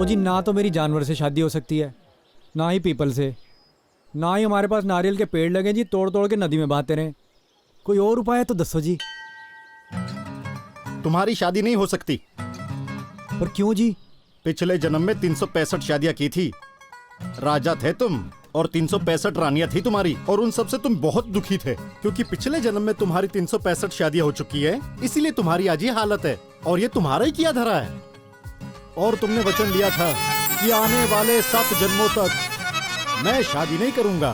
ओ जी, ना तो मेरी जानवर से शादी हो सकती है, ना ही पीपल से, ना ही हमारे पास नारियल के पेड़ लगे जी तोड़ तोड़ के नदी में बहाते रहें। कोई और उपाय है तो दसो जी। तुम्हारी शादी नहीं हो सकती। पर क्यों जी? पिछले जन्म में 365 शादियां की थी। राजा थे तुम और 365 रानियां थी तुम्हारी, और उन सब से तुम बहुत दुखी थे क्योंकि पिछले जन्म में तुम्हारी 365 शादियां हो चुकी है, इसीलिए तुम्हारी आज ये हालत है और ये तुम्हारा ही किया धरा है। और तुमने वचन लिया था कि आने वाले 7 जन्मों तक मैं शादी नहीं करूंगा।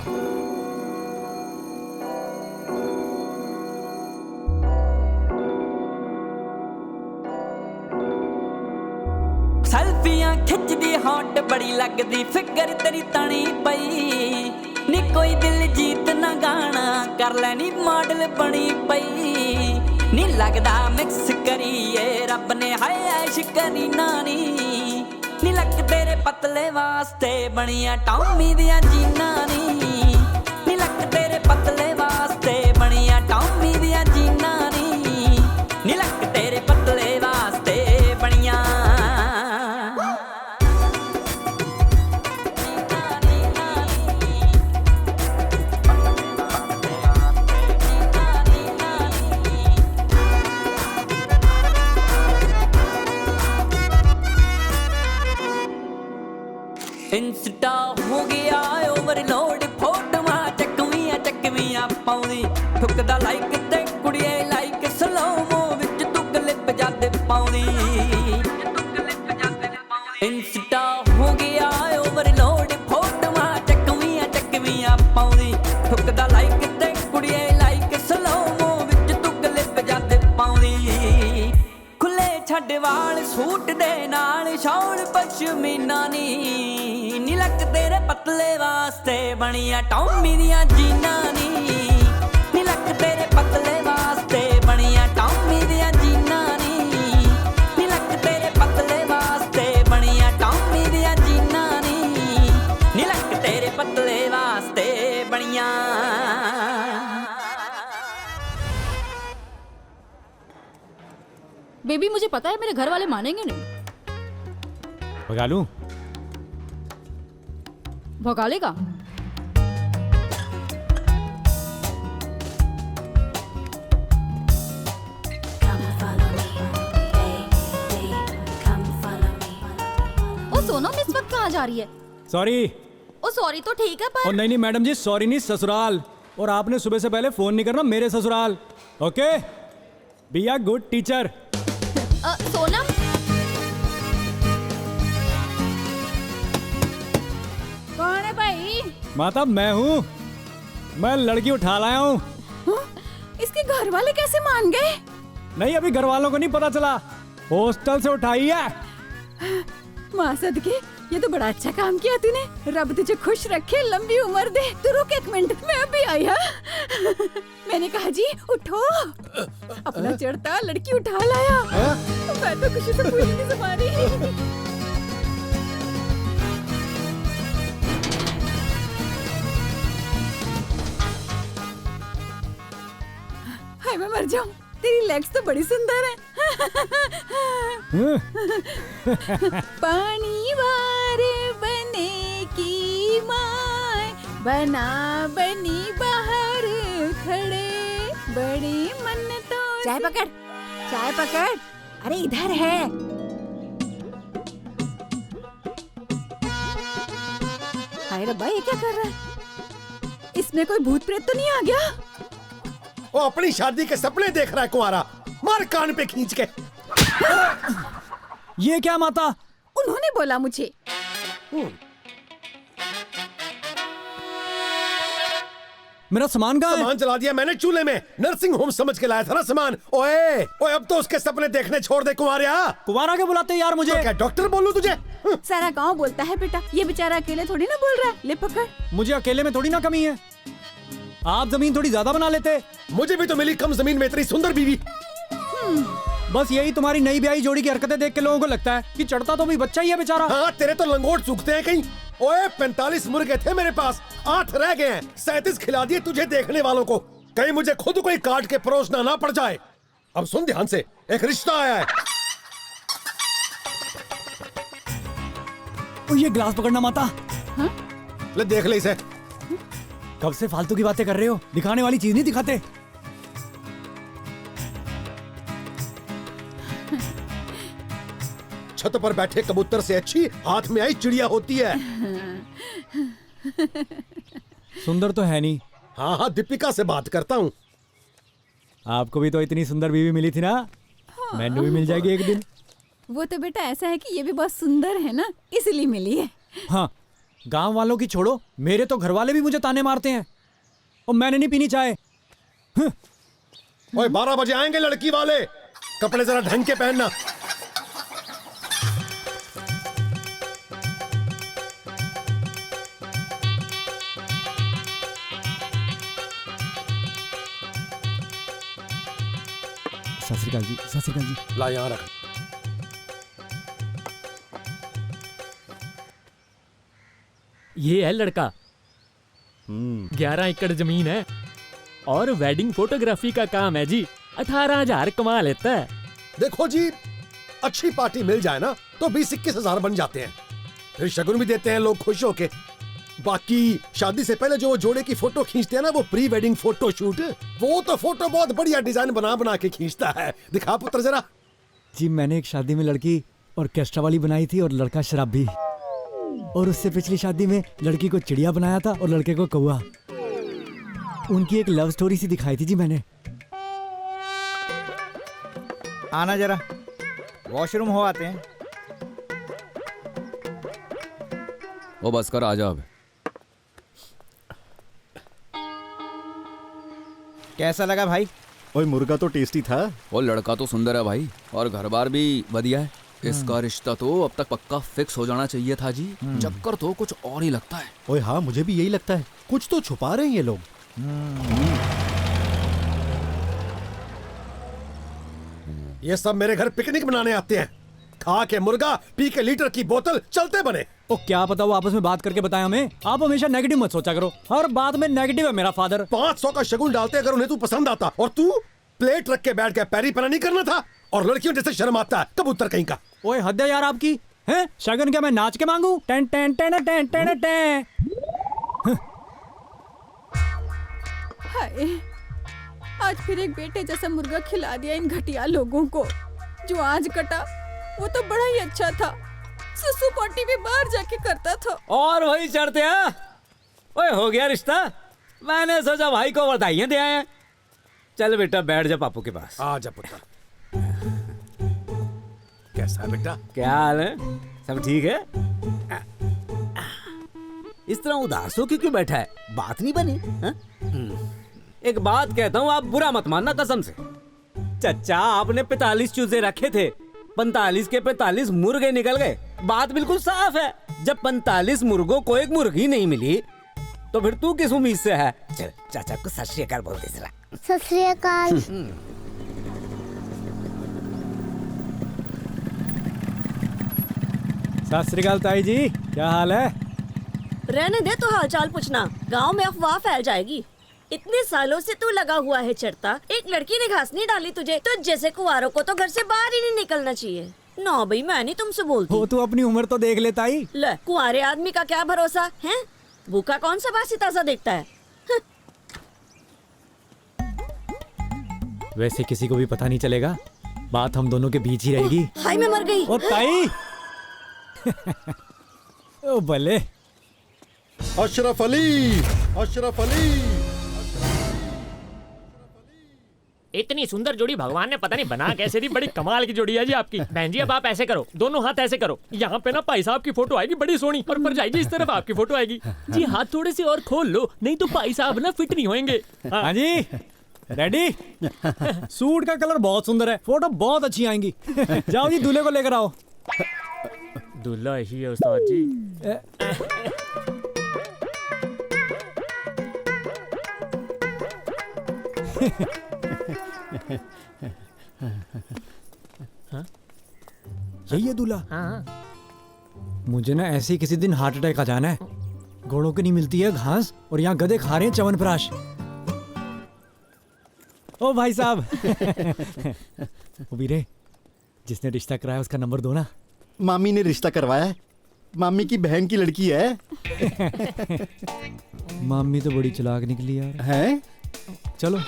सेल्फियां खिचदी हॉट बड़ी लगदी फिगर तेरी तनी पई नी कोई दिल जीत ना गाना कर लेनी मॉडल बनी पई नी लगदा मिक्स करिए रब ने हाय ऐश करी नानी नी लक तेरे पतले वास्ते बनिया टॉमी दिया जीना नी लक तेरे पतले वास्ते बनिया टॉमी दिया जीना नी लक तेरे पतले वास्ते बनिया। इंस्टा हो गया ओवरलोड फोटोआं चकवियां पाउंदी ठुकदा लाइक ते कुड़िए लाइक स्लोमो विच तू क्लिप जद पाउंदी। इंस्टा हो गया ओवरलोड फोटोआं चकवियां पाउंदी ठुकदा लाइक ते कुड़िए लाइक स्लोमो विच तू क्लिप जद पाउंदी। खुले छड्ड वाल सूट दे नाल शॉल पश्मीना नी लक तेरे पतले वास्ते बनिया टॉमी दिया जीना नी लक तेरे पतले वास्ते बनिया टॉमी दिया जीना नी लक तेरे पतले वास्ते बनिया टॉमी दिया जीना नी लक तेरे पतले वास्ते बनिया। बेबी मुझे पता है मेरे घर वाले मानेंगे नहीं। भगा लूं? भगा लेगा? ओ सोनम इस वक्त कहाँ जा रही है? सॉरी। ओ सॉरी तो ठीक है पर। और नहीं मैडम जी, सॉरी नहीं, ससुराल। और आपने सुबह से पहले फोन नहीं करना मेरे ससुराल। Okay, be a good teacher. Sonam कौन है भाई? माता मैं हूँ, मैं लड़की उठा लाया हूँ। इसके घर वाले कैसे मान गए? नहीं, अभी घर वालों को नहीं पता चला, हॉस्टल से उठाई है। माँ सदके, ये तो बड़ा अच्छा काम किया तूने। रब तुझे खुश रखे, लंबी उम्र दे। तू रुक एक मिनट, मैं अभी आई। हाँ मैंने कहा जी उठो, अपना चढ़ता लड़की उठा लाया। मैं तो खुशी से पूरी नहीं समा रही। हाय मैं मर जाऊं, तेरी लेग्स तो बड़ी सुंदर है। पानी वार बने की माय बना बनी बाहर खड़े बड़ी मन्नतों। चाय पकड़, चाय पकड़। अरे इधर है। हाय रब्बा, ये क्या कर रहा है? इसमें कोई भूत प्रेत तो नहीं आ गया? वो अपनी शादी के सपने देख रहा है कुंवारा, मार कान पे खींच के। ये क्या माता? उन्होंने बोला मुझे। मेरा सामान कहाँ है? सामान जला दिया मैंने चूल्हे में, नर्सिंग होम समझ के लाया था ना सामान। ओए ओए, अब तो उसके सपने देखने छोड़ दे कुंवारिया। कुंवारा के बुलाते यार मुझे? तो क्या डॉक्टर बोलूं तुझे? सारा गांव बोलता है बेटा, ये बेचारा अकेले थोड़ी ना बोल रहा है। ले पकड़। मुझे अकेले में थोड़ी ना कमी है, आप जमीन थोड़ी ज्यादा बना लेते। मुझे भी तो मिली कम जमीन में इतनी सुंदर बीवी। बस यही तुम्हारी नई ब्याही जोड़ी की हरकतें देख के लोगों को लगता है कि चढ़ता तो भी बच्चा ही है बेचारा। हाँ, तेरे तो लंगोट सूखते हैं कहीं। ओए 45 मुर्गे थे मेरे पास, 8 रह गए हैं। 37 खिला दिए तुझे देखने वालों को, कहीं मुझे खुद कोई काट के परोसना ना पड़ जाए। अब सुन ध्यान से, एक रिश्ता आया है। ओ, ये ग्लास पकड़ना माता। ले देख ले इसे। कब से फालतू की बातें कर रहे हो? दिखाने वाली चीज नहीं दिखाते। छत पर बैठे कबूतर से अच्छी हाथ में आई चिड़िया होती है। सुंदर तो है नहीं। हाँ हाँ, दीपिका से बात करता हूँ। आपको भी तो इतनी सुंदर बीवी मिली थी ना। मैंने भी मिल जाएगी एक दिन। वो तो बेटा ऐसा है कि ये भी बहुत सुंदर है ना, इसलिए मिली है। हाँ, गांव वालों की छोड़ो, मेरे तो घर वाले भी मुझे ताने मारते हैं और मैंने नहीं पीनी चाय। ओए 12 बजे आएंगे लड़की वाले, कपड़े जरा ढंग के पहनना। सत श्री अकाल जी, सत श्री अकाल जी। ला यहाँ रख। ये है लड़का। 11 एकड़ जमीन है और वेडिंग फोटोग्राफी का काम है जी। 18,000 कमा लेता है। देखो जी, अच्छी पार्टी मिल जाए ना तो 20-21 हजार बन जाते हैं। फिर शगुन भी देते हैं लोग खुश होके। बाकी शादी से पहले जो वो जोड़े की फोटो खींचते हैं ना, वो प्री वेडिंग फोटो शूट, वो तो फोटो बहुत बढ़िया डिजाइन बना बना के खींचता है। दिखा पुत्र जरा। जी मैंने एक शादी में लड़की ऑर्केस्ट्रा वाली बनाई थी और लड़का शराबी। और उससे पिछली शादी में लड़की को चिड़िया बनाया था और लड़के को कौवा। उनकी एक लव स्टोरी सी दिखाई थी जी मैंने। आना जरा, वॉशरूम हो आते हैं। वो बस कर, आ जा अब। कैसा लगा भाई? ओए मुर्गा तो टेस्टी था। वो लड़का तो सुंदर है भाई, और घर बार भी बढ़िया है। इसका रिश्ता तो अब तक पक्का फिक्स हो जाना चाहिए था जी। चक्कर तो कुछ और ही लगता है। ओए हाँ, मुझे भी यही लगता है। कुछ तो छुपा रहे हैं ये लोग। ये सब मेरे घर पिकनिक मनाने आते हैं। खा के मुर्गा, पी के लीटर की बोतल, चलते बने। ओ क्या पता वो आपस में बात करके बताए हमें। आप हमेशा नेगेटिव मत सोचा करो, हर बात में नेगेटिव है मेरा फादर। 500 का शगुन डालते अगर उन्हें तू पसंद आता, और तू प्लेट रख के बैठ के पैरी पना नहीं करना था। और लड़कियों जैसे शर्म आता है, कबूतर कहीं का। ओए हद है यार आपकी। हैं शगन क्या मैं नाच के मांगू? Ten ten ten ten ten ten. Hi, आज फिर एक बेटे जैसा मुर्गा खिला दिया इन घटिया लोगों को। जो आज कटा वो तो बड़ा ही अच्छा था। सुसु पोटी भी बाहर जाके करता था। और वही चढ़ते हैं। ओए हो गया रिश्ता। मैंने सोचा भाई को बधाइयां दे आए हैं। चल बेटा बैठ जा पापू के पास। आ जा पुत्र। कैसा है बेटा? क्या हाल है? सब ठीक है? इस तरह उदास हो क्यों बैठा है? बात नहीं बनी? हा? एक बात कहता हूँ, आप बुरा मत मानना कसम से। चचा आपने 45 चूजे रखे थे, 45 के 45 मुर्गे निकल गए। बात बिल्कुल साफ है। जब 45 मुर्गों को एक मुर्गी नहीं मिली तो फिर तू किस उम्मीद से है? चल चाचा को सत श्री अकाल बोल दे जरा। सत श्री अकाल। सत श्री अकाल ताई जी, क्या हाल है? रहने दे तो हालचाल पूछना, गांव में अफवाह फैल जाएगी। इतने सालों से तू लगा हुआ है चढ़ता, एक लड़की ने घास नहीं डाली तुझे तो जैसे कुंवारों को तो घर से बाहर ही नहीं निकलना चाहिए। ना भाई, मैं नहीं तुमसे बोलती। वो तू अपनी उम्र तो देख ले ताई। ले, कुंवारे आदमी का क्या भरोसा है? भूखा कौन सा बासी ताजा देखता है? वैसे किसी को भी पता नहीं चलेगा, बात हम दोनों के बीच ही रहेगी। हाय मैं मर गई। ओ ताई। ओ भले। अशरफ अली, अशरफ अली। इतनी सुंदर जोड़ी भगवान ने पता नहीं बना कैसे दी। बड़ी कमाल की जोड़ी है जी आपकी। बहन जी अब आप ऐसे करो, दोनों हाथ ऐसे करो। यहाँ पे ना भाई साहब की फोटो आएगी बड़ी सोनी, और पर जाएगी इस तरफ आपकी फोटो आएगी जी। हाथ थोड़े से और खोल लो, नहीं तो भाई साहब ना फिट नहीं होंगे। हाँ जी, रेडी? सूट का कलर बहुत सुंदर है, फोटो बहुत अच्छी आएंगी। जाओ जी दूल्हे को लेकर आओ। दूल्हा ही है उस्ताद जी। यही है दूल्हा? हाँ। मुझे ना ऐसे ही किसी दिन हार्ट अटैक आ जाना है। घोड़ों को नहीं मिलती है घास और यहाँ गधे खा रहे हैं च्यवनप्राश। ओ भाई साहब। ओ वीरे, जिसने रिश्ता कराया उसका नंबर दो ना। मामी ने रिश्ता करवाया है। मामी की बहन की लड़की है। मामी तो बड़ी चालाक निकली यार। हैं? चलो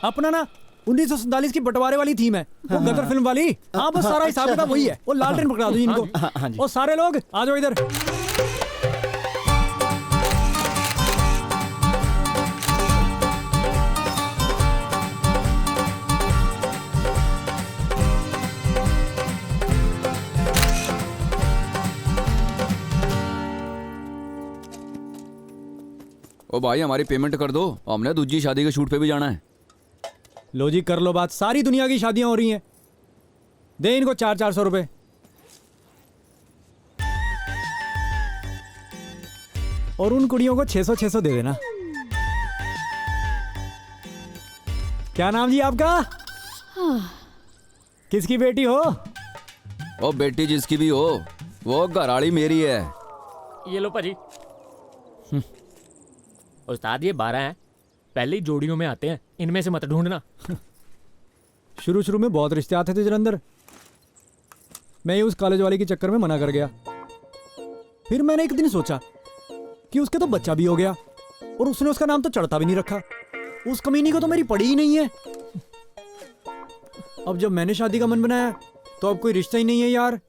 अपना ना 1947 की बंटवारे वाली थीम है, वो गदर फिल्म वाली। हाँ बस सारा हिसाब किताब वही है। वो लालटेन पकड़ा दो इनको। हाँ जी। और सारे लोग आ जाओ इधर। ओ भाई हमारी पेमेंट कर दो, हमने दूसरी शादी के शूट पे भी जाना है। लो जी कर लो बात, सारी दुनिया की शादियां हो रही हैं। दे इनको 400-400 रुपए। और उन कुड़ियों को 600-600 दे देना। क्या नाम जी आपका? किसकी बेटी हो? ओ बेटी जिसकी भी हो, वो घराड़ी मेरी है। ये लो भाजी। उस्ताद ये 12 हैं, पहले ही जोड़ियों में आते हैं, इनमें से मत ढूंढना। शुरू शुरू में बहुत रिश्ते आते थे जलंधर। मैं ये उस कॉलेज वाले के चक्कर में मना कर गया। फिर मैंने एक दिन सोचा कि उसके तो बच्चा भी हो गया और उसने उसका नाम तो चढ़ता भी नहीं रखा। उस कमीनी को तो मेरी पड़ी ही नहीं है। अब जब मैंने शादी का मन बनाया तो अब कोई रिश्ता ही नहीं है यार।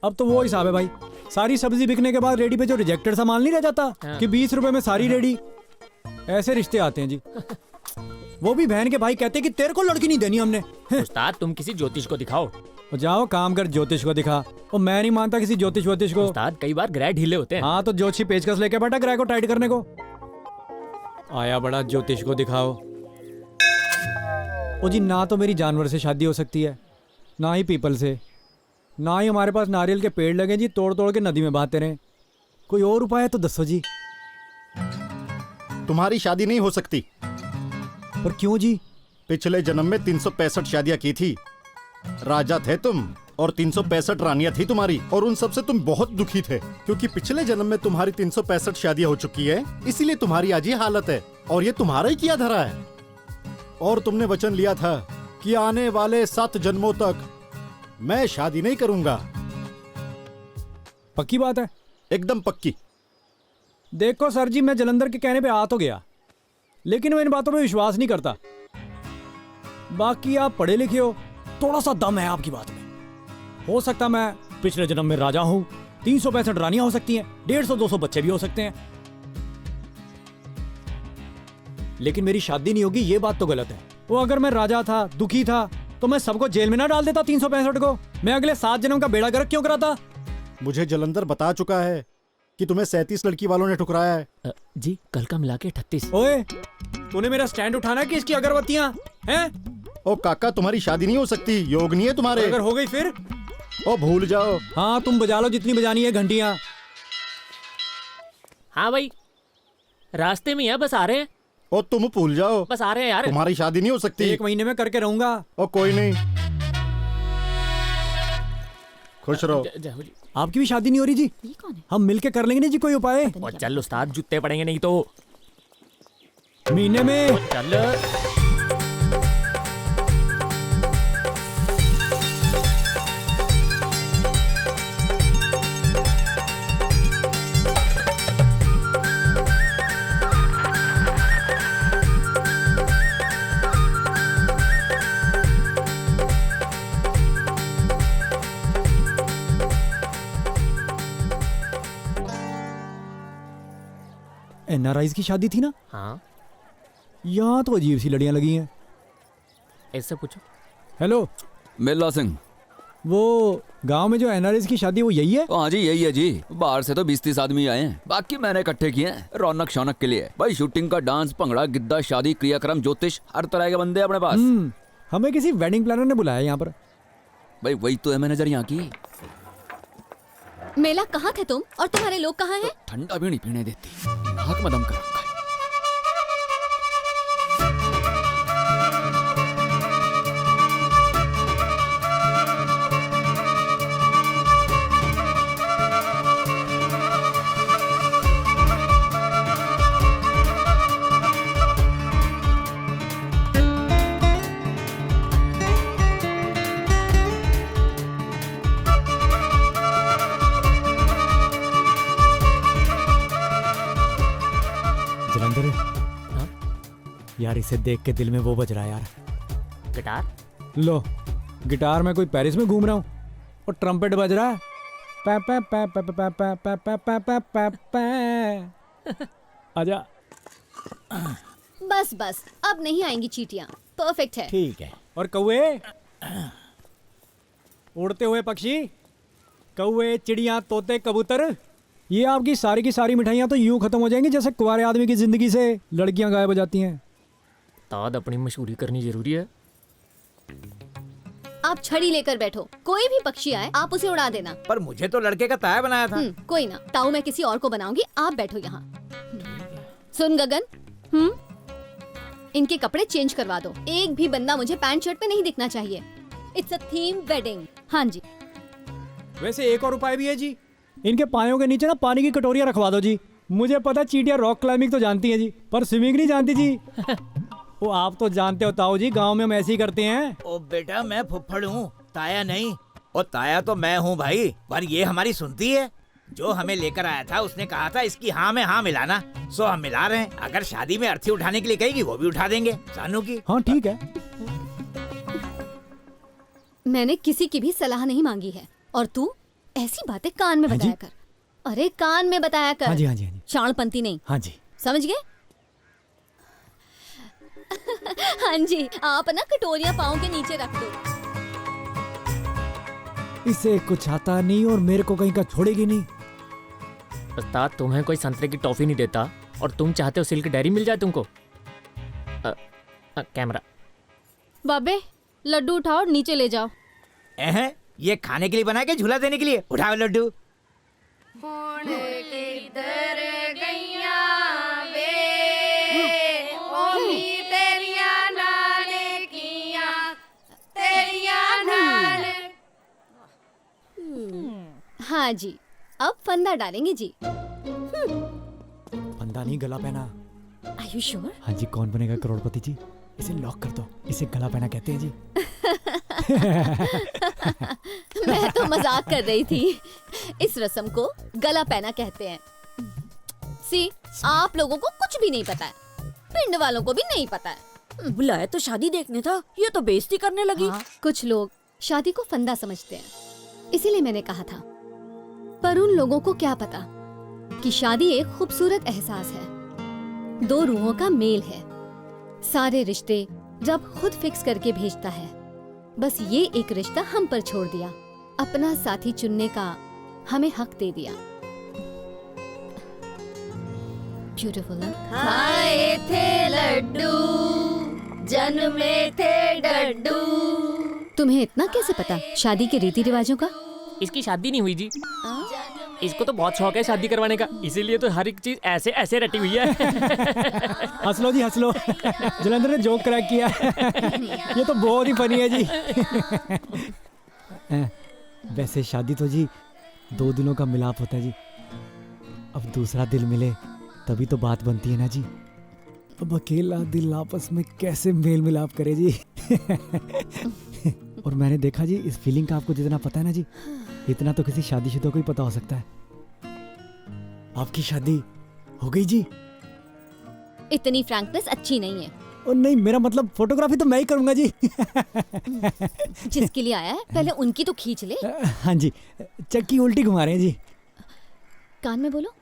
अब तो वो हिसाब है भाई, सारी सब्जी बिकने के बाद रेडी पे जो रिजेक्टेड सा माल नहीं रह जाता कि 20 रुपए में सारी रेडी, ऐसे रिश्ते आते हैं जी। वो भी बहन के भाई कहते कि तेरे को लड़की नहीं देनी हमने। उस्ताद तुम किसी ज्योतिष को दिखाओ। और जाओ काम कर, ज्योतिष को दिखा। और मैं नहीं मानता किसी ज्योतिष व्योतिष को। उस्ताद कई बार ग्रह ढीले होते हैं। हाँ तो ज्योतिषी पेचकस लेके बैठा ग्रह को टाइट करने को। आया बड़ा ज्योतिष को दिखाओ। ओ जी ना तो मेरी जानवर से शादी हो सकती है, ना ही पीपल से, ना ही हमारे पास नारियल के पेड़ लगे जी तोड़ तोड़ के नदी में बहाते रहे। कोई और उपाय है तो दसो जी। तुम्हारी शादी नहीं हो सकती। पर क्यों जी? पिछले जन्म में 365 शादियां की थी। राजा थे तुम और 365 रानियां थी तुम्हारी, और उन सब से तुम बहुत दुखी थे क्योंकि पिछले जन्म में तुम्हारी 365 शादियां हो चुकी है, इसीलिए तुम्हारी आज ये हालत है। और ये तुम्हारा ही किया धरा है। और तुमने वचन लिया था कि आने वाले 7 जन्मों तक मैं शादी नहीं करूंगा। पक्की बात है? एकदम पक्की। देखो सर जी, मैं जलंधर के कहने पे आ तो गया, लेकिन मैं इन बातों पे विश्वास नहीं करता। बाकी आप पढ़े लिखे हो, थोड़ा सा दम है आपकी बात में। हो सकता मैं पिछले जन्म में राजा हूं, 365 रानियां हो सकती हैं, 150-200 बच्चे भी हो सकते हैं, लेकिन मेरी शादी नहीं होगी, ये बात तो गलत है। वो अगर मैं राजा था, दुखी था, तो मैं सबको जेल में ना डाल देता 365 को। मैं अगले 7 जन्म का बेड़ा गर्क क्यों कराता? मुझे जलंधर बता चुका है कि तुम्हें 37 लड़की वालों ने ठुकराया है। जी कल का मिला के 38। ओए तूने मेरा स्टैंड उठाना है कि इसकी अगरबत्तियां हैं? ओ काका तुम्हारी शादी नहीं हो सकती, योग नहीं है तुम्हारे। अगर हो गई फिर? ओ भूल जाओ। हाँ तुम बजा लो जितनी बजानी है घंटियां। हाँ भाई रास्ते में है, बस आ रहे हैं। ओ तुम भूल जाओ, बस आ रहे हैं यार। तुम्हारी शादी नहीं हो सकती। 1 महीने में करके रहूंगा। ओ कोई नहीं, खुश रहो। आपकी भी शादी नहीं हो रही जी? ये कौन है? हम मिलके कर लेंगे ना जी कोई उपाय। और चल उस्ताद, जूते पड़ेंगे नहीं तो। महीने में चल NRIs की शादी थी ना? हाँ यहाँ तो अजीब सी लड़ियां लगी हैं। ऐसे पूछो। हेलो मिल्ला सिंह। वो गांव में जो NRIs की शादी वो यही है? हाँ जी यही है जी। बाहर से तो 20-30 आदमी आए हैं, बाकी मैंने इकट्ठे किए हैं रौनक शौनक के लिए। भाई शूटिंग का डांस, भंगड़ा, गिद्दा, शादी, क्रियाक्रम, ज्योतिष, हर तरह के बंदे अपने पास। हमें किसी वेडिंग प्लानर ने बुलाया यहाँ पर। भाई वही तो है मैनेजर यहाँ की। मेला कहाँ थे तुम और तुम्हारे लोग कहाँ हैं? ठंडा भी नहीं पीने देती, नाक में दम कर रखा है। यार इसे देख के दिल में वो बज रहा है यार। गिटार? लो गिटार में कोई पेरिस में घूम रहा हूँ और ट्रम्पेट बज रहा है। पै पै पै पै पै पै पै पै पै पै पै पै। आजा। बस बस, अब नहीं आएंगी चींटियां। परफेक्ट है। ठीक है। और कौवे, उड़ते हुए पक्षी, कौवे, चिड़िया, तोते, कबूतर, ये आपकी सारी की सारी मिठाइयाँ तो यूं खत्म हो जाएंगी जैसे कुंवारे आदमी की जिंदगी से लड़कियां गायब हो जाती हैं। ताद अपनी मशहूरी करनी जरूरी है। आप छड़ी लेकर बैठो, कोई भी पक्षी आए आप उसे उड़ा देना। पर मुझे तो लड़के का ताया बनाया था। कोई ना, ताऊ मैं किसी और को बनाऊंगी, आप बैठो यहाँ। सुन गगन, इनके कपड़े चेंज करवा दो। एक भी बंदा मुझे पैंट शर्ट पे नहीं दिखना चाहिए। It's a theme wedding. हाँ जी। वैसे एक और उपाय भी है जी, इनके पायों के नीचे ना पानी की कटोरियां रखवा दो जी। मुझे पता चींटियां रॉक क्लाइंबिंग तो जानती हैं जी, पर स्विमिंग नहीं जानती जी। वो आप तो जानते हो ताऊ जी, गांव में हम ऐसे ही करते हैं। ओ बेटा मैं फुफ्फड़ हूँ, ताया नहीं। ओ ताया तो मैं हूँ भाई, पर ये हमारी सुनती है। जो हमें लेकर आया था उसने कहा था इसकी हाँ में हाँ मिलाना, सो हम मिला रहे हैं। अगर शादी में अर्थी उठाने के लिए कहेगी वो भी उठा देंगे। सानू की? हाँ ठीक है। मैंने किसी की भी सलाह नहीं मांगी है, और तू ऐसी बातें कान में बताया कर। अरे कान में बताया कर। हाँ जी हाँ जी हाँ जी। शाणपंती नहीं। हाँ जी। समझ गए? हाँ जी, आप ना कटोरियां पाँव के नीचे रख दो। इसे कुछ आता नहीं और मेरे को कहीं का छोड़ेगी नहीं। उस्ताद तुम्हें कोई संतरे की टॉफी नहीं देता और तुम चाहते हो सिल्क डायरी मिल जाए तुमको। कैमरा। बाबे लड्डू उठाओ और नीचे ले जाओ। ये खाने के लिए बना के झूला देने के लिए? उठाओ लड्डू। हाँ जी, अब फंदा डालेंगे जी। फंदा नहीं, गला पहना। Are you sure? हाँ जी। कौन बनेगा करोड़पति जी? इसे लॉक कर दो, इसे गला पहना कहते हैं जी। मैं तो मजाक कर रही थी। इस रस्म को गला पहना कहते हैं। सी, आप लोगों को कुछ भी नहीं पता है, पिंड वालों को भी नहीं पता है। बुलाया तो शादी देखने था, ये तो बेइज्जती करने लगी। कुछ लोग शादी को फंदा समझते हैं, इसीलिए मैंने कहा था। पर उन लोगों को क्या पता कि शादी एक खूबसूरत एहसास है, दो रूहों का मेल है। सारे रिश्ते रब खुद फिक्स करके भेजता है, बस ये एक रिश्ता हम पर छोड़ दिया, अपना साथी चुनने का हमें हक दे दिया। ब्यूटीफुल ना? खाए थे लड्डू, जन्मे थे डड्डू। तुम्हें इतना कैसे पता शादी के रीति रिवाजों का? इसकी शादी नहीं हुई जी। इसको तो बहुत शौक है शादी करवाने का, इसीलिए तो हर एक चीज ऐसे ऐसे रटी हुई है। हंस लो जी हंस लो, जलंधर ने जोक क्रैक किया। ये तो बहुत ही फनी है जी। वैसे शादी तो जी दो दिलों का मिलाप होता है जी। अब दूसरा दिल मिले तभी तो बात बनती है ना जी। अब अकेला दिल आपस में कैसे मेल मिलाप करे जी। और मैंने देखा जी, इस फीलिंग का आपको जितना पता है ना जी, इतना तो किसी शादीशुदा को ही पता हो सकता है। आपकी शादी हो गई जी? इतनी फ्रैंकनेस अच्छी नहीं है। और नहीं, मेरा मतलब फोटोग्राफी तो मैं ही करूंगा जी। जिसके लिए आया है पहले उनकी तो खींच ले। हाँ जी, चक्की उल्टी घुमा रहे हैं जी। कान में बोलो।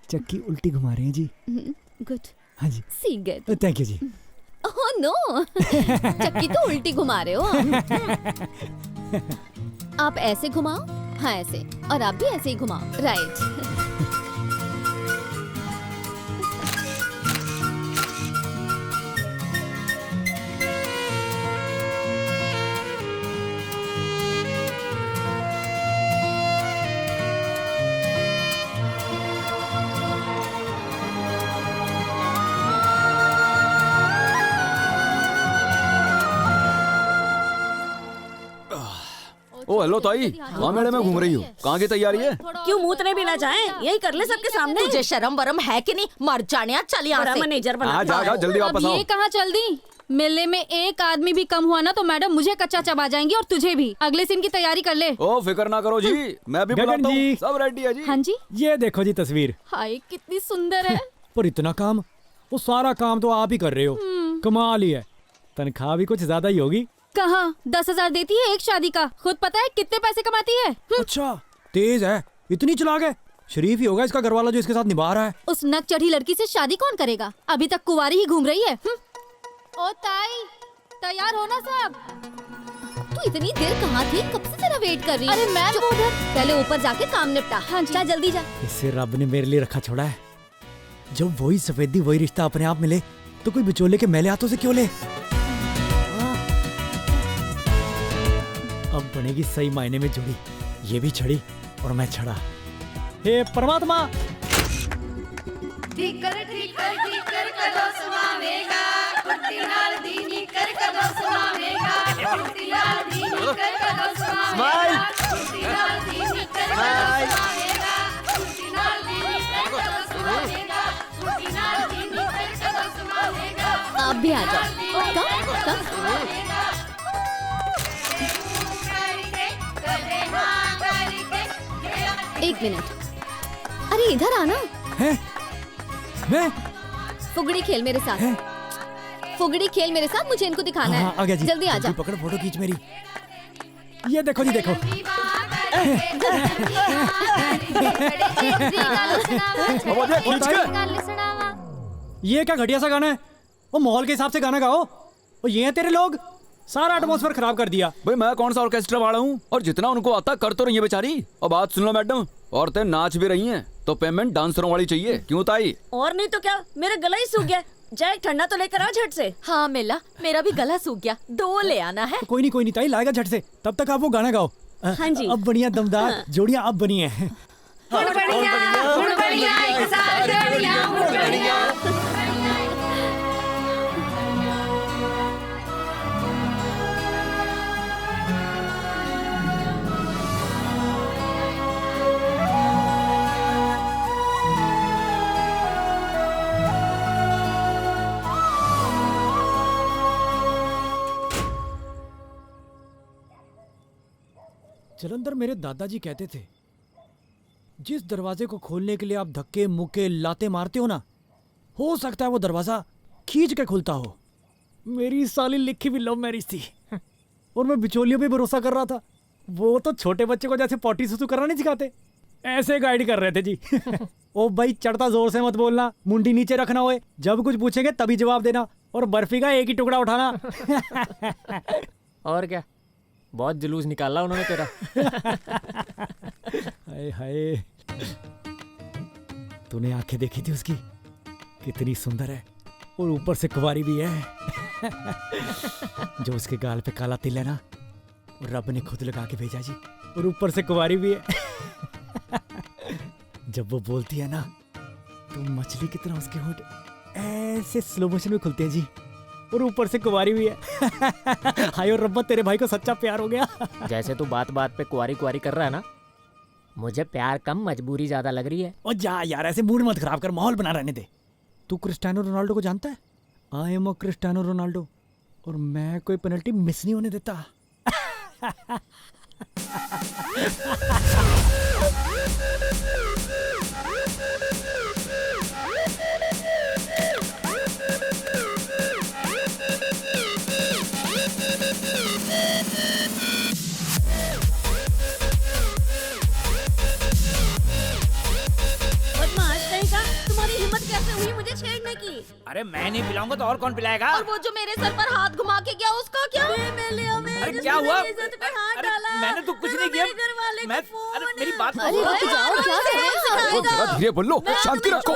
चक्की उल्टी घुमा रहे हैं जी। गुड। हाँ जी। सी गुड। थैंक यू जी। ओह नो, चक्की तो उल्टी घुमा रहे हो। आप ऐसे घुमाओ, हाँ ऐसे, और आप भी ऐसे ही घुमाओ। राइट। ओ हेलो ताई, कहाँ मेले में घूम रही हो? कहाँ की तैयारी है? क्यों मूतने भी ना जाए, यही कर ले सबके सामने। तुझे शर्म वरम है कि नहीं? मर जाने, चल यहाँ से। मैनेजर बना। जा जल्दी वापस आओ। ये कहाँ चल दी? मेले में एक आदमी भी कम हुआ ना तो मैडम मुझे कच्चा चबा जाएंगी और तुझे भी। अगले सीन की तैयारी कर ले। ओ फिक्र ना करो जी, मैं भी गगन बुलाता हूँ। जी। सब रेडी है जी। हाँ जी। ये देखो जी तस्वीर। हाय कितनी सुंदर है। पर इतना काम, वो सारा काम तो आप ही कर रहे हो। कमाल ही है, तनख्वाह भी कुछ ज्यादा ही होगी। कहाँ 10,000 देती है एक शादी का, खुद पता है कितने पैसे कमाती है। अच्छा तेज है, इतनी चालाक है। शरीफ ही होगा इसका घरवाला जो इसके साथ निभा रहा है। उस नक चढ़ी लड़की से शादी कौन करेगा, अभी तक कुंवारी ही घूम रही है। ओ ताई, तैयार हो ना सब? तू इतनी देर कहाँ थी, कब से तेरा वेट कर रही हूँ। अरे मैं उधर, पहले ऊपर जाके काम निपटा। हाँ जा जल्दी जा। इसे रब ने मेरे लिए रखा छोड़ा है। जब वही सफेदी वही रिश्ता अपने आप मिले तो कोई बिचौले के मैले हाथों से क्यों ले। अब बनेगी सही मायने में जोड़ी, ये भी छड़ी और मैं छड़ा। हे परमात्मा, आप भी आ जाओ। कब? एक मिनट, अरे इधर आना। है? मैं? फुगड़ी खेल मेरे साथ। फुगड़ी खेल मेरे साथ, मुझे इनको दिखाना है। आ गया जी। जल्दी आ जा। पकड़, फोटो खींच मेरी। ये देखो जी, देखो। ये क्या घटिया सा गाना है? वो माहौल के हिसाब से गाना गाओ। और ये हैं तेरे लोग, सारा एटमॉस्फेयर खराब कर दिया। भाई मैं कौन सा ऑर्केस्ट्रा वाला हूँ, और जितना उनको आता कर तो रही है बेचारी। और बात सुन लो मैडम, औरतें नाच भी रही हैं तो पेमेंट डांसरों वाली चाहिए, क्यों ताई? और नहीं तो क्या, मेरा गला ही सूख गया। जा एक ठंडा तो लेकर आ झट से। हाँ मेला, मेरा भी गला सूख गया, 2 ले आना है। कोई नहीं ताई, लाएगा झट से। तब तक आप वो गाना गाओ। हाँ जी। अब बढ़िया दमदार जोड़ियां अब बनी है। जलंधर मेरे दादाजी कहते थे, जिस दरवाजे को खोलने के लिए आप धक्के मुक्के लाते मारते हो ना, हो सकता है वो दरवाजा खींच के खुलता हो। मेरी साली लिखी भी लव मैरिज थी और मैं बिचौलियों पे भरोसा कर रहा था। वो तो छोटे बच्चे को जैसे पॉटी सुसु करना नहीं सिखाते, ऐसे गाइड कर रहे थे जी। ओ भाई चढ़ता जोर से मत बोलना, मुंडी नीचे रखना होए, जब कुछ पूछेंगे तभी जवाब देना, और बर्फी का एक ही टुकड़ा उठाना। और क्या, बहुत जुलूस निकाला उन्होंने तेरा। हाय हाय, तूने आंखें देखी थी उसकी, कितनी सुंदर है, और ऊपर से कुंवारी भी है। जो उसके गाल पे काला तिल है ना, रब ने खुद लगा के भेजा जी, और ऊपर से कुंवारी भी है। जब वो बोलती है ना, तो मछली की तरह उसके होंठ ऐसे स्लो मोशन में खुलते हैं जी, और ऊपर से कुंवारी भी है। हाय और रब्बा, तेरे भाई को सच्चा प्यार हो गया। जैसे तू बात बात पे कुंवारी कुंवारी कर रहा है ना, मुझे प्यार कम मजबूरी ज्यादा लग रही है। और जा यार, ऐसे मूड मत खराब कर, माहौल बना रहने दे। तू क्रिस्टियानो रोनाल्डो को जानता है? I am a Cristiano Ronaldo, और मैं कोई पेनल्टी मिस नहीं होने देता। तुम्हारी हिम्मत कैसे हुई मुझे छेड़ने की? अरे मैं नहीं पिलाऊंगा तो और कौन पिलाएगा? और वो जो मेरे सर पर हाथ घुमा के गया, उसका क्या? अरे क्या हुआ? अरे मैंने तो कुछ नहीं किया। मैं, अरे मेरी बात अरे रुक जाओ, क्या कर रहे हो? जरा धीरे बोलो, शांति रखो।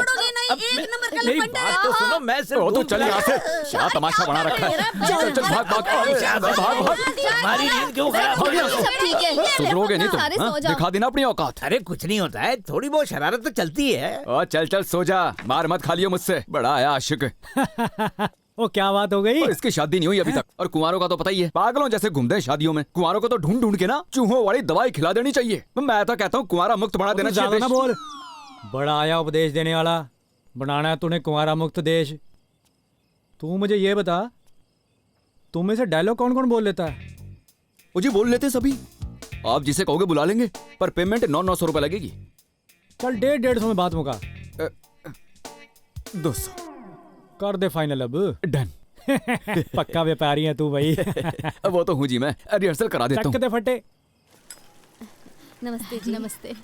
मेरी बात तो सुनो, मैं सिर्फ तो चल यहाँ से, क्या तमाशा बना रखा है। चल चल भाग भाग। हमारी नींद क्यों खराब हो गई? सब ठीक है, सुधरोगे नहीं तुम, सारे सो हाँ? जाओ। दिखा देना अपनी औकात। अरे कुछ नहीं होता है, थोड़ी बहुत शरारत तो चलती है। और चल चल सो जा, मार मत खा लियो मुझसे, बड़ा आया आशिक। ओ क्या बात हो गई? और इसकी शादी नहीं हुई अभी तक, और कुंवारों का तो पता ही है, पागलों जैसे घूमते हैं शादियों में। कुंवारों को तो ढूंढ ढूंढ के ना चूहों वाली दवाई खिला देनी चाहिए। मैं तो कहता हूँ कुंवारा मुक्त बना देना चाहिए। ना बोल, बड़ा आया उपदेश देने वाला। बनाना है तूने कुंवारा मुक्त देश। तू मुझे ये बता, तुम में से डायलॉग कौन कौन बोल लेता है? मुझे बोल लेते सभी, आप जिसे कहोगे बुला लेंगे, पर पेमेंट 900 रुपए लगेगी। चल 150 में बात मुका। 200 कर दे फाइनल अब। डन। पक्का व्यापारी है तू भाई। वो तो हूँ जी, मैं रिहर्सल करा देता हूँ। चकते फटे। नमस्ते जी। नमस्ते।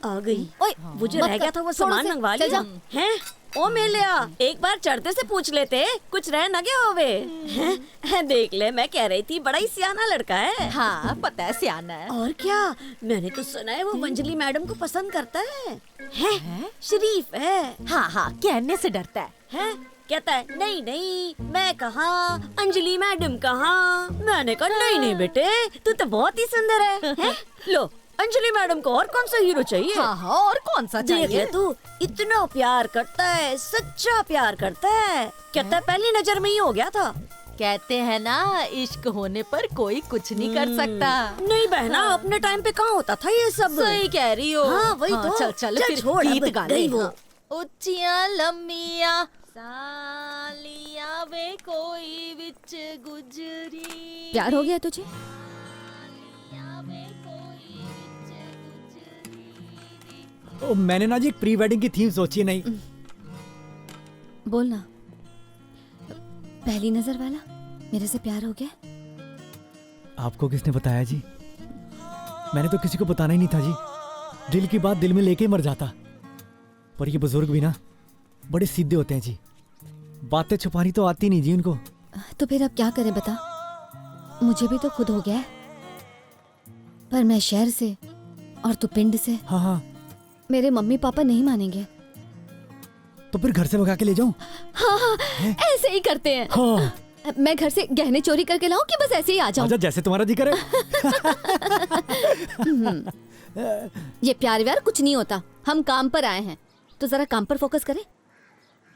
आ गई। ओए वो जो रह गया था वो सामान मंगवा लिया हैं? ओ मेलिया, एक बार चढ़ते से पूछ लेते, कुछ रह ना गया होवे। हैं? देख ले, मैं कह रही थी बड़ा ही सियाना लड़का है। हाँ पता है सियाना है। और क्या, मैंने तो सुना है वो अंजलि मैडम को पसंद करता है। हैं? शरीफ है। हाँ हाँ कहने से डरता है। हैं? कहता है नहीं नहीं मैं कहाँ, अंजलि मैडम कहाँ। मैंने कहा नहीं नहीं बेटे, तू तो बहुत ही सुंदर है। हैं? लो अंजलि मैडम को और कौन सा हीरो चाहिए? हाँ हाँ और कौन सा चाहिए? देख ले तू, इतना प्यार करता है, सच्चा प्यार करता है। कहता है पहली नजर में ही हो गया था। कहते हैं ना इश्क होने पर कोई कुछ नहीं कर सकता। नहीं बहना, अपने टाइम पे कहाँ होता था ये सब। सही कह रही हो। हाँ वही तो। चल चल फिर छोड़, गीत अब गा गई ले। वो। हाँ। उच्चियां लम्मियां सालियां वे कोई विच गुजरी। प्यार हो गया तुझे? ओ, मैंने ना जी एक प्री वेडिंग की थीम सोची है। नहीं बोलना। पहली नजर वाला मेरे से प्यार हो गया? आपको किसने बताया जी? मैंने तो किसी को बताना ही नहीं था जी। दिल की बात दिल में लेके मर जाता। पर ये बुजुर्ग भी ना बड़े सीधे होते हैं जी, बातें छुपानी तो आती नहीं जी उनको। तो फिर अब क्या करें बता? मुझे भी तो खुद हो गया है, पर मैं शहर से और तू पिंड से। हाँ हाँ। मेरे मम्मी पापा नहीं मानेंगे। तो फिर घर से भगा के ले जाऊं? हाँ हाँ ऐसे ही करते हैं। हाँ। मैं घर से गहने चोरी करके लाऊं कि बस ऐसे ही आ जाऊं? आजा, जैसे तुम्हारा जी करे। ये प्यार व्यार कुछ नहीं होता। हम काम पर आए हैं तो जरा काम पर फोकस करें।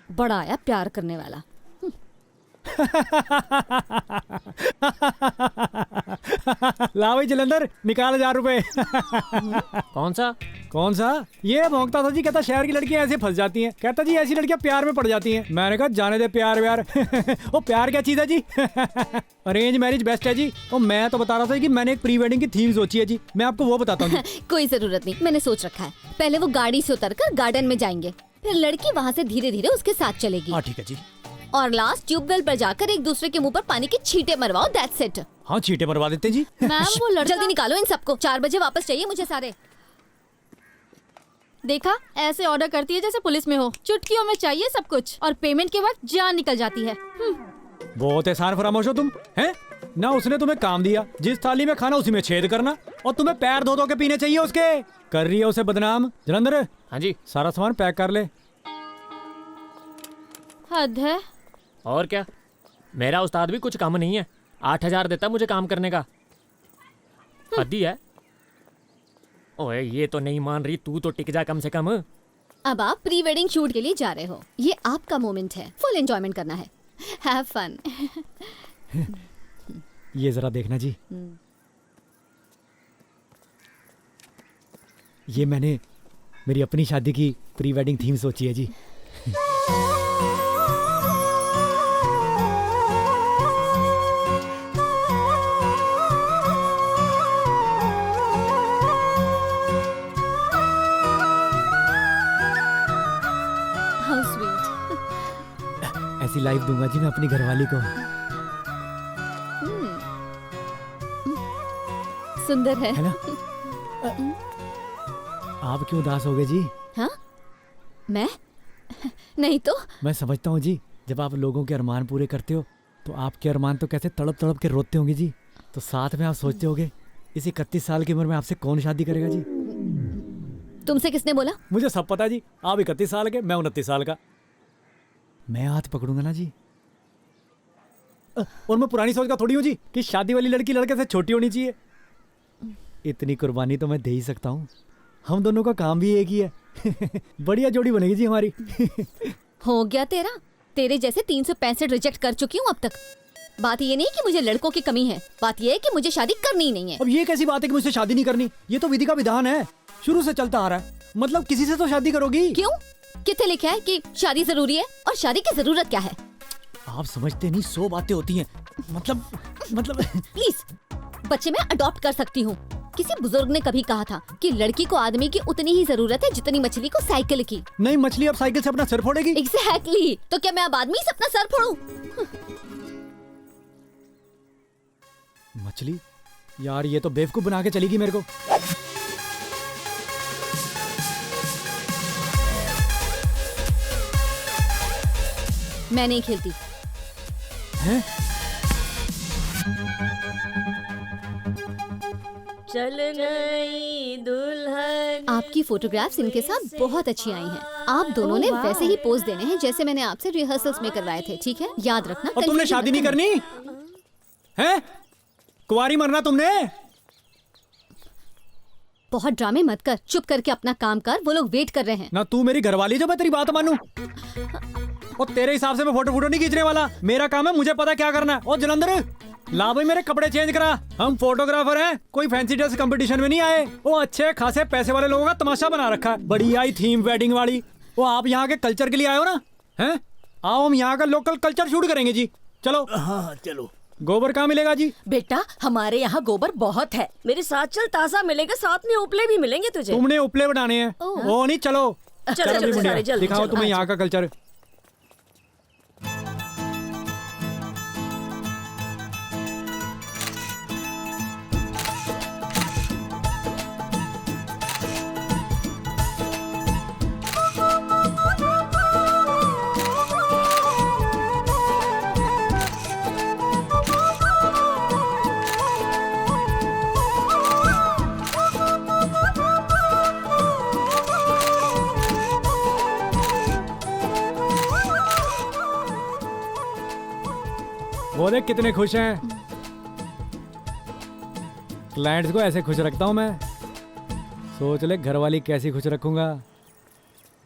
बड़ा आया प्यार करने वाला। ला भाई जलंधर, निकाल 1000 रुपए। कौन सा? ये भौंकता था जी, कहता शहर की लड़कियां ऐसे फंस जाती हैं। कहता जी ऐसी लड़कियां प्यार में पड़ जाती हैं। मैंने कहा जाने दे प्यार व्यार। वो प्यार क्या चीज है जी? अरेंज मैरिज बेस्ट है जी। और मैं तो बता रहा था कि मैंने एक प्री वेडिंग की थीम सोची है जी, मैं आपको वो बताता हूँ। कोई जरूरत नहीं, मैंने सोच रखा है। पहले वो गाड़ी से उतरकर गार्डन में जाएंगे, फिर लड़की वहाँ से धीरे धीरे उसके साथ चलेगी। हाँ ठीक है जी। और लास्ट ट्यूबवेल पर जाकर एक दूसरे के मुंह पर पानी की छींटे मरवाओ। That's it. हाँ चींटे मरवा देते जी। मैम वो लड़का जल्दी निकालो इन सबको, 4 बजे वापस चाहिए मुझे सारे। देखा, ऐसे ऑर्डर करती है जैसे पुलिस में हो। चुटकियों में चाहिए सब कुछ और पेमेंट के वक्त जान निकल जाती है। बहुत एहसान फरामोश हो तुम, हैं? ना उसने तुम्हें काम दिया, जिस थाली में खाना उसी में छेद करना, और तुम्हें पैर धो धो के पीने चाहिए उसके। कर रही है उसे बदनाम। जलंधर, हाँ जी, सारा सामान पैक कर ले। हद है। और क्या, मेरा उस्ताद भी कुछ कम नहीं है। 8000 देता मुझे काम करने का। हद ही है। ओए ये तो नहीं मान रही, तू तो टिक जा कम से कम। अब आप प्री वेडिंग शूट के लिए जा रहे हो, ये आपका मोमेंट है, फुल एंजॉयमेंट करना है। Have fun. ये जरा देखना जी, ये मैंने मेरी अपनी शादी की प्री वेडिंग थीम सोची है जी। How sweet. ऐसी लाइफ दूंगा जी मैं अपनी घरवाली को। सुंदर है ना? आप क्यों उदास हो गए जी? हाँ? मैं? नहीं तो। मैं समझता हूँ जी, जब आप लोगों के अरमान पूरे करते हो तो आपके अरमान तो कैसे तड़प तड़प के रोते होंगे जी। तो साथ में आप सोचते होगे इस 31 साल की उम्र में आपसे कौन शादी करेगा जी? तुमसे किसने बोला? मुझे सब पता जी। आप 31 साल के, मैं 29 साल का। मैं हाथ पकड़ूंगा ना जी। और मैं पुरानी सोच का थोड़ी हूँ जी कि शादी वाली लड़की लड़के से छोटी होनी चाहिए। इतनी कुर्बानी तो मैं दे ही सकता हूँ। हम दोनों का काम भी एक ही है। बढ़िया जोड़ी बनेगी जी हमारी। हो गया तेरा। तेरे जैसे 365 रिजेक्ट कर चुकी हूँ अब तक। बात ये नहीं कि मुझे लड़कों की कमी है, बात ये है कि मुझे शादी करनी ही नहीं है। अब ये कैसी बात है कि मुझसे शादी नहीं करनी? ये तो विधि का विधान है, शुरू से चलता आ रहा है। मतलब किसी से तो शादी करोगी। क्यों? कितने लिखा है कि शादी जरूरी है? और शादी की जरूरत क्या है? आप समझते नहीं, 100 बातें होती हैं। मतलब प्लीज, बच्चे मैं अडॉप्ट कर सकती हूँ, किसी बुजुर्ग ने कभी कहा था कि लड़की को आदमी की उतनी ही जरूरत है जितनी मछली को साइकिल की। नहीं, मछली अब साइकिल से अपना सर फोड़ेगी। एग्जैक्टली। तो क्या मैं अब आदमी से अपना सर फोड़ूं? मछली? यार ये तो बेवकूफ बना के चलेगी मेरे को। मैं नहीं खेलती। हैं? चल गई दुल्हन। आपकी फोटोग्राफ्स इनके साथ बहुत अच्छी आई हैं। आप दोनों ने वैसे ही पोज देने हैं जैसे मैंने आपसे रिहर्सल्स में करवाए थे, ठीक है? याद रखना। और तुमने शादी नहीं करनी है? कुंवारी मरना तुमने? बहुत ड्रामे मत कर, चुप करके अपना काम कर, वो लोग वेट कर रहे हैं। ना तू मेरी घरवाली जो मैं तेरी बात मानूं। और तेरे हिसाब से मैं फोटो नहीं खींचने वाला। मेरा काम है, मुझे पता क्या करना है। और जलंधर ला भाई मेरे कपड़े चेंज करा। हम फोटोग्राफर हैं, कोई फैंसी ड्रेस कंपटीशन में नहीं आए। वो अच्छे खासे पैसे वाले लोगों का तमाशा बना रखा है, बढ़िया ही थीम वेडिंग वाली। वो आप यहाँ के कल्चर के लिए आए हो ना? हैं? आओ हम यहाँ का लोकल कल्चर शूट करेंगे जी। चलो। हाँ चलो। गोबर कहाँ मिलेगा जी? बेटा हमारे यहाँ गोबर बहुत है। मेरे साथ चल, ताज़ा मिलेगा, साथ में उपले भी मिलेंगे तुझे। तुमने उपले बनाने हैं? वो नहीं, चलो चलो भी बढ़िया। सारे जल्दी दिखाओ चलो। तुम्हें यहाँ का कल्चर। वो देख कितने खुश हैं। क्लाइंट्स को ऐसे खुश रखता हूं मैं। सोच ले घरवाली कैसी खुश रखूंगा।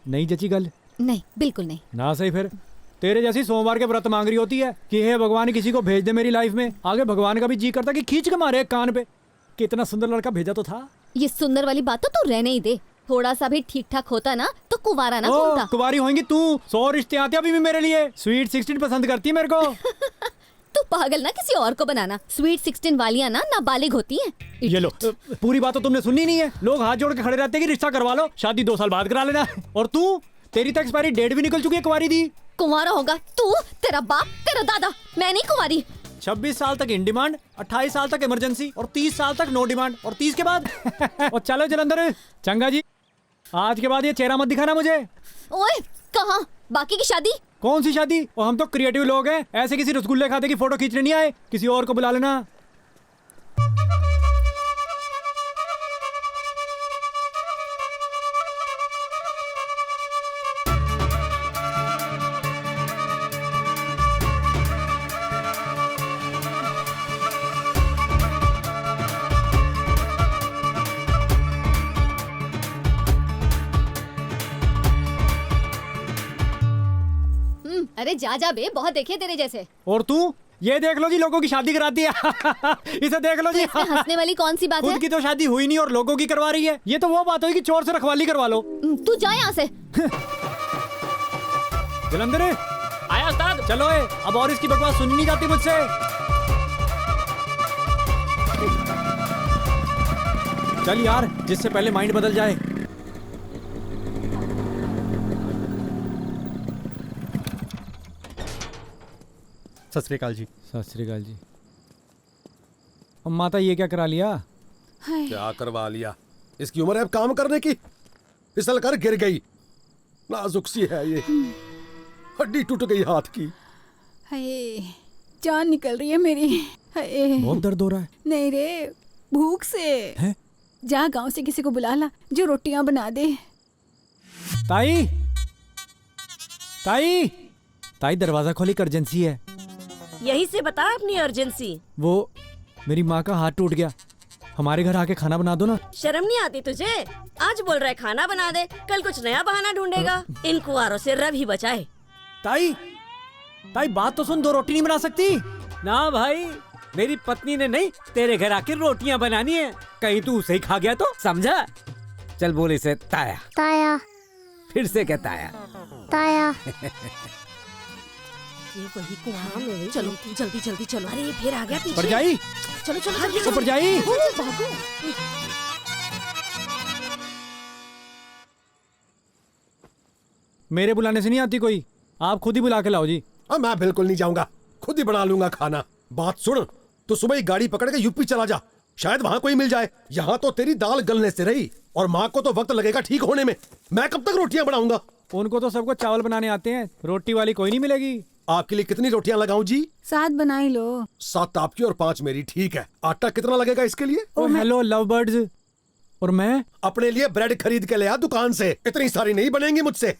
नहीं जची गल? नहीं, बिल्कुल नहीं। ना सही फिर। तेरे जैसी सोमवार के व्रत मांग रही होती है कि हे भगवान किसी को भेज दे मेरी लाइफ में। आगे भगवान का भी जी करता कि खींच के मारे एक कान पे। कितना सुंदर लड़का भेजा तो था। ये सुंदर वाली बात तो तू रहने ही दे। थोड़ा सा भी ठीक ठाक होता ना तो कुंवारा ना घूमता। कुंवारी होंगी तू। 100 रिश्ते आते अभी भी मेरे लिए। स्वीट 16 पसंद करती है मेरे को। तू पागल ना किसी और को बनाना। स्वीट 16 वालियाँ ना नाबालिग होती हैं। ये लो, पूरी बात तो तुमने सुनी नहीं है। लोग हाथ जोड़ के खड़े रहते हैं कि रिश्ता करवा लो, शादी 2 साल बाद करा लेना। और तू, तेरी तो एक्सपायरी डेट भी निकल चुकी है कुंवारी दी। कुंवारा होगा तू, तेरा बाप, तेरा दादा। मैं नहीं कुंवारी। 26 साल तक इन डिमांड, 28 साल तक इमरजेंसी और 30 साल तक नो डिमांड। और 30 के बाद और चलो जलंधर। चंगा जी, आज के बाद ये चेहरा मत दिखाना मुझे। ओए कहाँ? बाकी की शादी? कौन सी शादी? और हम तो क्रिएटिव लोग हैं, ऐसे किसी रसगुल्ले खाते की फोटो खींचने नहीं आए। किसी और को बुला लेना। अरे जा जा बे, बहुत देखे तेरे जैसे। और तू ये देख लो जी, लोगों की शादी कराती है। इसे देख लो जी। इसमें हंसने वाली कौन सी बात है? खुद की तो शादी हुई नहीं और लोगों की करवा रही है। ये तो वो बात हुई कि चोर से रखवाली करवा लो। तू जा यहाँ से। जलंधर आया उस्ताद। चलो अब और इसकी बकवास सुनी नहीं जाती मुझसे। चल यार, जिससे पहले माइंड बदल जाए। सत श्री अकाल जी। सत श्री अकाल जी। अब माता ये क्या करा लिया? क्या करवा लिया? इसकी उम्र है अब काम करने की। फिसल कर गिर गई। नाजुक सी है ये, हड्डी टूट गई हाथ की। हाय, जान निकल रही है मेरी। हाय, बहुत दर्द हो रहा है। नहीं रे, भूख से है? जा गांव से किसी को बुला ला जो रोटियां बना दे। ताई, ताई, ताई दरवाजा खोली, अर्जेंसी है। यही से बता अपनी अर्जेंसी। वो मेरी माँ का हाथ टूट गया, हमारे घर आके खाना बना दो ना। शर्म नहीं आती तुझे? आज बोल रहा है खाना बना दे, कल कुछ नया बहाना ढूंढेगा। इन कुंवारों से रब ही बचाए। ताई, ताई बात तो सुन, 2 रोटी नहीं बना सकती? ना भाई, मेरी पत्नी ने नहीं तेरे घर आके रोटियां बनानी है। कहीं तू उसे ही खा गया तो समझा। चल बोल इसे ताया। ताया। फिर से क्या ताया? ताया। ये वही कुआं। चलो जल्दी जल्दी चलो। अरे फिर आ गया पीछे। परजाई, चलो चलो जल्दी ओ परजाई। भागो। मेरे बुलाने से नहीं आती कोई, आप खुद ही बुला के लाओ जी। अब मैं बिल्कुल नहीं जाऊंगा, खुद ही बना लूंगा खाना। बात सुन, तो सुबह ही गाड़ी पकड़ के यूपी चला जा, शायद वहां कोई मिल जाए। यहाँ तो तेरी दाल गलने से रही, और माँ को तो वक्त लगेगा ठीक होने में। मैं कब तक रोटियां बनाऊंगा? उनको तो सबको चावल बनाने आते हैं, रोटी वाली कोई नहीं मिलेगी। आपके लिए कितनी रोटियां लगाऊं जी? 7 बनाई लो। 7 आपकी और 5 मेरी, ठीक है। आटा कितना लगेगा इसके लिए? ओ हेलो लव बर्ड्स। और मैं अपने लिए ब्रेड खरीद के ले आ दुकान से, इतनी सारी नहीं बनेंगी मुझसे।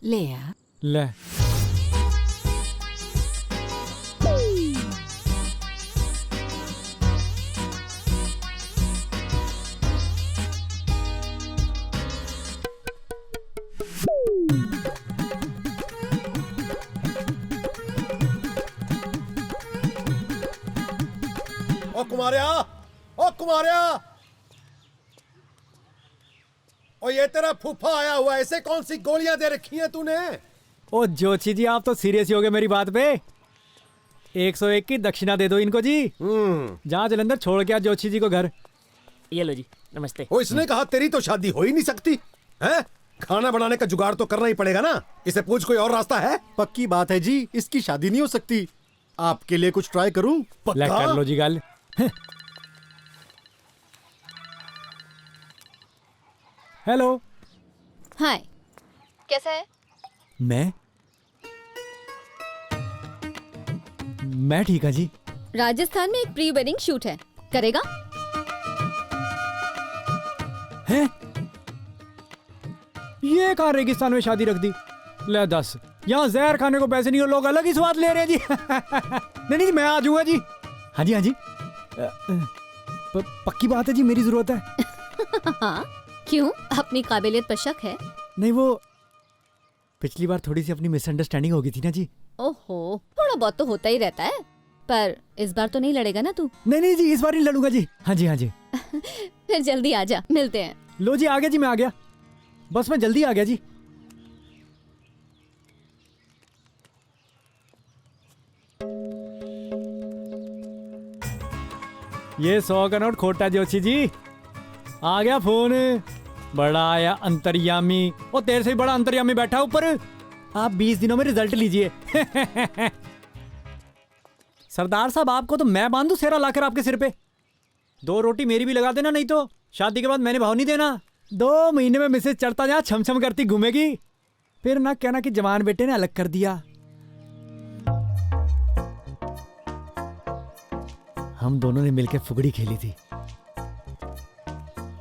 ले आ। ले। ओ कुमारिया, ओ कुमारिया, ओ ये तेरा फूफा आया हुआ है, ऐसे कौन सी गोलियां दे रखी हैं तूने? ओ जोशी जी, आप तो सीरियस ही हो गए मेरी बात पे। 101 की दक्षिणा दे दो इनको जी। जहाँ जलंधर छोड़ के आ जोशी जी को घर। ये लो जी, नमस्ते। ओ इसने कहा तेरी तो शादी हो ही नहीं सकती है। खाना बनाने का जुगाड़ तो करना ही पड़ेगा ना। इसे पूछ कोई और रास्ता है? पक्की बात है जी, इसकी शादी नहीं हो सकती। आपके लिए कुछ ट्राई करूं? ले कर लो जी गल। हेलो। हाय, कैसा है? मैं ठीक है जी। राजस्थान में एक प्री वेडिंग शूट है, करेगा? हैं? ये कहाँ रेगिस्तान में शादी रख दी? ले 10, यहाँ जहर खाने को पैसे नहीं और लोग अलग ही स्वाद ले रहे हैं जी। नहीं नहीं, मैं आ जाऊंगा जी। हाँ जी हाँ जी। पक्की बात है जी, मेरी जरूरत है। हाँ, क्यों? अपनी काबिलियत पर शक है? नहीं, वो पिछली बार थोड़ी सी अपनी मिसअंडरस्टैंडिंग हो गई थी ना जी। ओहो, थोड़ा बहुत तो होता ही रहता है, पर इस बार तो नहीं लड़ेगा ना तू? नहीं नहीं जी, इस बार नहीं लड़ूंगा जी। हाँ जी हाँ जी। फिर जल्दी आ जा, मिलते हैं। लो जी, आ गया जी, मैं आ गया, बस मैं जल्दी आ गया जी। ये 100 का नोट खोटा जोशी जी। आ गया फोन। बड़ा आया अंतर्यामी। ओ तेरे से भी बड़ा अंतर्यामी बैठा ऊपर। आप 20 दिनों में रिजल्ट लीजिए। सरदार साहब, आपको तो मैं बांधू सेरा लाकर आपके सिर पे। 2 रोटी मेरी भी लगा देना, नहीं तो शादी के बाद मैंने भाव नहीं देना। 2 महीने में मिसेज चढ़ता जहाँ छम छम करती घूमेगी, फिर ना कहना कि जवान बेटे ने अलग कर दिया। हम दोनों ने मिलकर फुगड़ी खेली थी।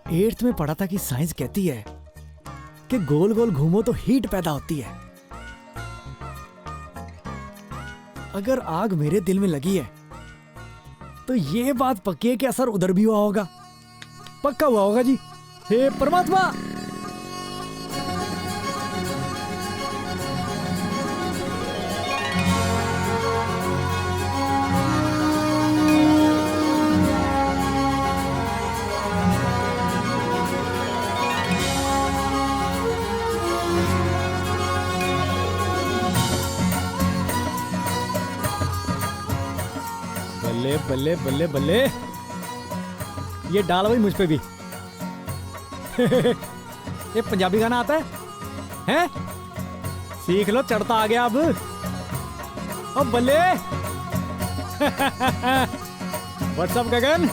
8th में पढ़ा था कि साइंस कहती है कि गोल गोल घूमो तो हीट पैदा होती है। अगर आग मेरे दिल में लगी है तो ये बात पक्की है कि असर उधर भी हुआ होगा, पक्का हुआ होगा जी। हे परमात्मा। बल्ले बल्ले बल्ले बल्ले, ये डाल भाई मुझ पे भी। ये पंजाबी गाना आता है? हैं? सीख लो, चढ़ता आ गया अब। अब बल्ले। व्हाट्सअप गगन।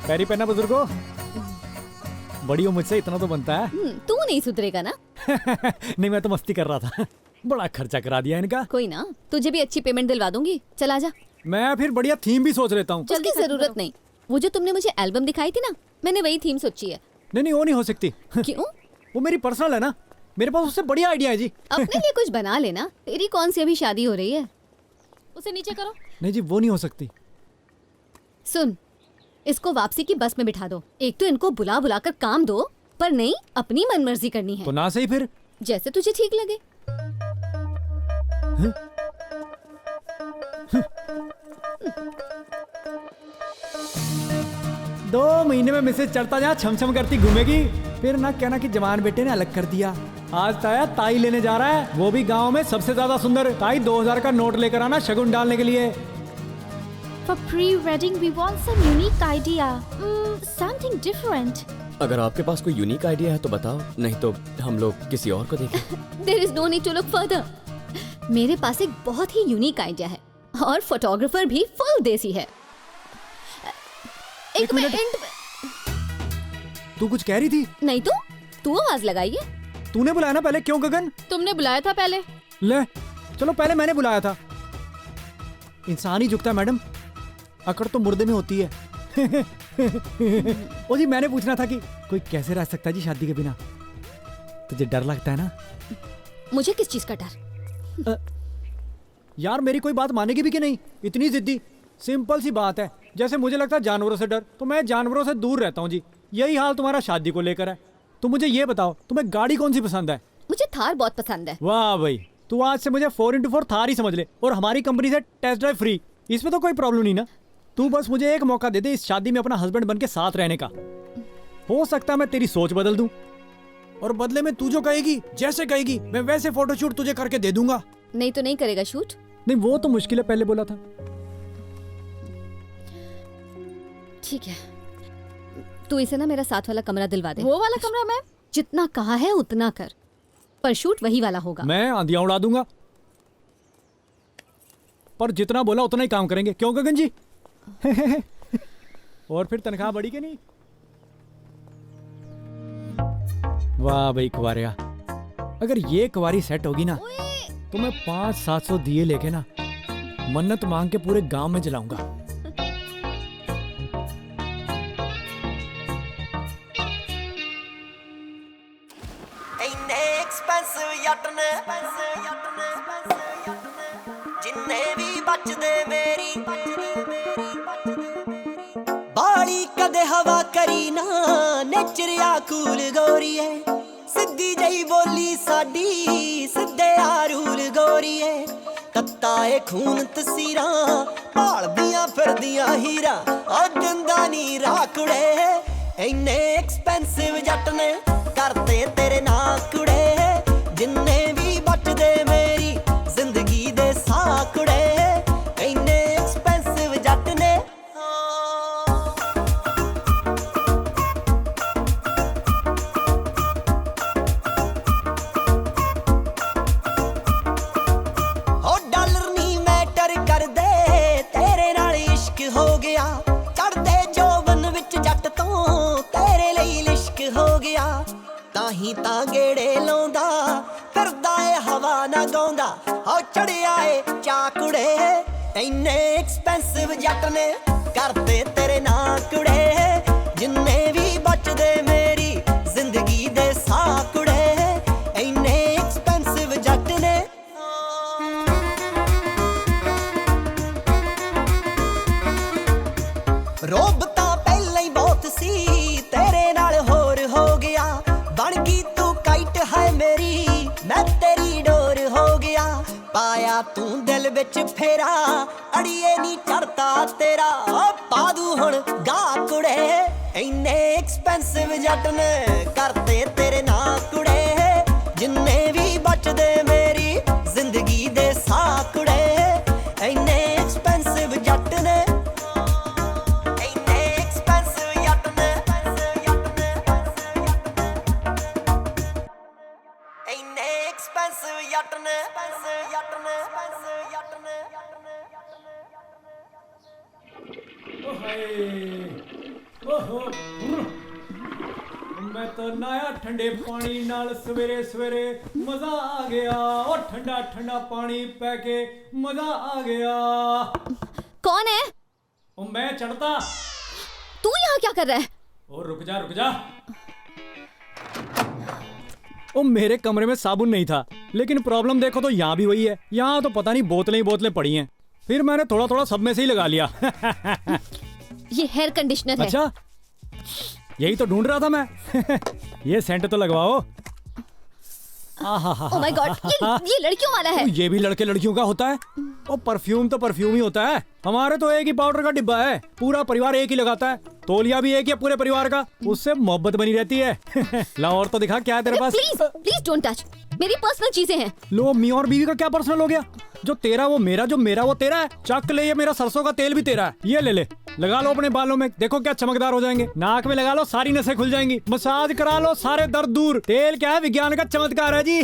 पैरी पहना बुजुर्गो। बड़ी हो मुझसे, इतना तो बनता है। तू नहीं सुधरेगा ना। नहीं, मैं तो मस्ती कर रहा था। बड़ा खर्चा करा दिया इनका। कोई ना, तुझे भी अच्छी पेमेंट दिलवा दूंगी, चला जा। मैं फिर बढ़िया थीम भी सोच लेता हूँ। उसकी जरूरत नहीं, वो जो तुमने मुझे एल्बम दिखाई थी ना, मैंने वही थीम सोची है। नहीं, वो नहीं हो सकती। क्यों? वो मेरी पर्सनल है ना, मेरे पास उससे बढ़िया आइडिया है जी। अपने लिए कुछ बना लेना। तेरी कौन सी अभी शादी हो रही है? उसे नीचे करो। नहीं जी, वो नहीं हो सकती। सुन, इसको वापसी की बस में बिठा दो। एक तो इनको बुला बुला कर काम दो, पर नहीं, अपनी मनमर्जी करनी है। तो ना सही फिर, जैसे तुझे ठीक लगे। 2 महीने में मिसेज चढ़ता जहाँ छम छम करती घूमेगी, फिर ना कहना कि जवान बेटे ने अलग कर दिया। आज ताया ताई लेने जा रहा है, वो भी गांव में सबसे ज्यादा सुंदर। ताई 2000 का नोट लेकर आना शगुन डालने के लिए। For pre-wedding we want some unique idea, something different. अगर आपके पास कोई यूनिक आइडिया है तो बताओ, नहीं तो हम लोग किसी और को देखें। There is no need to look further. मेरे पास एक बहुत ही यूनिक आइडिया है और फोटोग्राफर भी फुल देसी है। एक मिनट। तू कुछ कह रही थी? नहीं तो तू आवाज लगाइए। तूने बुलाया ना पहले, क्यों गगन? तुमने बुलाया था पहले। ले चलो, पहले मैंने बुलाया था। इंसान ही झुकता है मैडम, अकड़ तो मुर्दे में होती है। ओ जी, मैंने पूछना था कि कोई कैसे रह सकता है जी शादी के बिना? तुझे डर लगता है ना? मुझे किस चीज का डर? यार मेरी कोई बात मानेगी भी कि नहीं? इतनी जिद्दी। सिंपल सी बात है, जैसे मुझे लगता है जानवरों से डर, तो मैं जानवरों से दूर रहता हूँ जी। यही हाल तुम्हारा शादी को लेकर है। तो मुझे ये बताओ, तुम्हें गाड़ी कौन सी पसंद है? मुझे थार बहुत पसंद है। वाह भाई, तू आज से मुझे 4x4 थार ही समझ ले, और हमारी कंपनी से टेस्ट ड्राइव फ्री। इसमें तो कोई प्रॉब्लम नहीं ना। तू बस मुझे एक मौका दे दे इस शादी में अपना हस्बैंड बन के साथ रहने का। हो सकता है मैं तेरी सोच बदल दूं, और बदले में तू जो कहेगी, जैसे कहेगी, मैं वैसे फोटोशूट तुझे करके दे दूंगा। नहीं तो नहीं करेगा शूट? नहीं, वो तो मुश्किल है, पहले बोला था। ठीक है, तू इसे ना मेरा साथ वाला कमरा दिलवा दे। वो वाला कमरा मैम? जितना कहा है उतना कर, पर शूट वही वाला होगा। मैं आंधियां उड़ा दूंगा, पर जितना बोला उतना ही काम करेंगे। क्यों गगन जी? और फिर तनख्वाह बढ़ी कि नहीं? वाह भाई कुंवारिया, अगर ये कुंवारी सेट होगी ना, तो मैं 500-700 दिए लेके ना मन्नत मांग के पूरे गांव में जलाऊंगा। जिन्ने भी बचदे मेरी बाली कदे हवा करी ना, नेचरिया कूल गोरी है, सिद्धी जई बोली साडी सिद्धे आरूल गोरी है, तत्ता ए खून तसीरा भालदियां फिरदियां हीरा, आ दिंदा नी राकुड़े, इन्ने एक्सपेंसिव जट ने करते तेरे ना कुड़े, जिन्ने भी बचदे मेरी जिंदगी दे साकुड़े, इन्ने एक्सपेंसिव जट ने। हो डॉलर नी मैटर कर दे, तेरे नाल इश्क हो गया, चढ़दे जोबन विच जट तो तेरे लिए लिश्क हो गया, ताही तां गेड़े लाउंदा फिरदा ए हवा ना गाउंदा, हो चढ़िया ए चाकुड़े, इन्ने एक्सपेंसिव जट ने करते तेरे ना कुड़े, जिन्ने भी बचदे मेरी जिंदगी दे साकुड़े, इन्ने एक्सपेंसिव जट ने। रोब तां पहले ही बहुत सी तेरे नाल होर हो गया, बन गई तू काइट है मेरी, मैं तेरी डोर हो गया, पाया तू दिल विच फेरा, अड़िए नी चढ़ता तेरा, पादू हुण गा कुड़े, इन्ने एक्सपेंसिव जट ने करते तेरे ना कुड़े, जिन्ने भी बचदे मेरी जिंदगी दे साकुड़े, इन्ने एक्सपेंसिव जट ने। मैं तो नया ठंडे पानी नाल सवेरे सवेरे मजा आ गया, और ठंडा ठंडा पानी पै के मजा आ गया। कौन है? ओ मैं चढ़ता। तू यहाँ क्या कर रहा है? और रुक जा रुक जा। ओ मेरे कमरे में साबुन नहीं था, लेकिन प्रॉब्लम देखो तो यहाँ भी वही है। यहाँ तो पता नहीं बोतलें ही बोतलें पड़ी हैं, फिर मैंने थोड़ा थोड़ा सब में से ही लगा लिया। ये हेयर कंडीशनर है। अच्छा, यही तो ढूंढ रहा था मैं। ये सेंट तो लगवाओ। ओह माय गॉड, ये लड़कियों वाला है। ये भी लड़के लड़कियों का होता है। और परफ्यूम तो परफ्यूम ही होता है। हमारे तो एक ही पाउडर का डिब्बा है, पूरा परिवार एक ही लगाता है। तौलिया भी एक या पूरे परिवार का, उससे मोहब्बत बनी रहती है। ला और तो दिखा क्या है तेरे पास। प्लीज प्लीज डोंट टच, मेरी पर्सनल चीजें हैं। लो मी और बीवी का क्या पर्सनल हो गया? जो तेरा वो मेरा, जो मेरा वो तेरा है। चक ले, ये मेरा सरसों का तेल भी तेरा है, ये ले ले, लगा लो अपने बालों में, देखो क्या चमकदार हो जाएंगे। नाक में लगा लो, सारी नसें खुल जाएंगी। मसाज करा लो, सारे दर्द दूर। तेल क्या है, विज्ञान का चमत्कार है जी।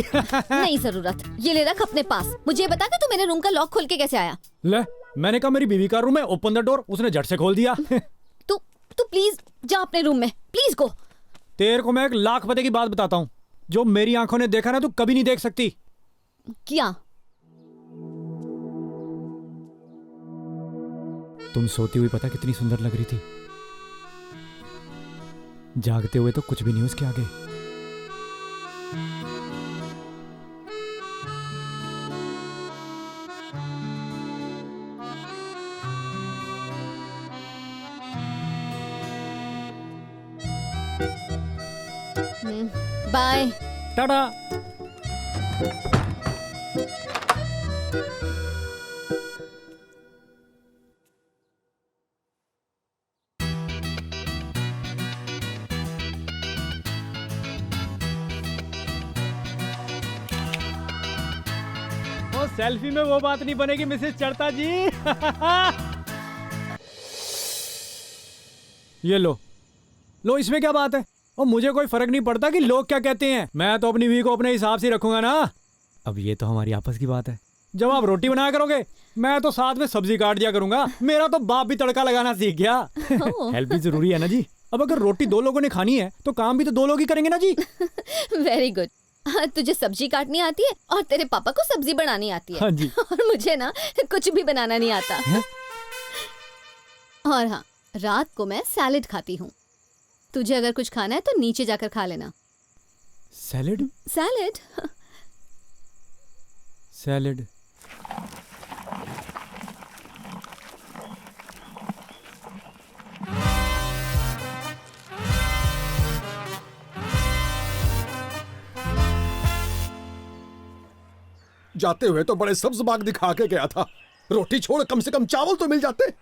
नहीं जरूरत, ये ले रख अपने पास। मुझे बता कि तू मेरे रूम का लॉक खोल के कैसे आया? ले, मैंने कहा मेरी बीवी का रूम है, ओपन द डोर, उसने झट से खोल दिया। तू प्लीज जा अपने रूम में, प्लीज गो। तेरे को मैं एक लाख पते की बात बताता हूँ, जो मेरी आंखों ने देखा ना तू कभी नहीं देख सकती। क्या? तुम सोती हुई पता कितनी सुंदर लग रही थी, जागते हुए तो कुछ भी नहीं उसके आगे। बाय टाटा। वो सेल्फी में वो बात नहीं बनेगी मिसेस चढ़ता जी। ये लो लो, इसमें क्या बात है? और मुझे कोई फर्क नहीं पड़ता कि लोग क्या कहते हैं, मैं तो अपनी बीवी को अपने हिसाब से रखूंगा ना। अब ये तो हमारी आपस की बात है। जब आप रोटी बनाया करोगे, मैं तो साथ में सब्जी काट दिया करूंगा। मेरा तो बाप भी तड़का लगाना सीख गया। हेल्प भी जरूरी है ना जी। अब अगर रोटी दो लोगों ने खानी है तो काम भी तो दो लोग ही करेंगे ना जी। Very good. तुझे सब्जी काटनी आती है और तेरे पापा को सब्जी बनानी आती है। हाँ जी। और मुझे ना कुछ भी बनाना नहीं आता। और हाँ, रात को मैं सैलेड खाती हूँ। तुझे अगर कुछ खाना है तो नीचे जाकर खा लेना। सैलेड? सैलेड? सैलेड। जाते हुए तो बड़े सब्ज बाग दिखा के गया था, रोटी छोड़ कम से कम चावल तो मिल जाते।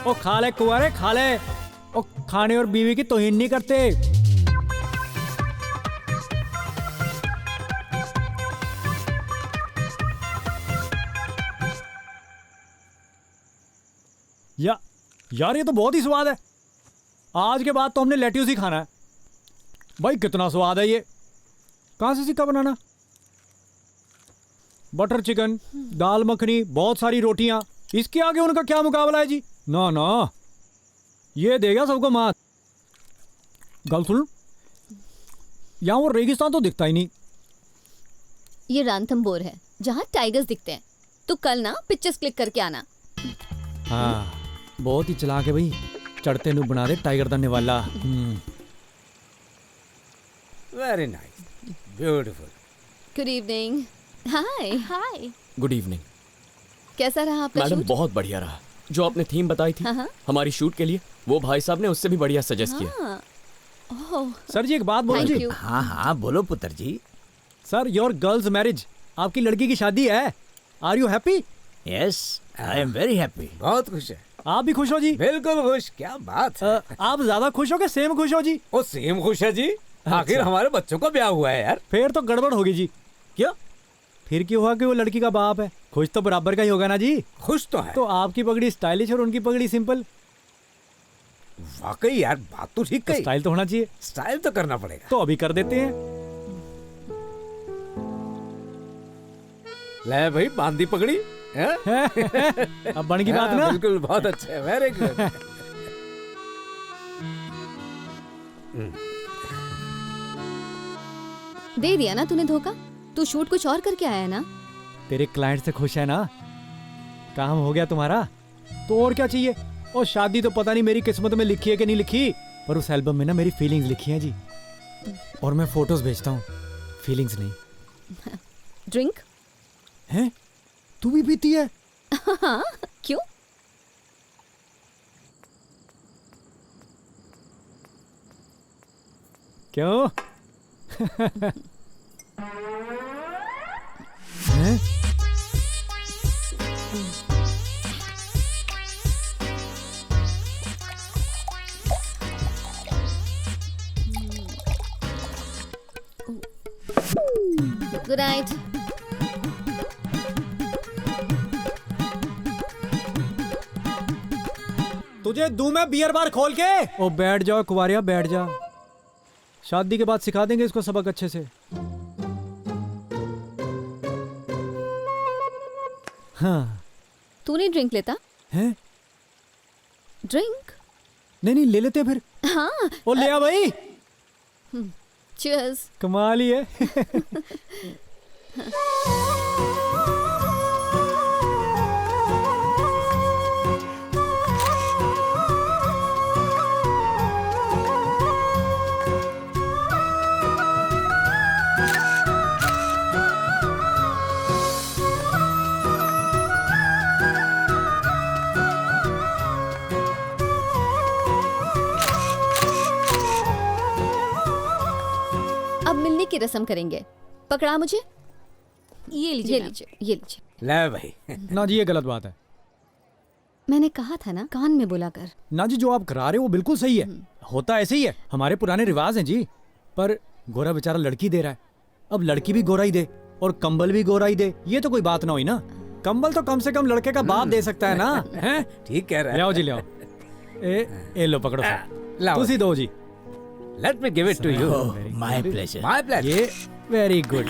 ओ खा ले कुंवारे, खा ले। ओ खाने और बीवी की तौहीन नहीं करते। यार ये तो बहुत ही स्वाद है। आज के बाद तो हमने लेट्यूस ही खाना है। भाई कितना स्वाद है ये। कहाँ से सीखा बनाना? बटर चिकन, दाल मखनी, बहुत सारी रोटियां, इसके आगे उनका क्या मुकाबला है जी। ना ना, ये देगा सबको मात। गल सुन, यहाँ वो रेगिस्तान तो दिखता ही नहीं। ये रांथम्बोर है, जहाँ टाइगर्स दिखते हैं। तू कल ना पिक्चर्स क्लिक करके आना। हाँ, बहुत ही चालाक है भाई। चढ़ते नु बना दे टाइगर दन्ने वाला। Very nice, beautiful. Good evening. Hi hi. Good evening कैसा रहा आपका मैडम? शूट? बहुत बढ़िया रहा। जो आपने थीम बताई थी हमारी शूट के लिए, वो भाई साहब ने उससे भी बढ़िया सजेस्ट किया। ओह सर जी एक बात बोलो जी। हाँ हाँ बोलो पुत्र जी। सर, योर गर्ल्स मैरिज, आपकी लड़की की शादी है। Are you happy? Yes, I am very happy. बहुत खुश है। आप भी खुश हो जी? बिल्कुल खुश। क्या बात है। आप ज्यादा खुश हो कि सेम खुश हो जी? वो सेम खुश है जी। आखिर अच्छा। हमारे बच्चों का ब्याह हुआ है यार। फिर तो गड़बड़ होगी जी। क्यों? फिर क्यों हुआ कि वो लड़की का बाप है। खुश तो बराबर का ही होगा ना जी। खुश तो है। तो आपकी पगड़ी स्टाइलिश और उनकी पगड़ी सिंपल। वाकई यार, बात तो ठीक तो कही। स्टाइल तो होना चाहिए। स्टाइल तो करना पड़ेगा। तो अभी कर देते हैं। ले भाई, बांधी पगड़ी। अब बन की बात ना। बिल्कुल, बहुत अच्छा है। Very good. दे दिया ना तूने धोखा। तू शूट कुछ और करके आया ना। तेरे क्लाइंट से खुश है ना? काम हो गया तुम्हारा, तो और क्या चाहिए। और शादी तो पता नहीं मेरी किस्मत में लिखी है कि नहीं लिखी, पर उस एल्बम में ना मेरी फीलिंग्स लिखी हैं जी। और मैं फोटोज भेजता हूँ, फीलिंग्स नहीं। ड्रिंक हैं? तू भी पीती है? हाँ, क्यों? क्यों? हैं? Good night. तुझे दूं मैं बियर बार खोल के। ओ बैठ जाओ कुवारिया, बैठ जा। शादी के बाद सिखा देंगे इसको सबक अच्छे से। हाँ। तू नहीं ड्रिंक लेता हैं? ड्रिंक? नहीं ले लेते फिर। हाँ। ओ ले आ भाई। चीयर्स। कमाल ही है। अब मिलने की रस्म करेंगे। पकड़ा मुझे। ये लीजिए, ये लीजिए, ये लीजिए। ले भाई। ना जी ये गलत बात है। मैंने कहा था ना, कान में बोला कर। ना जी जो आप करा रहे हो वो बिल्कुल सही है, होता ऐसे ही है, हमारे पुराने रिवाज हैं जी। पर गोरा बेचारा लड़की दे रहा है, अब लड़की भी गोरा ही दे और कंबल भी गोरा ही दे, ये तो कोई बात ना हुई ना। कंबल तो कम से कम लड़के का बाप दे सकता है ना। हैं? ठीक कह रहा है। ले आओ जी ले आओ। ए लो पकड़ो लाओ। तुसी दो जी। Let me give it to you. My pleasure. My pleasure. ये वेरी गुड।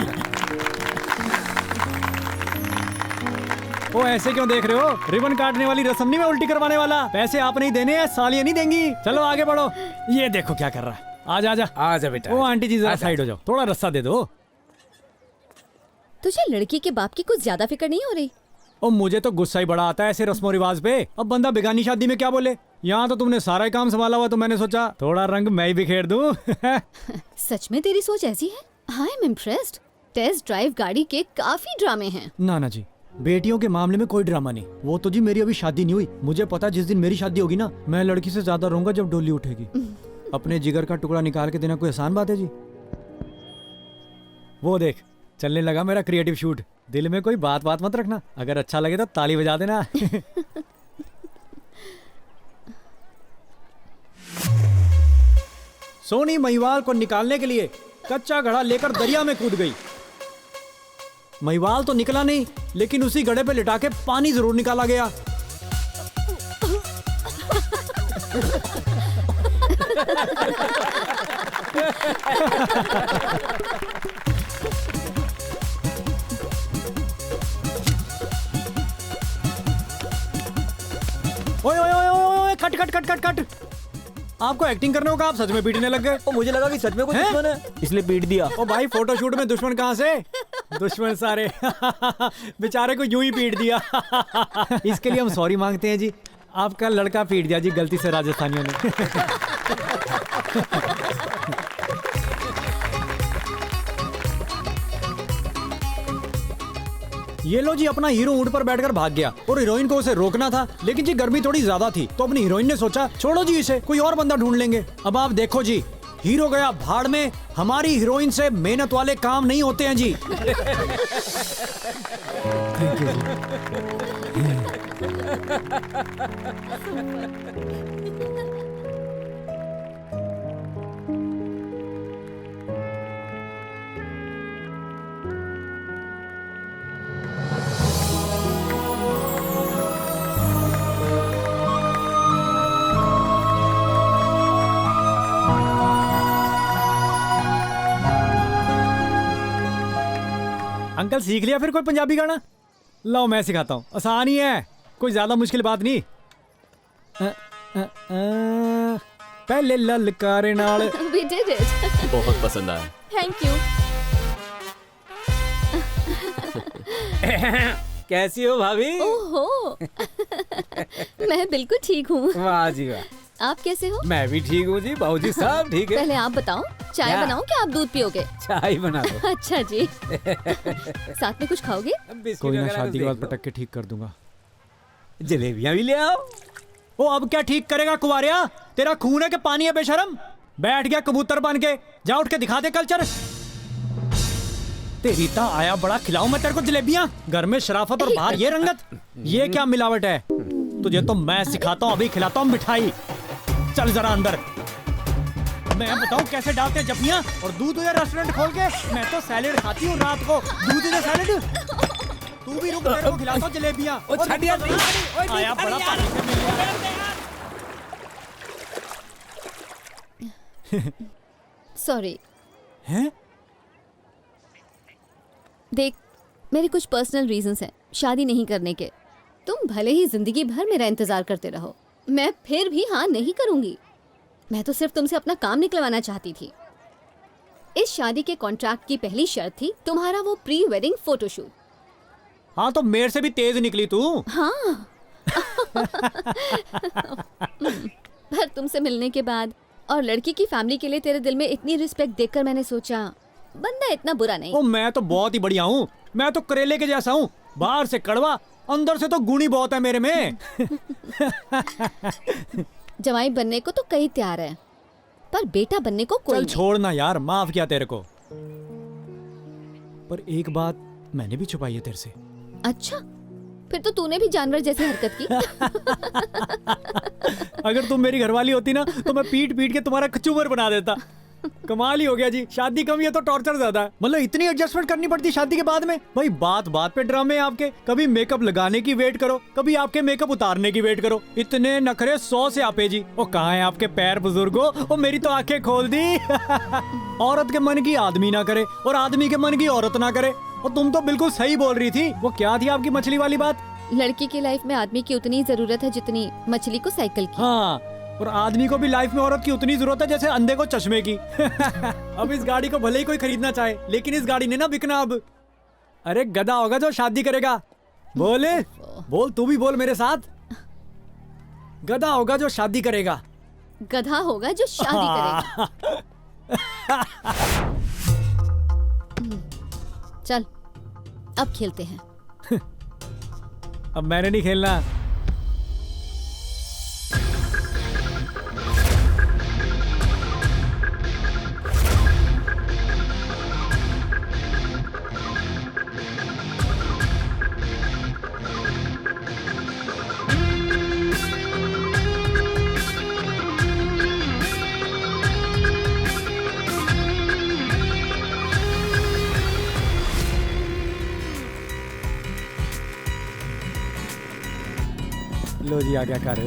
ओ ऐसे क्यों देख रहे हो? रिबन काटने वाली रस्म नहीं, मैं उल्टी करवाने वाला। पैसे आप नहीं देने हैं, सालियां नहीं देंगी। चलो आगे बढ़ो। ये देखो क्या कर रहा है। आजा आजा आजा बेटा। ओ आंटी जी जरा साइड हो जाओ, थोड़ा रास्ता दे दो। तुझे लड़की के बाप की कुछ ज्यादा फिक्र नहीं हो रही? और मुझे तो गुस्सा ही बड़ा आता है ऐसे रस्मों रिवाज पे। अब बंदा बेगानी शादी में क्या बोले? यहाँ तो तुमने सारा ही काम संभाला हुआ, तो मैंने सोचा थोड़ा रंग मैं ही बिखेर दूं। सच में तेरी सोच ऐसी है? I am impressed. Test drive गाड़ी के काफी ड्रामे हैं। ना जी, बेटियों के मामले में कोई ड्रामा नहीं। वो तो जी मेरी अभी शादी नहीं हुई। मुझे पता जिस दिन मेरी शादी होगी ना, मैं लड़की से ज्यादा रहूंगा जब डोली उठेगी। अपने जिगर का टुकड़ा निकाल के देना कोई आसान बात है जी? वो देख चलने लगा मेरा क्रिएटिव शूट। दिल में कोई बात मत रखना, अगर अच्छा लगे तो ताली बजा देना। सोनी महिवाल को निकालने के लिए कच्चा घड़ा लेकर दरिया में कूद गई। महिवाल तो निकला नहीं, लेकिन उसी घड़े पे लिटा के पानी जरूर निकाला गया। ओए ओए ओए ओए cut cut cut cut cut. आपको एक्टिंग करने होगा, आप सच में पीटने लग गए। मुझे लगा कि सच में कोई दुश्मन है, इसलिए पीट दिया। ओ भाई फोटोशूट में दुश्मन कहाँ से? दुश्मन सारे बेचारे को यूं ही पीट दिया। इसके लिए हम सॉरी मांगते हैं जी। आपका लड़का पीट दिया जी गलती से राजस्थानियों ने। ये लो जी, अपना हीरो ऊंट पर बैठकर भाग गया और हीरोइन को उसे रोकना था, लेकिन जी गर्मी थोड़ी ज्यादा थी, तो अपनी हीरोइन ने सोचा छोड़ो जी इसे, कोई और बंदा ढूंढ लेंगे। अब आप देखो जी, हीरो गया भाड़ में, हमारी हीरोइन से मेहनत वाले काम नहीं होते हैं जी। थैंक यू अंकल सीख लिया फिर कोई पंजाबी गाना? लो मैं सिखाता हूँ, आसान ही है, कोई ज्यादा मुश्किल बात नहीं। पहले ललकारे नाल। We did it. बहुत पसंद आया। Thank you. कैसी हो भाभी? ओहो। मैं बिल्कुल ठीक हूँ। वाह जी वाह। आप कैसे हो? मैं भी ठीक हूँ जी, बाबू जी सब ठीक है। पहले आप बताओ, चाय क्या? बनाऊं क्या आप दूध पियोगे? चाय बना दो। अच्छा जी। साथ में कुछ खाओगे? कोई ना, शादी के बाद पटक के ठीक कर दूंगा। जलेबियां भी ले आओ। ओ अब क्या ठीक करेगा कुवारिया? तेरा खून है कि पानी है बेशरम? बैठ गया कबूतर बन के, जा उठ के दिखा दे कल्चर। तेरी ता आया बड़ा, खिलाऊं मैं तेरे को जलेबियां? घर में शराफत और बाहर ये रंगत, ये क्या मिलावट है? तुझे तो मैं सिखाता हूँ, अभी खिलाता हूँ मिठाई। चल जरा अंदर। मैं बताऊं कैसे डालते हैं जपियां और दूध या रेस्टोरेंट खोल के। मैं तो सैलेड खाती हूँ रात को, दूध या सैलेड। तू भी रुक, तेरे को खिलाता हूँ जलेबियां। आया बड़ा पानी से मिल गया। सॉरी। हैं? देख, मेरे कुछ पर्सनल रीजंस हैं शादी नहीं करने के। तुम भले ही जिंदगी भर मेरा इंतजार करते रहो, मैं फिर भी हाँ नहीं करूंगी। मैं तो सिर्फ तुमसे अपना काम निकलवाना चाहती थी। इस शादी के कॉन्ट्रैक्ट की पहली शर्त थी तुम्हारा वो प्री वेडिंग फोटोशूट। हाँ तो मेरे से भी तेज निकली तू। हाँ। पर तुमसे मिलने के बाद और लड़की की फैमिली के लिए तेरे दिल में इतनी रिस्पेक्ट देखकर मैंने सोचा बंदा इतना बुरा नहीं। ओ मैं तो बहुत ही बढ़िया हूँ, मैं तो करेले के जैसा हूँ, बाहर से कड़वा अंदर से तो गुणी बहुत है मेरे में। जवाई बनने को तो कई तैयार है, पर बेटा बनने को कोई चल नहीं। छोड़ना यार, माफ किया तेरे को। पर एक बात मैंने भी छुपाई है तेरे से। अच्छा, फिर तो तूने भी जानवर जैसी हरकत की। अगर तुम मेरी घरवाली होती ना तो मैं पीट पीट के तुम्हारा कचूमर बना देता। कमाल ही हो गया जी, शादी कम है तो टॉर्चर ज्यादा है। मतलब इतनी एडजस्टमेंट करनी पड़ती शादी के बाद में। भाई बात बात पे ड्रामे आपके, कभी मेकअप लगाने की वेट करो, कभी आपके मेकअप उतारने की वेट करो। इतने नखरे 100 से आपे जी। ओ कहाँ है आपके पैर बुजुर्गो? ओ मेरी तो आंखें खोल दी। औरत के मन की आदमी ना करे और आदमी के मन की औरत ना करे। और तुम तो बिल्कुल सही बोल रही थी। वो क्या थी आपकी मछली वाली बात? लड़की की लाइफ में आदमी की उतनी जरूरत है जितनी मछली को साइकिल की। हाँ, और आदमी को भी लाइफ में औरत की उतनी जरूरत है जैसे अंधे को चश्मे की। अब इस गाड़ी को भले ही कोई खरीदना चाहे, लेकिन इस गाड़ी ने ना बिकना अब। अरे गधा होगा जो शादी करेगा। बोले बोल, तू भी बोल मेरे साथ। गधा होगा जो शादी करेगा। गधा होगा जो शादी करेगा। चल अब खेलते हैं। अब मैंने नहीं खेलना। लो जी, आ गया कर।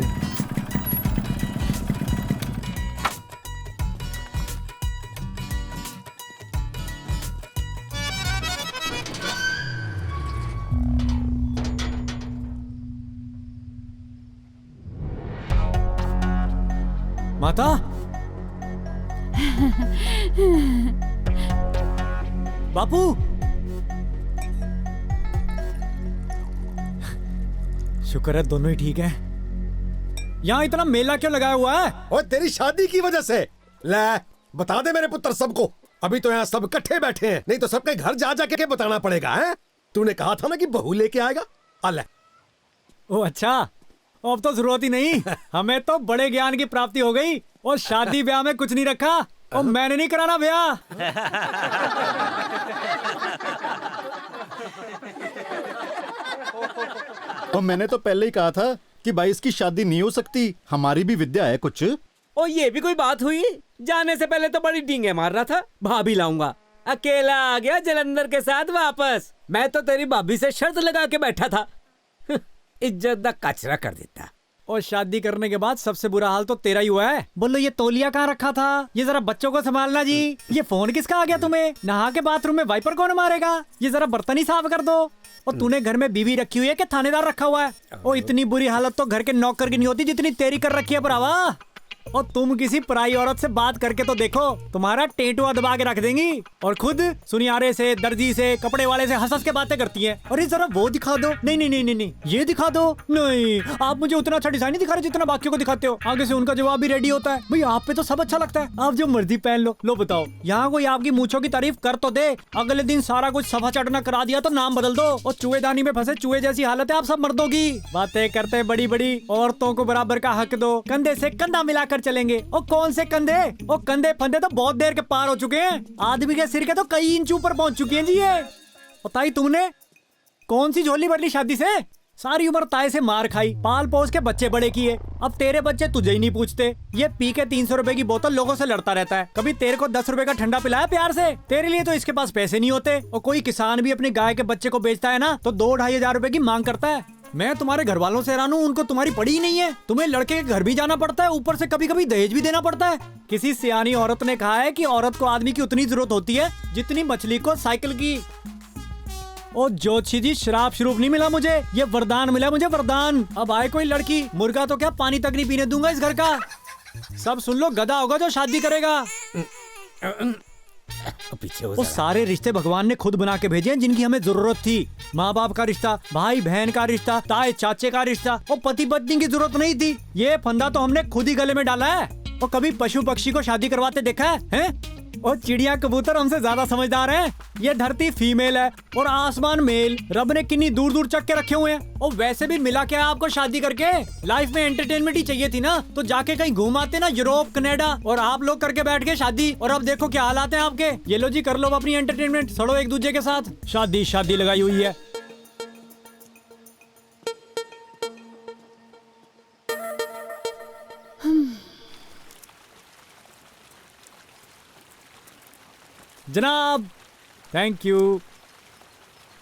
माता, बापू, शुक्र है दोनों ही ठीक है। यहाँ इतना मेला क्यों लगाया हुआ है? और तेरी शादी की वजह से। ले बता दे मेरे पुत्र सबको। अभी तो यहाँ सब इकट्ठे बैठे हैं, नहीं तो सबके घर जा जा के बताना पड़ेगा। है तूने कहा था ना कि बहू लेके आएगा। अल्ले। ओ अच्छा, अब तो जरूरत ही नहीं। हमें तो बड़े ज्ञान की प्राप्ति हो गई और शादी ब्याह में कुछ नहीं रखा। और मैंने नहीं कराना ब्याह। और मैंने तो पहले ही कहा था कि भाई इसकी शादी नहीं हो सकती, हमारी भी विद्या है कुछ। ओ ये भी कोई बात हुई? जाने से पहले तो बड़ी डींगे मार रहा था, भाभी लाऊंगा। अकेला आ गया जलंधर के साथ वापस। मैं तो तेरी भाभी से शर्त लगा के बैठा था। इज्जत दा कचरा कर देता। और शादी करने के बाद सबसे बुरा हाल तो तेरा ही हुआ है। बोलो ये तौलिया कहाँ रखा था? ये जरा बच्चों को संभालना जी। ये फोन किसका आ गया तुम्हें? नहा के बाथरूम में वाइपर कौन मारेगा? ये जरा बर्तन ही साफ कर दो। और तूने घर में बीवी रखी हुई है कि थानेदार रखा हुआ है? और इतनी बुरी हालत तो घर के नौकर की नहीं होती जितनी तेरी कर रखी है भरावा। और तुम किसी पराई औरत से बात करके तो देखो, तुम्हारा टेंटुआ दबा के रख देंगी। और खुद सुनियारे से, दर्जी से, कपड़े वाले से हंस हंस के बातें करती हैं। अरे जरा वो दिखा दो। नहीं नहीं नहीं नहीं नहीं, ये दिखा दो। नहीं, आप मुझे उतना अच्छा डिजाइन नहीं दिखा रहे जितना बाकियों को दिखाते हो। आगे से उनका जवाब भी रेडी होता है। भाई आप पे तो सब अच्छा लगता है, आप जो मर्जी पहन लो। लो बताओ, यहाँ कोई आपकी मूंछों की तारीफ कर तो दे, अगले दिन सारा कुछ सफा चटना करा दिया तो नाम बदल दो। और चूहेदानी में फंसे चूहे जैसी हालत है आप सब मर्दों की। बातें करते बड़ी बड़ी, औरतों को बराबर का हक दो, कंधे से कंधा मिलाकर चलेंगे। और कौन से कंधे? और कंधे फंदे तो बहुत देर के पार हो चुके हैं। आदमी के सिर के तो कई इंच ऊपर पहुंच चुके हैं जी। ये बताई तुमने कौन सी झोली भर ली शादी से? सारी उम्र ताए से मार खाई, पाल पोस के बच्चे बड़े किए, अब तेरे बच्चे तुझे ही नहीं पूछते। ये पी के 300 रुपए की बोतल लोगों से लड़ता रहता है, कभी तेरे को 10 रुपए का ठंडा पिलाया प्यार से? तेरे लिए तो इसके पास पैसे नहीं होते। और कोई किसान भी अपनी गाय के बच्चे को बेचता है ना तो 2-2.5 हजार रुपए की मांग करता है। मैं तुम्हारे घर वालों से हैरान हूँ, उनको तुम्हारी पड़ी ही नहीं है। तुम्हें लड़के के घर भी जाना पड़ता है, ऊपर से कभी कभी दहेज भी देना पड़ता है। किसी सियानी औरत ने कहा है कि औरत को आदमी की उतनी जरूरत होती है जितनी मछली को साइकिल की। ओ जोशी जी, श्राप श्रूप नहीं मिला मुझे, ये वरदान मिला मुझे, वरदान। अब आए कोई लड़की, मुर्गा तो क्या पानी तक नहीं पीने दूंगा इस घर का। सब सुन लो, गधा होगा जो शादी करेगा। पीछे वो सारे रिश्ते भगवान ने खुद बना के भेजे हैं जिनकी हमें जरूरत थी। माँ बाप का रिश्ता, भाई बहन का रिश्ता, ताए चाचे का रिश्ता, और पति पत्नी की जरूरत नहीं थी। ये फंदा तो हमने खुद ही गले में डाला है। और कभी पशु पक्षी को शादी करवाते देखा है? और चिड़िया कबूतर हमसे ज्यादा समझदार हैं। ये धरती फीमेल है और आसमान मेल। रब ने कितनी दूर दूर चक के रखे हुए हैं। और वैसे भी मिला क्या आपको शादी करके? लाइफ में एंटरटेनमेंट ही चाहिए थी ना, तो जाके कहीं घूम आते ना, यूरोप कनाडा। और आप लोग करके बैठ गए शादी, और अब देखो क्या हालात हैं आपके। ये लो जी, कर लो अपनी एंटरटेनमेंट, सड़ो एक दूसरे के साथ। शादी शादी लगाई हुई है। जनाब, थैंक यू।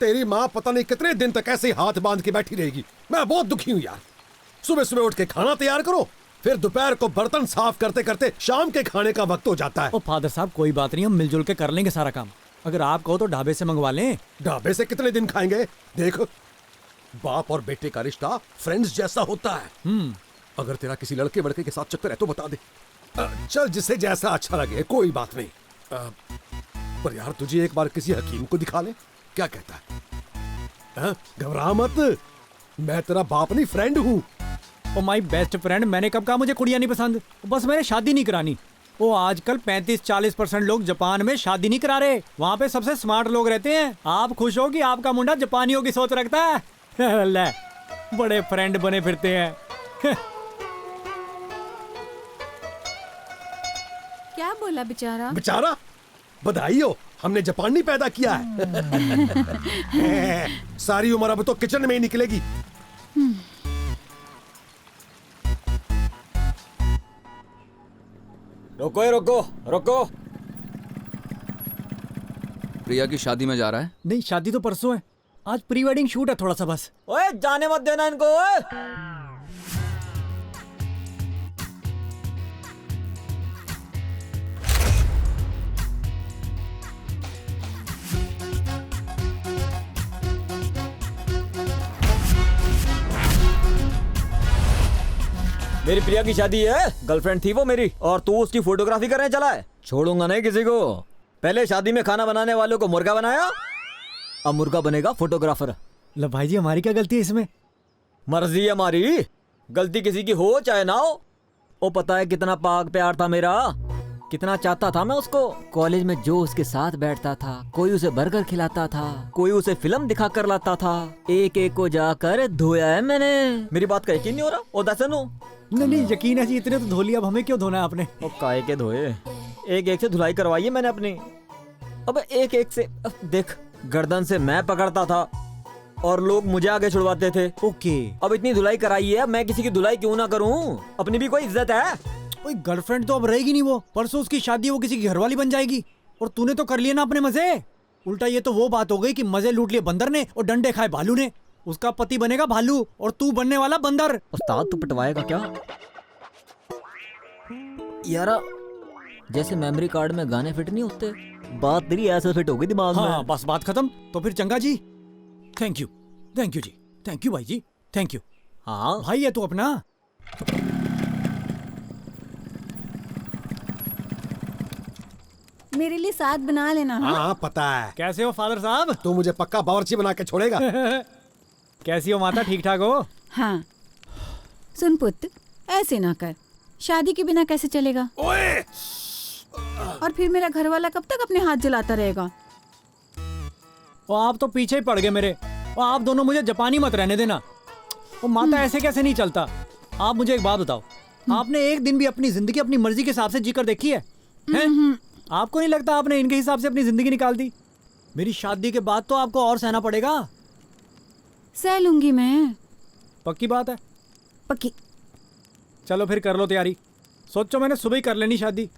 तेरी माँ पता नहीं कितने दिन तक ऐसे ही हाथ बांध के बैठी रहेगी। मैं बहुत दुखी हूँ यार। सुबह सुबह उठ के खाना तैयार करो, फिर दोपहर को बर्तन साफ करते करते शाम के खाने का वक्त हो जाता है। ओ फादर साहब, कोई बात नहीं, हम मिलजुल के कर लेंगे सारा काम। अगर आप कहो तो ढाबे से मंगवा लें। ढाबे से कितने दिन खाएंगे? देख, बाप और बेटे का रिश्ता फ्रेंड्स जैसा होता है। अगर तेरा किसी लड़के वड़के के साथ चक्कर है तो बता दे। चल, जिसे जैसा अच्छा लगे, कोई बात नहीं। पर यार, तुझे एक बार किसी हकीम को दिखा ले, क्या कहता है? घबरा मत, मैं तेरा बाप नहीं, फ्रेंड हूँ। ओ माय बेस्ट फ्रेंड, मैंने कब कहा मुझे कुड़ियाँ नहीं पसंद? बस मैंने शादी नहीं करानी। वो आजकल 35-40% लोग जापान में शादी नहीं करा रहे। वहाँ पे सबसे स्मार्ट लोग रहते हैं। आप खुश हो कि आपका मुंडा जापानियों की सोच रखता है। ले, बड़े फ्रेंड बने फिरते हैं। क्या बोला बेचारा? बेचारा? बधाई हो, हमने जापानी पैदा किया है। सारी उम्र अब तो किचन में ही निकलेगी। रोको रोको रोको। प्रिया की शादी में जा रहा है? नहीं, शादी तो परसों है। आज प्री वेडिंग शूट है थोड़ा सा बस। ओए, जाने मत देना इनको। ओए। मेरी प्रिया की शादी है, गर्लफ्रेंड थी वो मेरी, और तू उसकी फोटोग्राफी करने चला है? छोड़ूंगा नहीं किसी को। पहले शादी में खाना बनाने वालों को मुर्गा बनाया, अब मुर्गा बनेगा फोटोग्राफर। लो भाई जी, हमारी क्या गलती है इसमें? मर्जी है हमारी, गलती किसी की हो चाहे ना हो। वो पता है कितना पाक प्यार था मेरा, कितना चाहता था मैं उसको। कॉलेज में जो उसके साथ बैठता था, कोई उसे बर्गर खिलाता था, कोई उसे फिल्म दिखा कर लाता था। एक एक को जाकर धोया है मैंने। मेरी बात का यकीन नहीं हो रहा? ओ दसनो। नहीं, यकीन है जी, इतने तो धो लिया, अब हमें क्यों धोना है आपने? ओ काहे के धोए, एक एक से धुलाई करवाई है मैंने अपनी। अब एक एक से देख, गर्दन से मैं पकड़ता था और लोग मुझे आगे छुड़वाते थे। ओके, अब इतनी धुलाई कराई है, मैं किसी की धुलाई क्यों ना करूं? अपनी भी कोई इज्जत है। ओए, गर्लफ्रेंड तो अब रहेगी नहीं। वो परसों उसकी शादी, वो किसी की घरवाली बन जाएगी। और तूने तो कर लिया ना अपने मजे। उल्टा ये तो वो बात हो गई कि मजे लूट लिए बंदर ने और डंडे खाए भालू ने। उसका पति बनेगा भालू और तू बनने वाला बंदर। उस्ताद, तू पिटवाएगा क्या? यारा, जैसे मेमोरी कार्ड में गाने फिट नहीं होते, बात तेरी ऐसे फिट होगी दिमाग में। हाँ, बस बात खत्म। तो फिर चंगा जी, थैंक यू जी, थैंक यू भाई जी, थैंक यू। हाँ भाई है तू अपना। मेरे लिए साथ बना लेना। हाँ, पता है। कैसे हो फादर साहब? तू मुझे पक्का बावर्ची बना के छोड़ेगा। कैसी हो माता, ठीक ठाक हो? हाँ। सुन पुत्र, ऐसे ना कर, शादी के बिना कैसे चलेगा? ओए! और फिर मेरा घर वाला कब तक अपने हाथ जलाता रहेगा? वो आप तो पीछे ही पड़ गए मेरे। वो आप दोनों मुझे जापानी मत रहने देना। वो माता, ऐसे कैसे नहीं चलता। आप मुझे एक बात बताओ, आपने एक दिन भी अपनी जिंदगी अपनी मर्जी के हिसाब से जीकर देखी है? हैं? आपको नहीं लगता आपने इनके हिसाब से अपनी जिंदगी निकाल दी? मेरी शादी के बाद तो आपको और सहना पड़ेगा। सह लूंगी मैं, पक्की बात है? पक्की। चलो फिर कर लो तैयारी। सोचो मैंने सुबह ही कर लेनी शादी।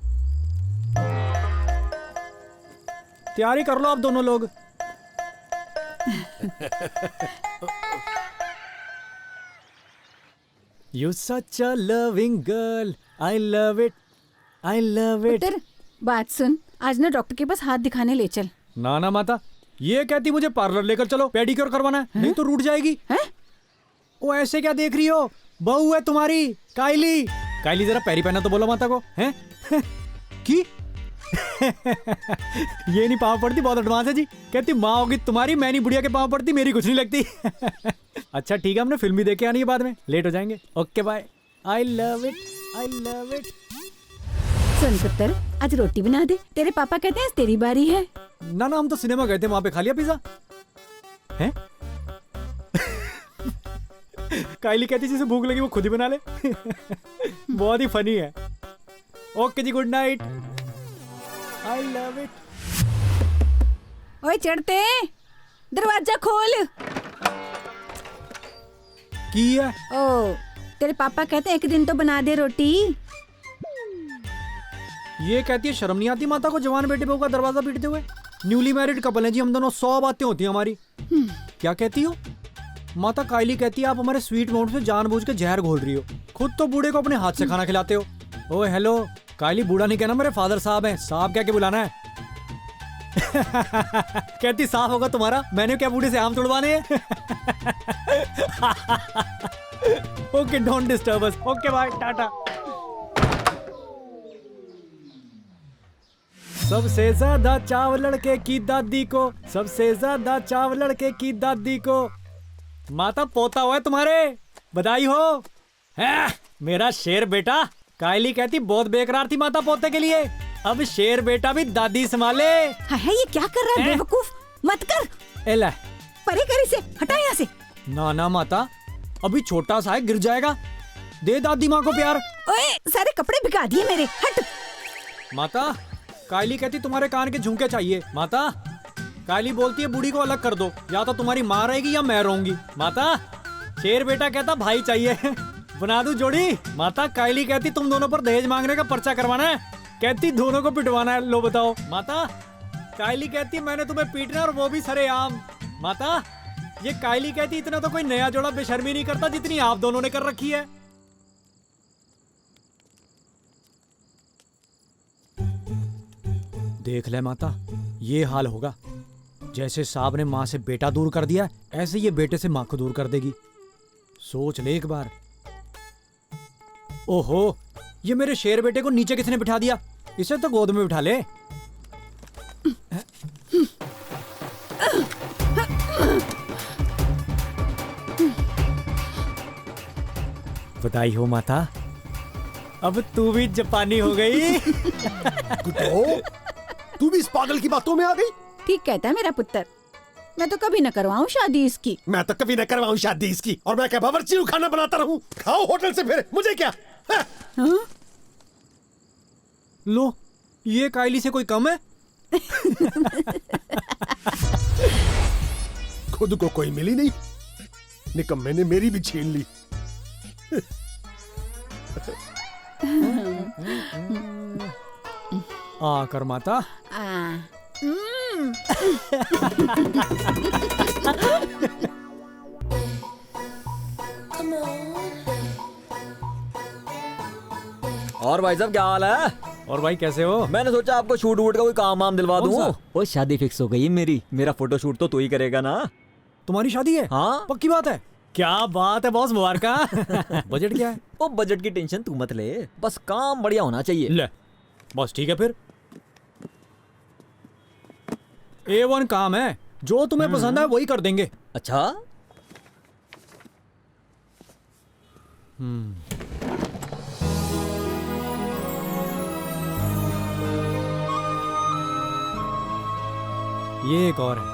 तैयारी कर लो आप दोनों लोग। You such a loving girl. I love it. I love it. पुत्र, बात सुन, आज ना डॉक्टर के पास हाथ दिखाने ले चल। ना ना माता, ये कहती मुझे पार्लर लेकर चलो, पेडिक्योर करवाना है, नहीं तो रूठ जाएगी। वो ऐसे क्या देख रही हो? बहू है तुम्हारी कायली। कायली जरा पैरी पहना तो बोलो माता को, हैं? की? ये नहीं पाँव पड़ती, बहुत एडवांस है जी। कहती माँ होगी तुम्हारी, मैं नहीं बुढ़िया के पाँव पड़ती, मेरी कुछ नहीं लगती। अच्छा ठीक है, हमने फिल्म भी देखे आनी है बाद में, लेट हो जाएंगे। Okay bye. I love it, I love it. सुन पुत्र, आज रोटी बना दे, तेरे पापा कहते हैं तेरी बारी है। ना ना, हम तो सिनेमा गए थे, वहां पे खा लिया पिज्जा। हैं? कायली कहती जिसे भूख लगी वो खुद ही बना ले। बहुत ही फनी है। ओके जी, good night. I love it. ओए चढ़ते, दरवाजा खोल। की है? ओ, तेरे पापा कहते हैं एक दिन तो बना दे रोटी। ये कहती है शर्म नहीं आती माता को जवान बेटे बहू का दरवाजा पीटते हुए? न्यूली मैरिड कपल है जी हम दोनों, 100 बातें होती हैं हमारी। क्या कहती हो? माता कायली कहती है आप हमारे स्वीट माउंट में जानबूझ के जहर घोल रही हो, खुद तो बूढ़े को अपने हाथ से खाना खिलाते हो। ओए हेलो, कायली बूढ़ा नहीं कहना, मेरे फादर साहब हैं, साहब क्या के बुलाना है। कहती साफ होगा तुम्हारा, मैंने क्या बूढ़े से आम तोड़वाने हैं। Okay, don't disturb us. Okay bye, tata. सबसे ज्यादा चाव लड़के की दादी को, सबसे ज्यादा चाव लड़के की दादी को। माता पोता हुआ है तुम्हारे, बधाई हो। है मेरा शेर बेटा। कायली कहती बहुत बेकरार थी माता पोते के लिए, अब शेर बेटा भी दादी संभाले। है ये क्या कर रहा है बेवकूफ? मत कर। एला परे कर इसे, हटा यहाँ से। ना ना माता, अभी छोटा सा है, गिर जाएगा। दे दादी माँ को प्यार। ओए सारे कपड़े भिगा दिए मेरे, हट। माता कायली कहती तुम्हारे कान के झुमके चाहिए। माता कायली बोलती है बूढ़ी को अलग कर दो, या तो तुम्हारी माँ रहेगी या मैं रहूंगी। माता शेर बेटा कहता भाई चाहिए। बना दूं जोड़ी। माता कायली कहती तुम दोनों पर दहेज मांगने का पर्चा करवाना है, कहती दोनों को पिटवाना है। लो बताओ। माता कायली कहती मैंने तुम्हें पीटना और वो भी सरेआम। माता ये कायली कहती इतना तो कोई नया जोड़ा बेशर्मी नहीं करता जितनी आप दोनों ने कर रखी है। देख ले माता, ये हाल होगा। जैसे साहब ने माँ से बेटा दूर कर दिया, ऐसे ये बेटे से माँ को दूर कर देगी। सोच ले एक बार। ओहो, ये मेरे शेर बेटे को नीचे किसने बिठा दिया? इसे तो गोद में बिठा ले। बधाई हो माता, अब तू भी जापानी हो गई। तू भी इस पागल की बातों में आ गई। ठीक कहता है मेरा पुत्र, मैं तो कभी न करवाऊं शादी इसकी। मैं तो कभी न करवाऊं शादी इसकी, और मैं क्या बावर्ची हूँ खाना बनाता रहूं? खाओ होटल से, फिर मुझे क्या। हाँ? लो, ये कायली से कोई कम है? खुद को कोई मिली नहीं, निकम्मे ने मेरी भी छीन ली। आकर माता। और भाई साहब क्या हाल है? और भाई कैसे हो? मैंने सोचा आपको शूट वूट का कोई काम वाम दिलवा कौन दूं। सा? वो शादी फिक्स हो गई है मेरी, मेरा फोटो शूट तो तू ही करेगा ना। तुम्हारी शादी है? हाँ पक्की बात है? क्या बात है बॉस, मुबारक। बजट क्या है? वो बजट की टेंशन तू मत ले, बस काम बढ़िया होना चाहिए। ले बस ठीक है फिर। A1 काम है, जो तुम्हें पसंद है वही कर देंगे। अच्छा। ये एक और है,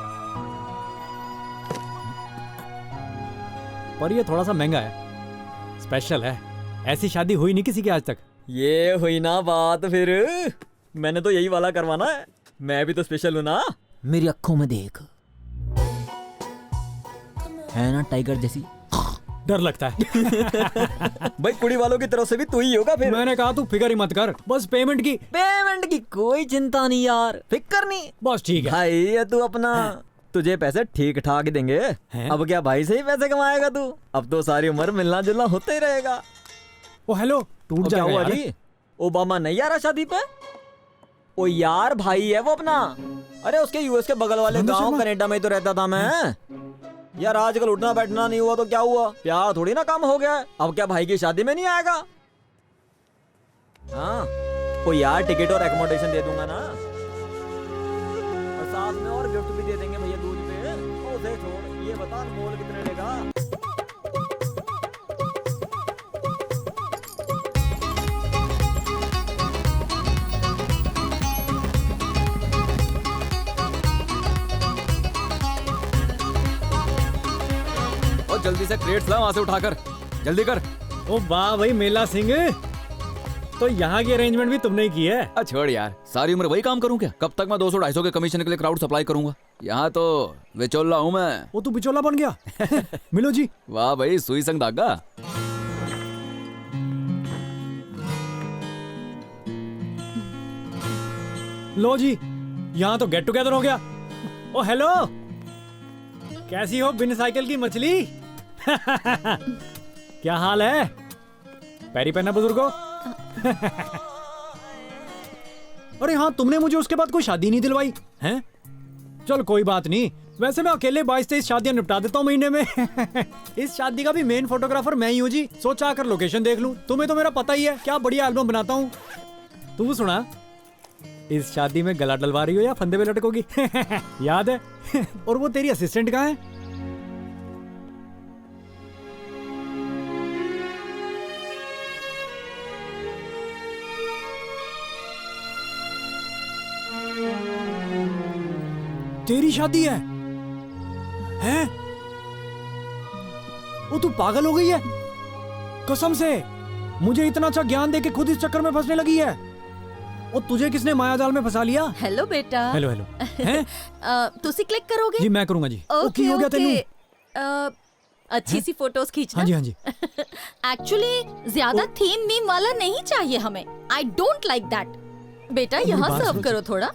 पर ये थोड़ा सा महंगा है, स्पेशल है। ऐसी शादी हुई नहीं किसी की आज तक। ये हुई ना बात फिर। मैंने तो यही वाला करवाना है, मैं भी तो स्पेशल हूं ना। मेरी अक्खों में देख, है ना टाइगर जैसी डर लगता है। भाई कुड़ी वालों की तरफ से भी तू ही होगा फिर। मैंने कहा तू फिक्र ही मत कर, बस पेमेंट की कोई चिंता नहीं यार, फिक्र नहीं। बस ठीक है भाई ये तू अपना तुझे पैसे ठीक ठाक देंगे। अब क्या भाई से ही पैसे कमाएगा तू? अब तो सारी उम्र मिलना जुलना होता ही रहेगा। ओ हेलो, टूट क्या जाएगा हुआ यार। जी? ओबामा नहीं आ रहा शादी पे? ओ यार भाई है वो अपना। अरे उसके यूएस के बगल वाले गांव कनाडा में ही तो रहता था मैं। यार आजकल उठना बैठना नहीं हुआ तो क्या हुआ, प्यार थोड़ी ना कम हो गया। अब क्या भाई की शादी में नहीं आएगा? हाँ ओ यार टिकट और एकोमोडेशन दे दूंगा ना, और साथ में और गिफ्ट भी दे देंगे भैया दूज पे। ओ उसे छोड़, ये बता मोल कितने लेगा? जल्दी से क्रेट्स ला वहां से उठाकर, जल्दी कर। ओ वाह भाई मेला सिंह, तो यहाँ की अरेंजमेंट भी तुमने ही की है। छोड़ यार, सारी उम्र वही काम करूं क्या? कब तक मैं 200-250 के कमीशन के लिए क्राउड सप्लाई करूंगा? यहाँ तो विचोला हूँ मैं। वो तू बिचौला बन गया। मिलो जी। वाह भाई, सुई संग धागा। लो जी, यहाँ तो गेट टुगेदर हो गया। ओ हेलो, कैसी हो बिन साइकिल की मछली? क्या हाल है? पैरी पहना बुजुर्गो। अरे हाँ, तुमने मुझे उसके बाद कोई शादी नहीं दिलवाई हैं? चल कोई बात नहीं, वैसे मैं अकेले 22-23 शादियां निपटा देता हूँ महीने में। इस शादी का भी मेन फोटोग्राफर मैं ही हूँ जी। सोचा आकर लोकेशन देख लूं, तुम्हें तो मेरा पता ही है क्या बढ़िया एल्बम बनाता हूँ। तू सुना, इस शादी में गला डलवा रही हो या फंदे पे लटकोगी? याद है? और वो तेरी असिस्टेंट कहाँ है? तेरी शादी है? हैं? वो तू पागल हो गई है? कसम से मुझे इतना अच्छा ज्ञान देके खुद इस चक्कर में फंसने लगी है। और तुझे किसने मायाजाल में फंसा लिया? हेलो बेटा। Hello hello. हैं? तुसी क्लिक करोगे? जी मैं करूंगा जी। ओके हो गया तेनू? अच्छी सी फोटोज खींचना। हाँ जी हाँ जी। एक्चुअली ज्यादा थीम मीम वाला नहीं चाहिए हमें। I don't like that. बेटा यहाँ सर्व करो थोड़ा।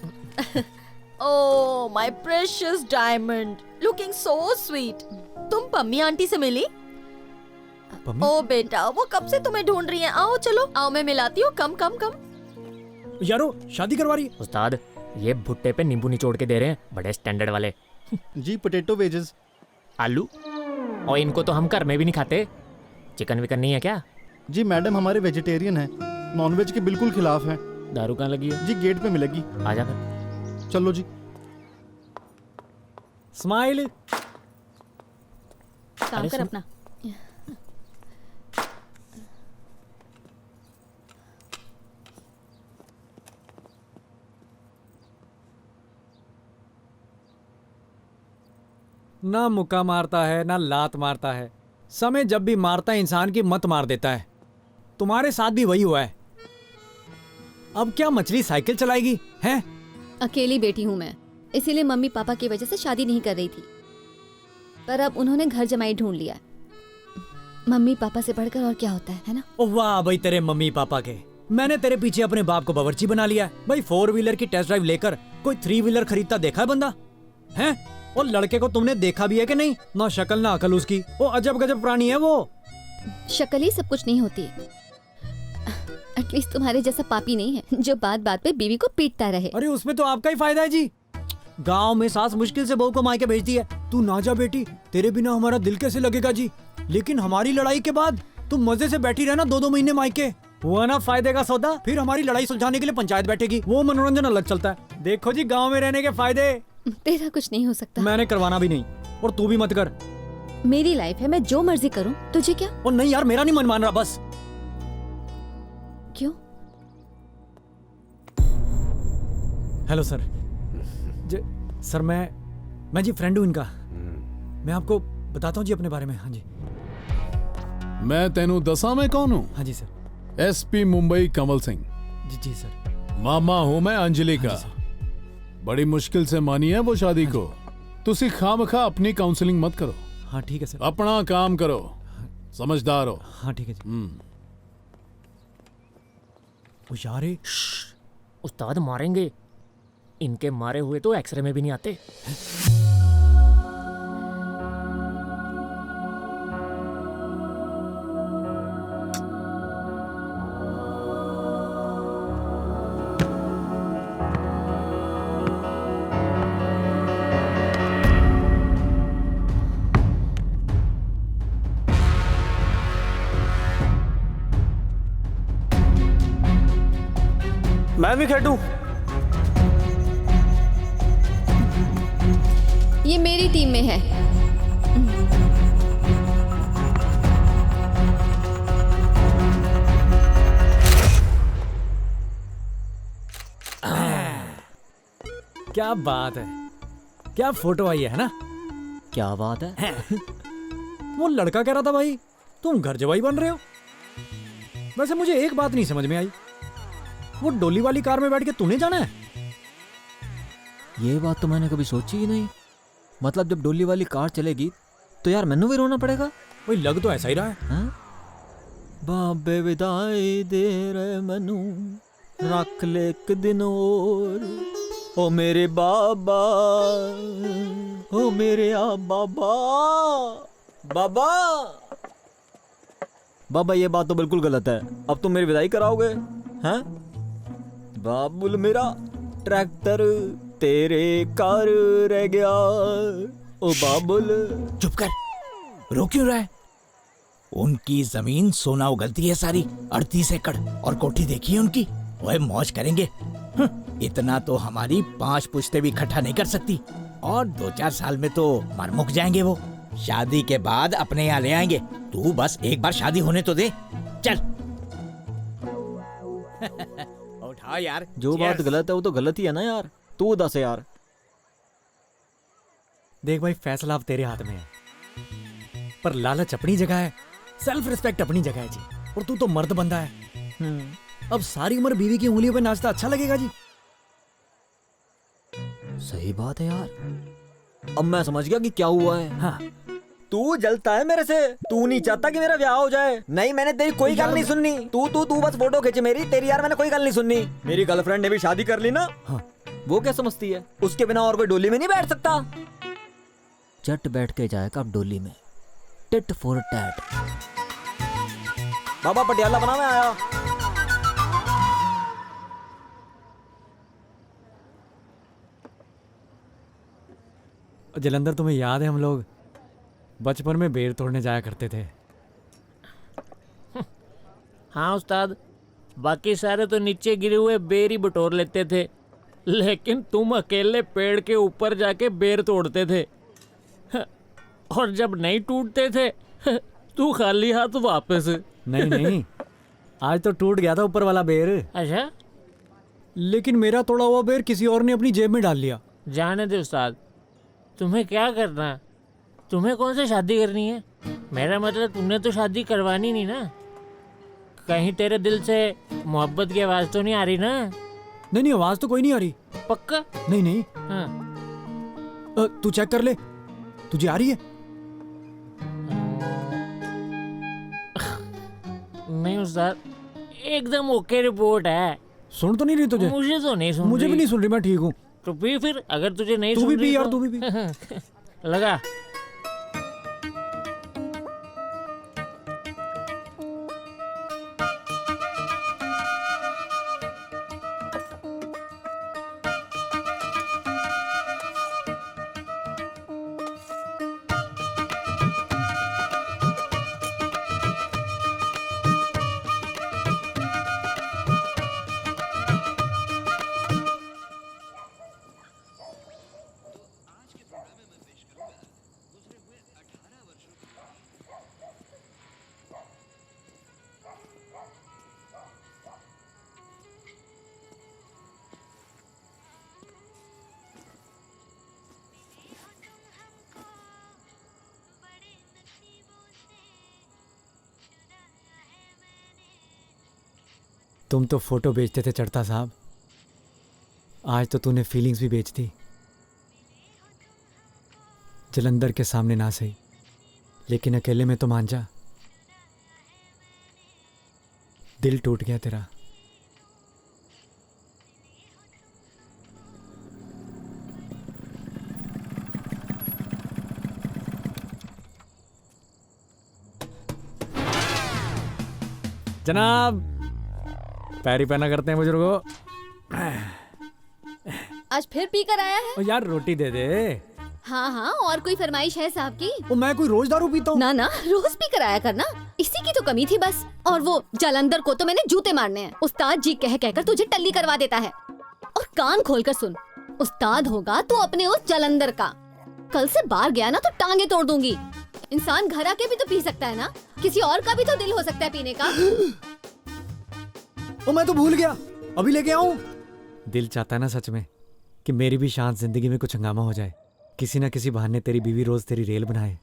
Oh my precious diamond, looking so sweet. तुम पम्मी आंटी से मिली? ओ बेटा, वो कब से तुम्हें ढूंढ रही हैं। आओ चलो, आओ मैं मिलाती हूँ। कम कम कम। यारो शादी करवा रही है? उस्ताद ये भुट्टे पे नींबू निचोड़ के दे रहे हैं, बड़े स्टैंडर्ड वाले। जी पोटैटो वेजेस। आलू? और इनको तो हम घर में भी नहीं खाते। चिकन विकन नहीं है क्या? जी मैडम हमारे वेजिटेरियन हैं, नॉनवेज के बिल्कुल खिलाफ हैं। दारू कहाँ लगी है? जी गेट पे मिलेगी। आजा फिर। चलो जी। स्माइल। काम कर अपना। ना मुक्का मारता है ना लात मारता है, समय जब भी मारता है इंसान की मत मार देता है। तुम्हारे साथ भी वही हुआ है। अब क्या मछली साइकिल चलाएगी हैं? अकेली बेटी हूँ मैं, इसीलिए मम्मी पापा की वजह से शादी नहीं कर रही थी, पर अब उन्होंने घर जमाई ढूंढ लिया। मम्मी पापा से बढ़कर और क्या होता है ना? ओ वाह भाई तेरे मम्मी पापा के। मैंने तेरे पीछे अपने बाप को बावर्ची बना लिया भाई। 4 व्हीलर की टेस्ट ड्राइव लेकर कोई 3 व्हीलर खरीदता देखा है बंदा हैं? और लड़के को तुमने देखा भी है कि नहीं? ना शक्ल ना अकल उसकी। वो अजब गजब प्राणी है वो। शक्ल ही सब कुछ नहीं होती। एटलीस्ट तुम्हारे जैसा पापी नहीं है जो बात बात पे बीवी को पीटता रहे। अरे उसमें तो आपका ही फायदा है जी। गांव में सास मुश्किल से बहू को मायके भेजती है। तू ना जा बेटी, तेरे बिना हमारा दिल कैसे लगेगा जी। लेकिन हमारी लड़ाई के बाद तुम मजे से बैठी रहना 2-2 महीने मायके। हुआ ना फायदे का सौदा। फिर हमारी लड़ाई सुलझाने के लिए पंचायत बैठेगी, वो मनोरंजन अलग चलता है। देखो जी गाँव में रहने के फायदे। तेरा कुछ नहीं हो सकता। मैंने करवाना भी नहीं, और तू भी मत कर। मेरी लाइफ है, मैं जो मर्जी करूं, तुझे क्या? और नहीं यार, मेरा नहीं मन मान रहा बस। क्यों? Hello sir. सर मैं जी फ्रेंड हूँ इनका। मैं आपको बताता हूँ जी अपने बारे में। हाँ जी। मैं तेनू दसा मैं कौन हूँ? हाँ जी सर। एसपी मुंबई कमल सिंह। जी सर। मामा हूँ मैं अंजलि का। बड़ी मुश्किल से मानी है वो शादी को। तुसी खामखा अपनी काउंसलिंग मत करो। हाँ ठीक है सर। अपना काम करो। समझदार हो। हाँ ठीक है जी। ओ यार ये उस्ताद मारेंगे, इनके मारे हुए तो एक्सरे में भी नहीं आते। मैं भी खेलूं। ये मेरी टीम में है। क्या बात है, क्या फोटो आई है ना? क्या बात है? वो लड़का कह रहा था भाई तुम घर जवाई बन रहे हो। वैसे मुझे एक बात नहीं समझ में आई, वो डोली वाली कार में बैठ के तूने जाना है? ये बात तो मैंने कभी सोची ही नहीं। मतलब जब डोली वाली कार चलेगी तो यार मैनू भी रोना पड़ेगा। वही लग तो ऐसा ही रहा है। हाँ? बाबे विदाई दे रहे मैनू, रख ले एक दिन और, ओ मेरे बाबा, ओ मेरे आ बाबा। बाबा बाबा ये बात तो बिल्कुल गलत है। अब तुम मेरी विदाई कराओगे? हैं? बाबुल मेरा ट्रैक्टर तेरे कार रह गया, ओ बाबुल। चुप कर, रो क्यों रहा है? उनकी जमीन सोना उगलती है सारी, 38 एकड़, और कोठी देखी है उनकी। ओए मौज करेंगे। इतना तो हमारी 5 पुश्ते भी इकट्ठा नहीं कर सकती, और 2-4 साल में तो मर मुक जाएंगे वो। शादी के बाद अपने यहाँ ले आएंगे। तू बस एक बार शादी होने तो दे। चल उठाओ यार। जो बात गलत है वो तो गलत ही है ना यार। तू दस यार। देख भाई फैसला अब तेरे हाथ में है, पर लालच अपनी जगह है, सेल्फ रिस्पेक्ट अपनी जगह है जी। और तू तो मर्द बंदा है। अब सारी उम्र बीवी की उंगलियों पे नाचता अच्छा लगेगा जी? सही बात है यार। अब मैं समझ गया कि क्या हुआ है। हाँ। तू जलता है मेरे से। तू नहीं चाहता कि मेरा ब्याह हो जाए। नहीं मैंने तेरी कोई गल नहीं सुननी। तू बस फोटो खींच मेरी। तेरी यार मैंने कोई गल नहीं सुननी। मेरी गर्लफ्रेंड ने भी शादी कर ली ना। हाँ। वो क्या समझती है? उसके बिना और कोई डोली में नहीं बैठ सकता। चट बैठ के जाएगा अब डोली में, टिट फॉर टैट। बाबा पटियाला बना मैं आया। जलंधर तुम्हें याद है हम लोग बचपन में बेर तोड़ने जाया करते थे? हाँ उस्ताद, बाकी सारे तो नीचे गिरे हुए बेर ही बटोर लेते थे, लेकिन तुम अकेले पेड़ के ऊपर जाके बेर तोड़ते थे। और जब नहीं टूटते थे तू खाली हाथ वापस। नहीं नहीं, आज तो टूट गया था ऊपर वाला बेर। अच्छा? लेकिन मेरा तोड़ा हुआ बेर किसी और ने अपनी जेब में डाल लिया। जाने दे उस्ताद, तुम्हें क्या करना है? तुम्हें कौन सी शादी करनी है? मेरा मतलब तुमने तो शादी करवानी नहीं ना। कहीं तेरे दिल से मोहब्बत की आवाज तो नहीं आ रही ना? नहीं नहीं, आवाज तो कोई नहीं आ रही। पक्का? नहीं नहीं। हाँ। तू चेक कर ले, तुझे आ रही है? नहीं उस्ताद, एकदम ओके रिपोर्ट है। सुन तो नहीं रही तुझे? मुझे तो नहीं सुन मुझे रही। भी नहीं सुन रही, मैं ठीक हूँ। तो पी फिर, अगर तुझे नहीं तू सुन भी रही पी यार, तो... तू भी पी। लगा। तुम तो फोटो बेचते थे चढ़ता साहब, आज तो तूने फीलिंग्स भी बेच दी। जलंधर के सामने ना सही, लेकिन अकेले में तो मान जा, दिल टूट गया तेरा। जनाब, पैरी पहना करते हैं बुजुर्गों। आज फिर पी कर आया है? ओ यार रोटी दे दे। हाँ हाँ, और कोई फरमाइश है साहब की? ओ मैं कोई रोज दारू पीता हूँ? ना ना, रोज पी कर आया करना, इसी की तो कमी थी बस। और वो जालंधर को तो मैंने जूते मारने हैं। उस्ताद जी कह कहकर तुझे टल्ली करवा देता है। और कान खोलकर सुन, उस्ताद होगा तो अपने उस जालंधर का। कल से बाहर गया ना तो टांगे तोड़ दूंगी। इंसान घर आके भी तो पी सकता है ना, किसी और का भी तो दिल हो सकता है पीने का। ओ मैं तो भूल गया, अभी लेके आऊं। दिल चाहता है ना सच में कि मेरी भी शांत जिंदगी में कुछ हंगामा हो जाए, किसी ना किसी बहाने तेरी बीवी रोज तेरी रेल बनाए।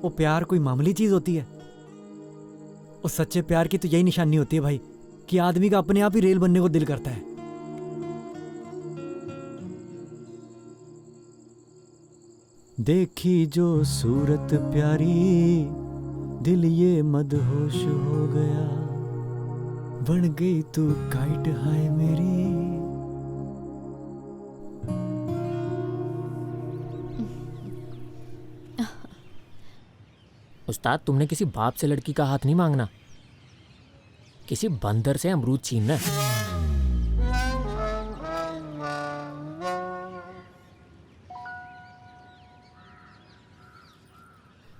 वो प्यार कोई मामूली चीज होती है? उस सच्चे प्यार की तो यही निशानी होती है भाई, कि आदमी का अपने आप ही रेल बनने को दिल करता है। देखी जो सूरत प्यारी, दिल ये मदहोश हो गया, बन गई तू काइट हाय मेरी। उस्ताद, तुमने किसी बाप से लड़की का हाथ नहीं मांगना, किसी बंदर से अमरूद छीनना है।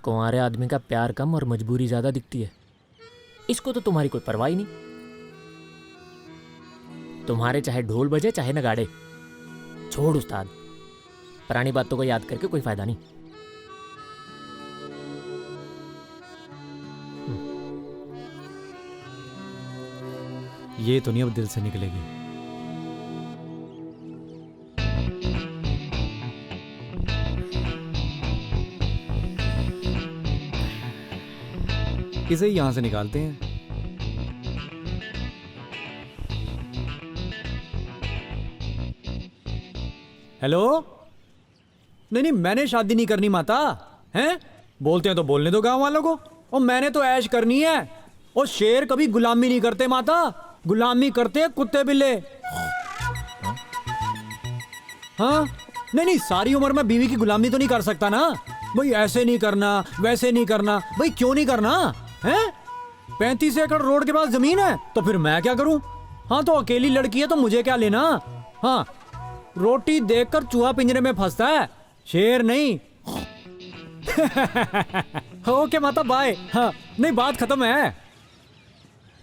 कुंवारे आदमी का प्यार कम और मजबूरी ज्यादा दिखती है। इसको तो तुम्हारी कोई परवाह ही नहीं। तुम्हारे चाहे ढोल बजे चाहे नगाड़े, छोड़ उस्ताद, पुरानी बातों को याद करके कोई फायदा नहीं। ये तो नहीं अब दिल से निकलेगी। इसे यहां से निकालते हैं। हेलो, नहीं नहीं, मैंने शादी नहीं करनी माता। हैं? बोलते हैं तो बोलने दो गांव वालों को। और मैंने तो ऐश करनी है। और शेर कभी गुलामी नहीं करते माता, गुलामी करते हैं कुत्ते बिल्ले। हाँ, नहीं नहीं, सारी उम्र में बीवी की गुलामी तो नहीं कर सकता ना भाई। ऐसे नहीं करना, वैसे नहीं करना, भाई क्यों नहीं करना है? 35 एकड़ रोड के पास जमीन है तो फिर मैं क्या करूं? हाँ, तो अकेली लड़की है तो मुझे क्या लेना। हाँ, रोटी देखकर चूहा पिंजरे में फंसता है, शेर नहीं। ओके माता, बाय। हाँ, नहीं, बात खत्म है।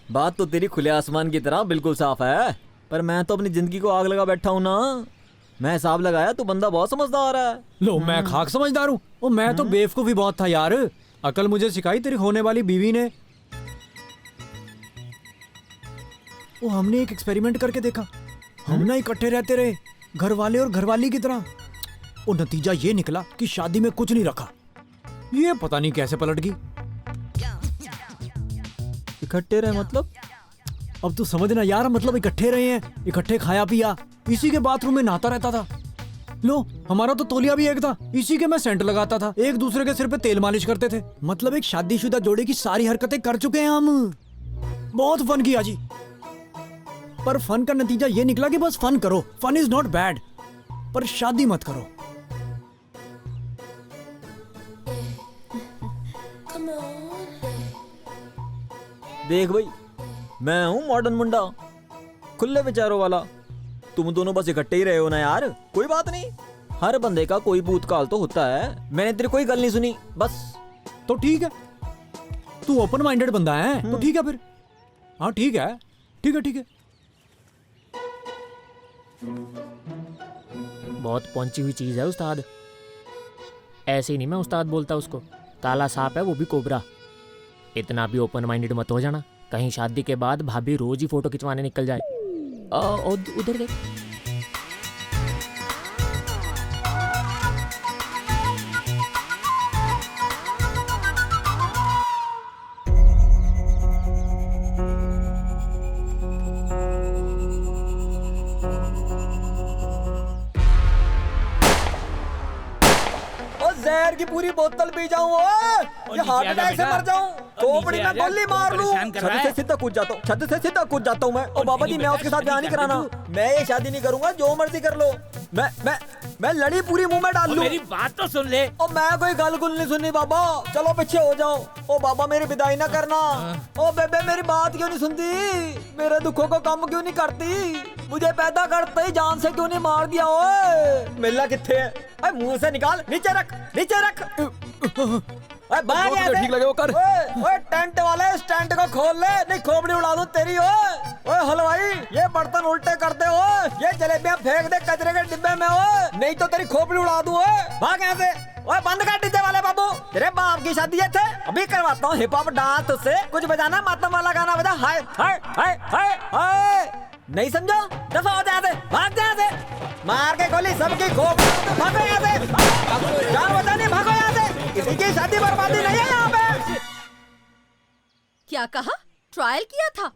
बात तो तेरी खुले आसमान की तरह बिल्कुल साफ है, पर मैं तो अपनी जिंदगी को आग लगा बैठा हूं ना। मैं हिसाब लगाया, तू बंदा बहुत समझदार है। लो, मैं खाक समझदार हूँ? ओ मैं तो बेवकूफ भी बहुत था यार। अकल मुझे सिखाई तेरी होने वाली बीवी ने। वो हमने एक एक्सपेरिमेंट करके देखा। हम ना इकट्ठे रहते रहे, घर वाले और घरवाली की तरह। वो नतीजा ये निकला कि शादी में कुछ नहीं रखा। ये पता नहीं कैसे पलट गई। इकट्ठे रहे मतलब? अब तू समझना यार, मतलब इकट्ठे रहे हैं, इकट्ठे खाया पिया, इसी के बाथरूम में नहाता रहता था। लो, हमारा तो तौलिया भी एक था, इसी के मैं सेंट लगाता था, एक दूसरे के सिर पे तेल मालिश करते थे। मतलब एक शादीशुदा जोड़े की सारी हरकतें कर चुके हैं हम। बहुत फन किया जी, पर फन का नतीजा ये निकला कि बस फन करो, फन इज नॉट बैड, पर शादी मत करो। देख भाई, मैं हूँ मॉडर्न मुंडा, खुले विचारों वाला। तुम दोनों बस इकट्ठे ही रहे हो ना यार, कोई बात नहीं। हर बंदे का कोई भूतकाल तो होता है। मैंने तेरी कोई गल नहीं सुनी बस। तो ठीक है, तू ओपन माइंडेड बंदा है तो ठीक है फिर। हाँ ठीक है, ठीक है, ठीक है। बहुत पहुंची हुई चीज है उस्ताद। ऐसे ही नहीं मैं उस्ताद बोलता उसको। काला सांप है वो भी कोबरा। इतना भी ओपन माइंडेड मत हो जाना, कहीं शादी के बाद भाभी रोज ही फोटो खिंचवाने निकल जाए। उधर देख। जहर की पूरी बोतल पी जाऊं, ये हार्ट अटैक से मर जाऊं, खोपड़ी में गोली मार लूं। छत से सीधा कूद जाता हूँ, छत से सीधा कूद जाता हूँ मैं। ओ बाबा जी, मैं उसके साथ ब्याह नहीं कराना, मैं ये शादी नहीं करूंगा, जो मर्जी कर लो। मैं लड़ी पूरी मुंह में डाल लूं। मेरी बात तो सुन ले। ओ मैं कोई गल गुल नहीं सुननी बाबा, चलो पीछे हो जाओ। ओ बाबा मेरी विदाई ना करना। ओ बेबे मेरी बात क्यों नहीं सुनती, मेरे दुखों को कम क्यों नहीं करती, मुझे पैदा करते ही जान से क्यों नहीं मार दिया। ओए मिलना किथे है, अरे मुंह से निकाल, नीचे रख, नीचे रख। ओए बाहर आ जा, ठीक लगे वो कर। ओए टेंट वाले इस टेंट को खोल ले, नहीं खोपड़ी उड़ा दूं तेरी। ओए हलवाई, ये बर्तन उल्टे कर दे, ये जलेबियां फेंक दे कचरे के डिब्बे में, नहीं तो तेरी खोपड़ी उड़ा दूं। भाग यहाँ से। ओए बंद कर डीजे वाले बाबू, तेरे बाप की शादी है थे, अभी करवाता हूँ हिप हॉप डांस तुझसे। कुछ बजाना, मातम वाला गाना बजा। हाय हाय हाय हाय हाय, नहीं समझो, दफा हो जाए, भाग जाए, मार के गोली सबकी खोपड़ी, भागो यहाँ से, जान बचाने भागो यहाँ से, किसी की शादी बर्बादी नहीं है यहाँ पे। क्या कहा? ट्रायल किया था?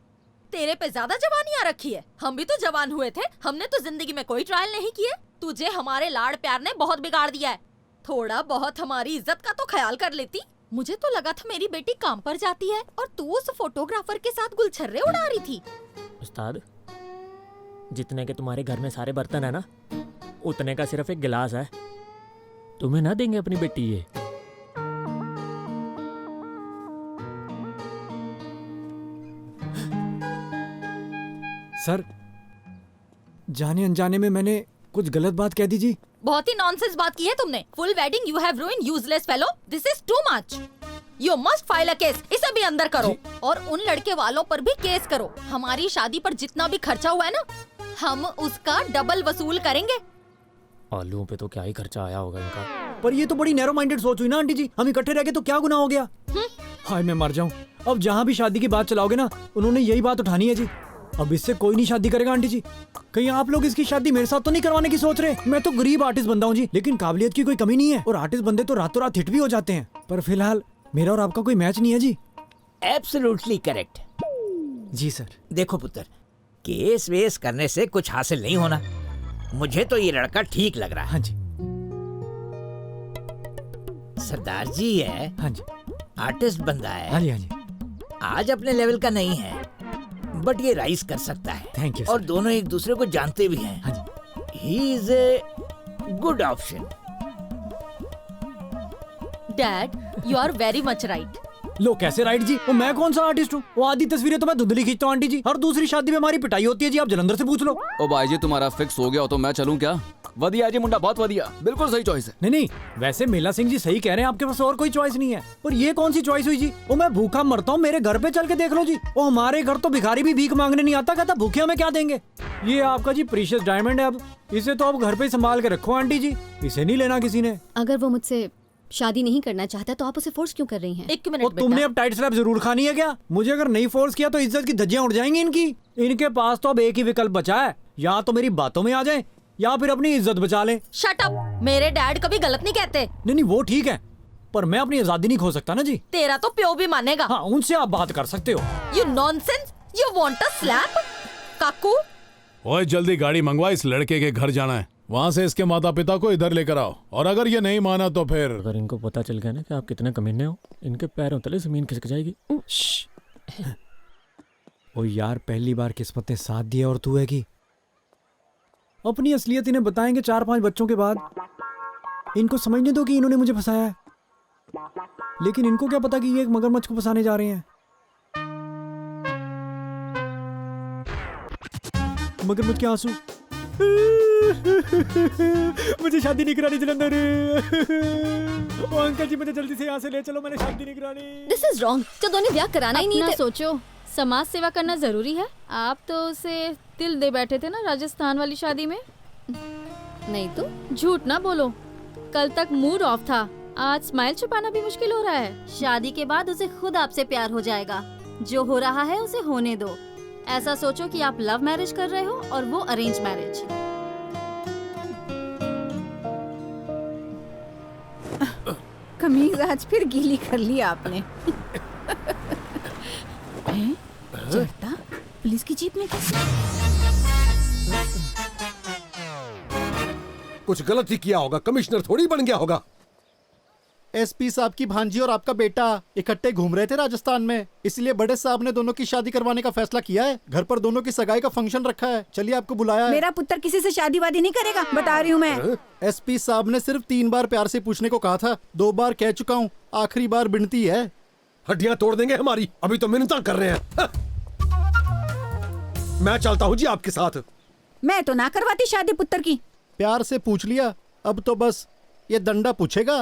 तेरे पे ज्यादा जवानी आ रखी है, हम भी तो जवान हुए थे, हमने तो जिंदगी में कोई ट्रायल नहीं किए। तुझे हमारे लाड़ प्यार ने बहुत बिगाड़ दिया है, थोड़ा बहुत हमारी इज्जत का तो ख्याल कर लेती। मुझे तो लगा था मेरी बेटी काम पर जाती है और तू उस फोटोग्राफर के साथ गुलछर्रे उड़ा रही थी। उस्ताद, जितने के तुम्हारे घर में सारे बर्तन है ना, उतने का सिर्फ एक गिलास है, तुम्हें ना देंगे अपनी बेटी ये। सर, जाने अनजाने में मैंने कुछ गलत बात कह दी जी। बहुत ही नॉनसेंस बात की है तुमने। Full wedding you have ruined, useless fellow, this is too much. You must file a case, इसे भी अंदर करो और उन लड़के वालों पर भी केस करो। हमारी शादी पर जितना भी खर्चा हुआ है ना, हम उसका डबल वसूल करेंगे। आलूओं पे तो क्या ही खर्चा आया होगा इनका। पर ये तो बड़ी नैरो माइंडेड सोच हुई ना आंटी जी, हम इकट्ठे रह गए तो क्या गुनाह हो गया। हाय मैं मर जाऊं, अब जहाँ भी शादी की बात चलाओगे ना, उन्होंने यही बात उठानी है जी। अब इससे कोई नहीं शादी करेगा आंटी जी। कहीं आप लोग इसकी शादी मेरे साथ तो नहीं करवाने की सोच रहे? मैं तो गरीब आर्टिस्ट बंदा हूँ जी, लेकिन काबिलियत की कोई कमी नहीं है और आर्टिस्ट बंदे तो रातों रात हिट भी हो जाते हैं। पर फिलहाल मेरा और आपका कोई मैच नहीं है जी। एब्सोल्युटली करेक्ट जी सर। देखो पुत्र, केस वेस करने से कुछ हासिल नहीं होना। मुझे तो ये लड़का ठीक लग रहा है। हाँ जी। सरदार जी है, हाँ जी, आर्टिस्ट बंदा है, हाँ जी, हाँ जी, आज अपने लेवल का नहीं है, बट ये राइज कर सकता है। Thank you. और दोनों एक दूसरे को जानते भी हैं। हाँ जी। He is a good option. Dad, you are very much right. लो कैसे राइट जी, वो मैं कौन सा आर्टिस्ट हूँ? वो आधी तस्वीरें तो मैं धुंधली खींचता हूँ आंटी जी, हर दूसरी शादी में हमारी पिटाई होती है जी, आप जलंधर से पूछ लो। ओ भाई जी, तुम्हारा फिक्स हो गया हो तो मैं चलूं क्या? वधिया जी मुंडा, बहुत वधिया, बिल्कुल सही चॉइस है। नहीं, वैसे मेला सिंह जी सही कह रहे हैं, आपके पास और कोई चॉइस नहीं है। पर ये कौन सी चॉइस हुई जी? वो मैं भूखा मरता हूँ, मेरे घर पे चल के देख लो जी। वो हमारे घर तो भिखारी भी भीख मांगने नहीं आता, कहता भूखे हमें क्या देंगे। ये आपका जी प्रीशियस डायमंड है, अब इसे तो आप घर पे संभाल के रखो आंटी जी, इसे नहीं लेना किसी ने। अगर वो मुझसे शादी नहीं करना चाहता तो आप उसे फोर्स क्यों कर रही हैं? एक मिनट बेटा। तुमने अब टाइट स्लैप जरूर खानी है क्या? मुझे अगर नहीं फोर्स किया तो इज्जत की धज्जियां उड़ जाएंगी इनकी। इनके पास तो अब एक ही विकल्प बचा है, या तो मेरी बातों में आ जाए या फिर अपनी इज्जत बचा ले। शट अप, मेरे डैड कभी गलत नहीं कहते। नहीं वो ठीक है, पर मैं अपनी आजादी नहीं खो सकता ना जी। तेरा तो प्यो भी मानेगा। हाँ, उनसे आप बात कर सकते हो। You nonsense, you want a slap? काकू, ओए जल्दी गाड़ी मंगवा, इस लड़के के घर जाना है, वहाँ से इसके माता पिता को इधर लेकर आओ, और अगर ये नहीं माना तो फिर। अगर इनको पता चल गया ना कि आप कितने कमीने हो, इनके पैरों तले जमीन खिसक जाएगी। ओ यार, पहली बार किस्मत ने साथ दिया और तू है कि अपनी असलियत इन्हें बताएंगे 4-5 बच्चों के बाद। इनको समझने दो कि इन्होंने मुझे फंसाया है, लेकिन इनको क्या पता कि ये एक मगरमच्छ को फंसाने जा रहे हैं। मगरमच्छ के आंसू। मुझे शादी नहीं करानी जलंधर। ओ अंकल जी, मुझे जल्दी से यहाँ से ले चलो, मैंने शादी नहीं करानी। दिस इज रॉन्ग, तो दोनों ब्याह कराना ही नहीं अपना थे। सोचो, समाज सेवा करना जरूरी है। आप तो उसे दिल दे बैठे थे ना राजस्थान वाली शादी में। नहीं तो झूठ ना बोलो, कल तक मूड ऑफ था, आज स्माइल छुपाना भी मुश्किल हो रहा है। शादी के बाद उसे खुद आपसे प्यार हो जाएगा, जो हो रहा है उसे होने दो। ऐसा सोचो कि आप लव मैरिज कर रहे हो और वो अरेंज मैरिज। कमीज आज फिर गीली कर ली आपने। चढ़ता पुलिस की जीप में कैसे? कुछ गलत ही किया होगा, कमिश्नर थोड़ी बन गया होगा। एसपी साहब की भांजी और आपका बेटा इकट्ठे घूम रहे थे राजस्थान में, इसलिए बड़े साहब ने दोनों की शादी करवाने का फैसला किया है। घर पर दोनों की सगाई का फंक्शन रखा है, चलिए आपको बुलाया है। मेरा पुत्र किसी से शादी वादी नहीं करेगा, बता रही हूँ मैं। एसपी साहब ने सिर्फ 3 बार प्यार से पूछने को कहा था, 2 बार कह चुका हूँ, आखिरी बार बिनती है। हड्डियां तोड़ देंगे हमारी, अभी तो मिन्नता कर रहे हैं। मैं चलता हूँ जी आपके साथ। मैं तो ना करवाती शादी पुत्र की। प्यार से पूछ लिया, अब तो बस ये दंडा पूछेगा।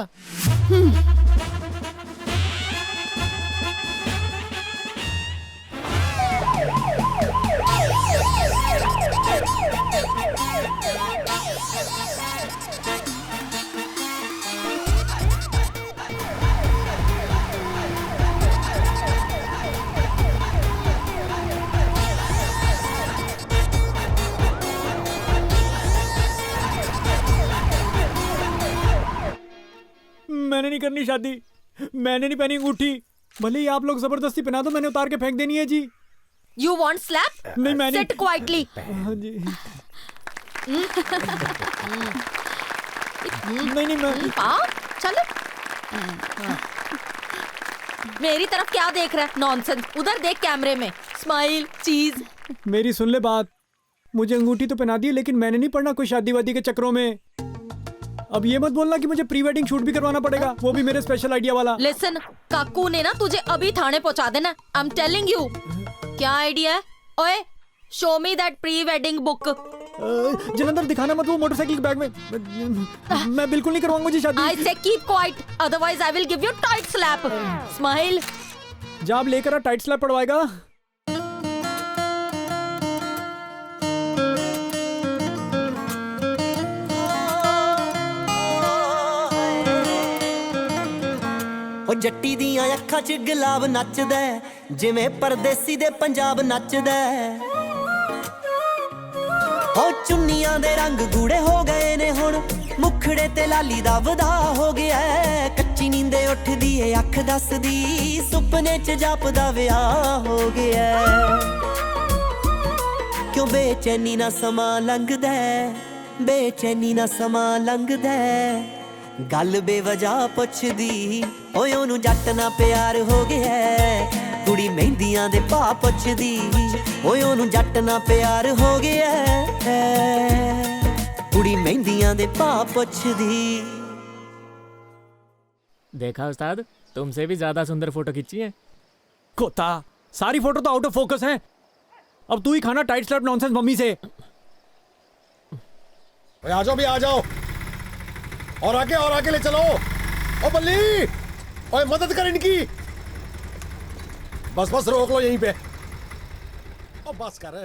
मैंने नहीं करनी शादी, मैंने नहीं पहनी अंगूठी, भले ही आप लोग जबरदस्ती पहना दो, मैंने उतार के फेंक देनी है जी। You want slap? नहीं मैंने। Sit quietly. हाँ जी। नहीं मैं। चलो। मेरी तरफ क्या देख रहा है? नॉनसेंस। उधर देख कैमरे में। स्माइल, चीज। मेरी सुन ले बात, मुझे अंगूठी तो पहना दी, लेकिन मैंने नहीं पढ़ना कोई शादी वादी के चक्रों में। अब ये मत बोलना कि मुझे प्री वेडिंग शूट भी करवाना पड़ेगा, वो भी मेरे स्पेशल आइडिया वाला। लिसन, काकू ने ना तुझे अभी थाने पहुंचा देना। I am telling you. क्या आइडिया है? ओए, show me that pre wedding book. Jalandhar दिखाना मत वो मोटरसाइकिल के बैग में। मैं बिल्कुल नहीं करवाऊंगा जी शादी। आई से keep quiet, otherwise I will give you tight slap. Smile. जब आप लेकर आ टाइट स्लैप पड़वाएगा। ਉਹ ਜੱਟੀ ਦੀਆਂ ਅੱਖਾਂ 'ਚ ਗੁਲਾਬ ਨੱਚਦਾ ਜਿਵੇਂ ਪਰਦੇਸੀ ਦੇ ਪੰਜਾਬ ਨੱਚਦਾ ਉਹ ਚੁੰਨੀਆਂ ਦੇ ਰੰਗ ਗੂੜੇ ਹੋ ਗਏ ਨੇ ਹੁਣ ਮੁਖੜੇ ਤੇ ਲਾਲੀ ਦਾ ਵਧਾ ਹੋ ਗਿਆ ਕੱਚੀ ਨੀਂਦੇ ਉੱਠਦੀ ਏ ਅੱਖ ਦੱਸਦੀ ਸੁਪਨੇ 'ਚ ਜਾਪਦਾ ਵਿਆਹ ਹੋ ਗਿਆ ਕਿਉਂ ਬੇਚੈਨੀ ਨਾ ਸਮਾਂ ਲੰਘਦਾ ਬੇਚੈਨੀ ਨਾ ਸਮਾਂ ਲੰਘਦਾ ਗੱਲ ਬੇਵਜ੍ਹਾ ਪੁੱਛਦੀ ਓਏ ਉਹਨੂੰ ਜੱਟ ਨਾਲ ਪਿਆਰ ਹੋ ਗਿਆ ਕੁੜੀ ਮਹਿੰਦੀਆਂ ਦੇ ਭਾਅ ਪੁੱਛਦੀ ਓਏ ਉਹਨੂੰ ਜੱਟ ਨਾਲ ਪਿਆਰ ਹੋ ਗਿਆ ਕੁੜੀ ਮਹਿੰਦੀਆਂ ਦੇ ਭਾਅ ਪੁੱਛਦੀ। देखा उस्ताद, तुमसे भी ज्यादा सुंदर फोटो खींची है। कोता, सारी फोटो तो आउट ऑफ फोकस हैं। अब तू ही खाना टाइट स्लैप नॉनसेंस मम्मी से। आ जाओ भी आ जाओ, और आगे ले चलो। ओ बल्ली, ओए मदद कर इनकी। बस बस रोक लो यहीं पे। ओ बस कर।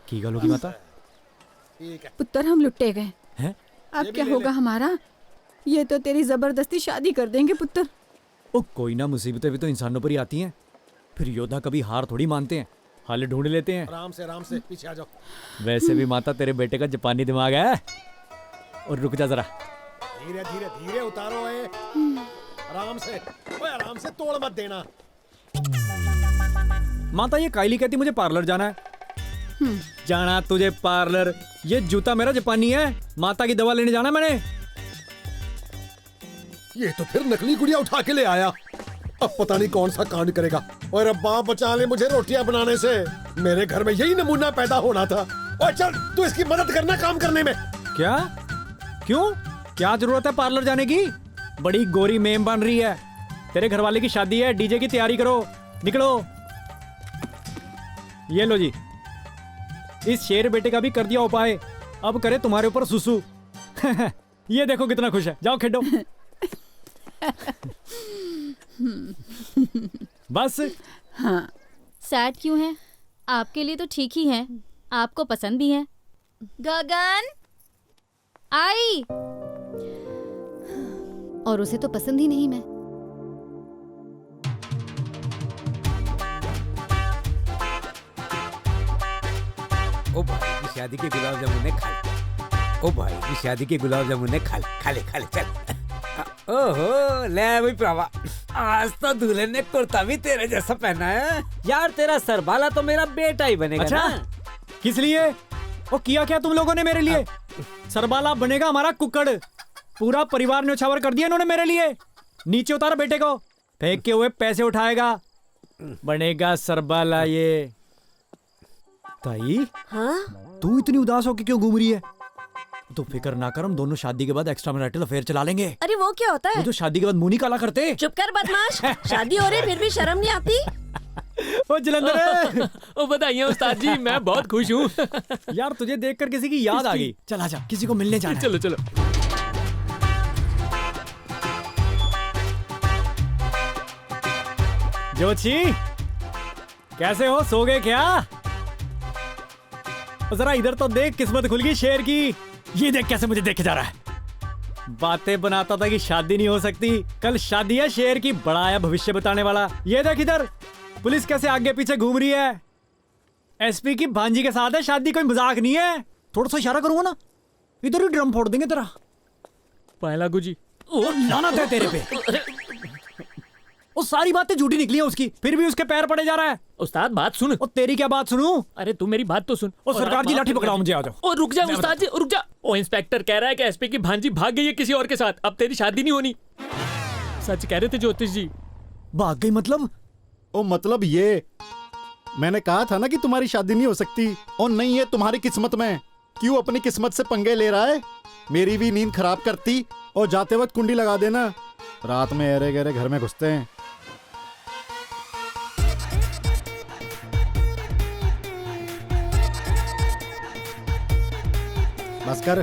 की गल होगी माता? ठीक है पुत्र, हम लुट्टे गए हैं? अब क्या होगा हमारा? ये तो तेरी जबरदस्ती शादी कर देंगे पुत्र। ओ कोई ना, मुसीबतें भी तो इंसानों पर ही आती हैं। फिर योद्धा कभी हार थोड़ी मानते हैं, हाल ढूंढ लेते हैं। आराम से पीछे आ जाओ। वैसे भी माता तेरे बेटे का जापानी दिमाग है। और रुक जा जरा, धीरे धीरे धीरे उतारो। आराम से तोड़ मत देना। माता ये कायली कहती मुझे पार्लर जाना है। जाना तुझे पार्लर? ये जूता मेरा जापानी है, माता की दवा लेने जाना मैंने। ये तो फिर नकली गुड़िया उठा के ले आया। अब पता नहीं कौन सा कांड करेगा। और रब्बा बचा ले मुझे रोटियां बनाने से। मेरे घर में यही नमूना पैदा होना था। और चल तू इसकी मदद करना काम करने में। क्या? क्यों? क्या जरूरत है पार्लर जाने की? बड़ी गोरी मेम बन रही है। तेरे घरवाले की शादी है, डीजे की तैयारी करो, निकलो। ये लो जी, इस शेर बेटे का भी कर दिया उपाय, अब करे तुम्हारे ऊपर सुसु। ये देखो कितना खुश है, जाओ खेलो। बस। हाँ। सैड क्यों है? आपके लिए तो ठीक ही है, आपको पसंद भी है। गगन आई। और उसे तो पसंद ही नहीं मैं। ओ भाई की शादी के गुलाब जामुन खा ले। ओ भाई की शादी के गुलाब जामुन खा ले चल। ओहो ले भाई प्रावा, आज तो दूल्हे ने कुर्ता भी तेरे जैसा पहना है। यार तेरा सरबाला तो मेरा बेटा ही बनेगा। अच्छा ना? किस लिए? वो किया क्या तुम लोगों ने मेरे लिए? सरबाला बनेगा हमारा कुक्कड़। पूरा परिवार न्योछावर कर दिया इन्होंने मेरे लिए। नीचे उतारो बेटे को, फेंके हुए पैसे उठाएगा, बनेगा सरबाला ये। ताई, हाँ? तू इतनी उदास होकर क्यों घूम रही है? तो फिक्र ना कर, हम दोनों शादी के बाद एक्स्ट्रा मैरिटल अफेयर चला लेंगे। अरे वो क्या होता है? वो तो शादी के बाद मुंह नहीं काला करते। चुप कर बदमाश, शादी हो रही फिर भी शर्म नहीं आती? ओ जलंधर, ओ बधाइयाँ उस्ताद जी, मैं बहुत खुश हूँ। यार तुझे देखकर किसी की याद आ गई। चल आजा, किसी को मिलने जाना है। चलो चलो। जोशी, कैसे हो? सो गए क्या? जरा इधर तो देख, किस्मत खुल गई शेर की। ये देख कैसे मुझे देखे जा रहा है। बातें बनाता था कि शादी नहीं हो सकती, कल शादी है शेर की। बड़ा आया भविष्य बताने वाला। ये देख इधर, पुलिस कैसे आगे पीछे घूम रही है। एसपी की भांजी के साथ है शादी, कोई मजाक नहीं है। थोड़ा सा इशारा करूंगा ना, इधर ही ड्रम फोड़ देंगे तेरा। पहला गुजी, ओ लानत है तेरे पे। वो सारी बातें झूठी निकली हैं उसकी, फिर भी उसके पैर पड़े जा रहा है। उस्ताद बात सुन। और तेरी क्या बात सुनूं? अरे तू मेरी बात तो सुन। और सरकार की लाठी पकड़ाओ मुझे, आ जाओ। ओ रुक जा उस्ताद जी, रुक जा। ओ इंस्पेक्टर कह रहा है कि एसपी की भांजी भाग गई है किसी और के साथ, अब तेरी शादी नहीं होनी। सच कह रहे थे ज्योतिष जी। भाग गई मतलब? ओ मतलब ये, मैंने कहा था ना कि तुम्हारी शादी नहीं हो सकती। और नहीं है तुम्हारी किस्मत में। क्यों अपनी किस्मत से पंगे ले रहा है? मेरी भी नींद खराब करती। और जाते वक्त कुंडी लगा देना, रात में एरे गहरे घर में घुसते हैं। बस कर।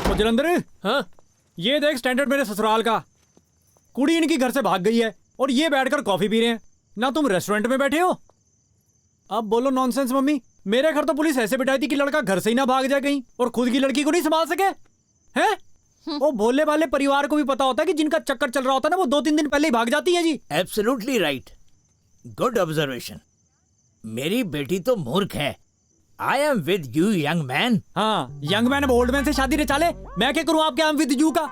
ओ जलंधर, हाँ? ये देख स्टैंडर्ड मेरे ससुराल का। कुड़ी इनकी घर से भाग गई है और ये बैठकर कॉफी पी रहे हैं। ना तुम रेस्टोरेंट में बैठे हो। अब बोलो नॉनसेंस मम्मी। मेरे घर तो पुलिस ऐसे बिठाई थी कि लड़का घर से ही ना भाग जाए कहीं, और खुद की लड़की को नहीं संभाल सके हैं। वो भोले वाले परिवार को भी पता होता है कि जिनका चक्कर चल रहा होता है ना, वो 2-3 दिन पहले ही भाग जाती है जी। Absolutely right, good observation. मेरी बेटी तो मूर्ख है। I am with you young man. हाँ, यंग मैन अब ओल्ड मैन से शादी रचा ले। मैं क्या करूं आपके आई एम विद यू का?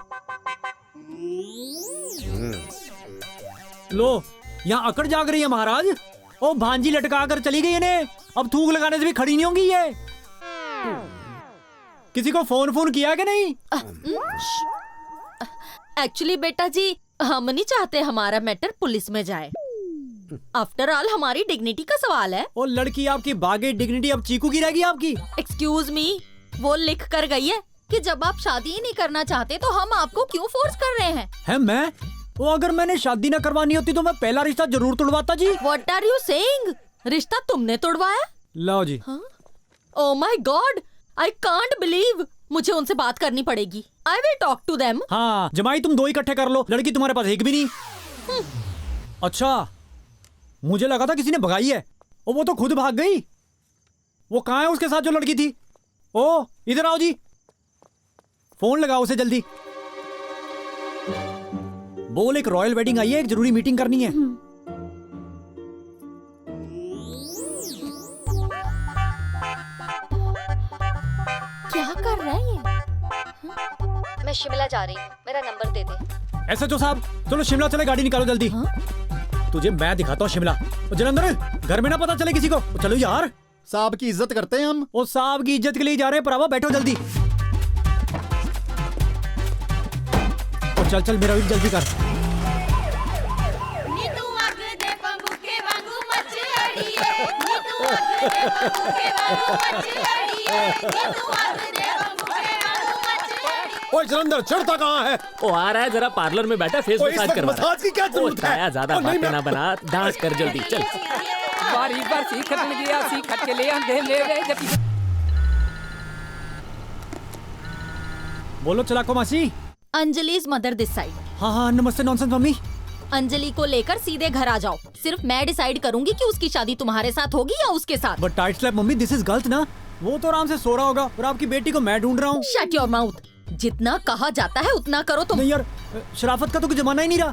लो, यहाँ अकड़ जाग रही है महाराज। ओ भांजी लटका कर चली गई इन्हें, अब थूक लगाने से भी खड़ी नहीं होंगी ये। किसी को फोन किया कि नहीं? एक्चुअली बेटा जी, हम नहीं चाहते हमारा मैटर पुलिस में जाए। आफ्टर ऑल हमारी डिग्निटी का सवाल है। ओ लड़की आपकी भागे डिग्निटी अब चीकू की रहेगी आपकी। एक्सक्यूज मी, वो लिख कर गई है कि जब आप शादी ही नहीं करना चाहते तो हम आपको क्यों फोर्स कर रहे हैं। है मैं? वो अगर मैंने शादी ना करवानी होती तो मैं पहला रिश्ता जरूर तोड़वाता जी। What are you saying? रिश्ता तुमने तोड़वाया? लो जी। Oh my God, I can't believe। मुझे उनसे बात करनी पड़ेगी। I will talk to them। हाँ, जमाई तुम 2 इकट्ठे कर लो, लड़की तुम्हारे पास एक भी नहीं। अच्छा, मुझे लगा था किसी ने भगाई है। और वो तो खुद भाग गई। वो कहाँ है उसके साथ जो लड़की थी? ओ इधर आओ जी, फोन लगाओ उसे जल्दी। बोल एक रॉयल वेडिंग आई है, एक जरूरी मीटिंग करनी है। क्या कर रहा है ये? मैं शिमला जा रही हूँ, मेरा नंबर दे दे। एसएचओ साहब, चलो शिमला चले, गाड़ी निकालो जल्दी। तुझे मैं दिखाता हूँ शिमला। जलंधर, घर में ना पता चले किसी को। चलो यार, साहब की इज्जत करते हैं हम। वो साहब की इज्जत के लिए जा रहे हैं परावा, बैठो जल्दी। चल चल मेरा भी जल्दी कर। ओए जलंधर, चढ़ता कहाँ है? ओ आ रहा है, जरा पार्लर में बैठा, फेस मसाज करवा रहा है। मसाज की क्या जरूरत है? ज्यादा बातें ना बना, डांस कर जल्दी चल। बारी बार सीखत गया, सीखत के लिए अंधे ले रे जब। बोलो चलाको मासी। Anjali's mother this side. हाँ हाँ, नमस्ते नॉनसेंस मम्मी। अंजलि को लेकर सीधे घर आ जाओ। सिर्फ मैं डिसाइड करूंगी कि उसकी शादी तुम्हारे साथ होगी या उसके साथ। But tight slap mummy, this is गलत ना। वो तो आराम से सो रहा होगा और आपकी बेटी को मैं ढूंढ रहा हूँ। Shut your mouth. जितना कहा जाता है उतना करो तुम। नहीं यार, शराफत का तो कोई जमाना ही नहीं रहा।